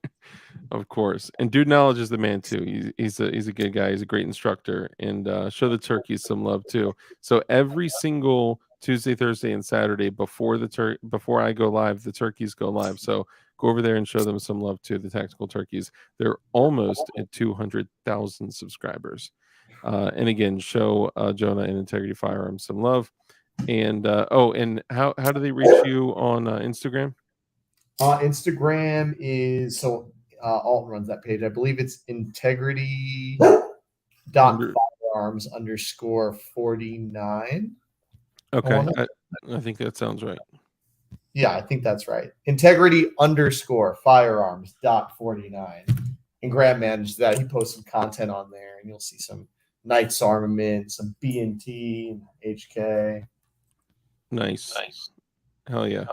Of course. And Dude Knowledge is the man too. He's a good guy. He's a great instructor. And show the turkeys some love too. So every single Tuesday, Thursday, and Saturday before before I go live, the turkeys go live. So go over there and show them some love too. The tactical turkeys. They're almost at 200,000 subscribers. And again, show Jonah and Integrity Firearms some love. And and how do they reach you on Instagram? Instagram is Alt runs that page. I believe it's integrity Under- firearms _49. Okay, I think that sounds right. Yeah, I think that's right. Integrity _firearms .49. And Graham manages that. He posts some content on there, and you'll see some Knights Armament, some B&T, HK. Nice. Hell yeah.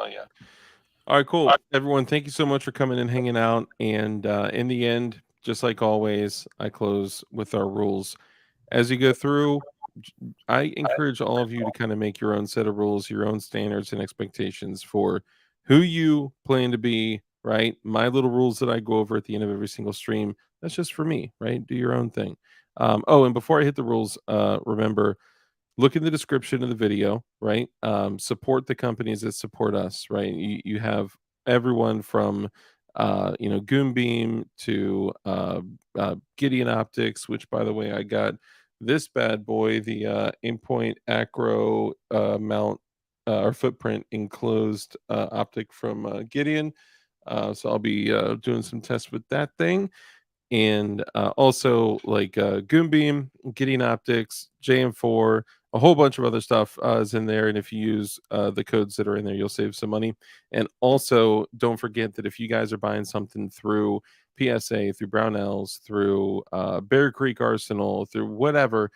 All right, cool. Everyone, thank you so much for coming and hanging out. And in the end, just like always, I close with our rules. As you go through, I encourage all of you to kind of make your own set of rules, your own standards and expectations for who you plan to be, right? My little rules that I go over at the end of every single stream, that's just for me, right? Do your own thing. And before I hit the rules, remember, look in the description of the video, right? Support the companies that support us, right? You have everyone from Goonbeam to Gideon Optics, which by the way, I got this bad boy, the Aimpoint Acro mount or footprint enclosed optic from Gideon. So I'll be doing some tests with that thing. And also like Goonbeam, Gideon Optics, JM4, a whole bunch of other stuff is in there. And if you use the codes that are in there, you'll save some money. And also, don't forget that if you guys are buying something through PSA, through Brownells, through Bear Creek Arsenal, through whatever,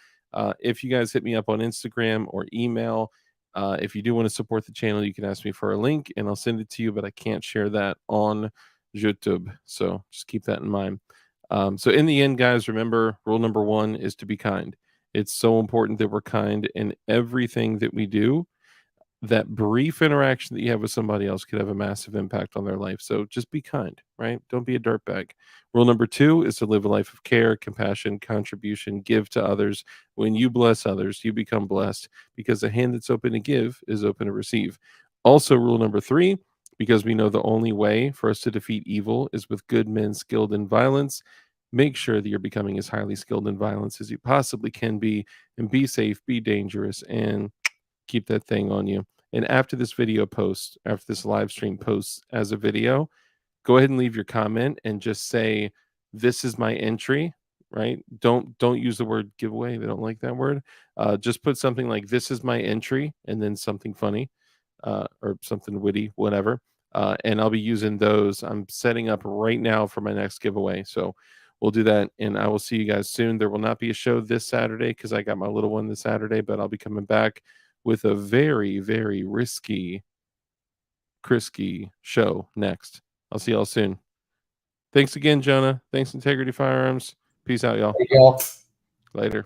if you guys hit me up on Instagram or email, if you do want to support the channel, you can ask me for a link and I'll send it to you, but I can't share that on YouTube. So just keep that in mind. So in the end, guys, remember rule number 1 is to be kind. It's so important that we're kind in everything that we do. That brief interaction that you have with somebody else could have a massive impact on their life. So just be kind, right? Don't be a dirtbag. Rule number 2 is to live a life of care, compassion, contribution, give to others. When you bless others, you become blessed because the hand that's open to give is open to receive. Also, rule number 3, because we know the only way for us to defeat evil is with good men skilled in violence. Make sure that you're becoming as highly skilled in violence as you possibly can be, and be safe, be dangerous, and keep that thing on you. And after this video posts, after this live stream posts as a video, go ahead and leave your comment and just say, "This is my entry." Right? Don't use the word giveaway. They don't like that word. Just put something like "This is my entry" and then something funny or something witty, whatever. And I'll be using those. I'm setting up right now for my next giveaway. So we'll do that. And I will see you guys soon. There will not be a show this Saturday because I got my little one this Saturday, but I'll be coming back with a very, very risky show next. I'll see y'all soon. Thanks again, Jonah. Thanks, Integrity Firearms. Peace out, y'all. Hey, y'all. Later.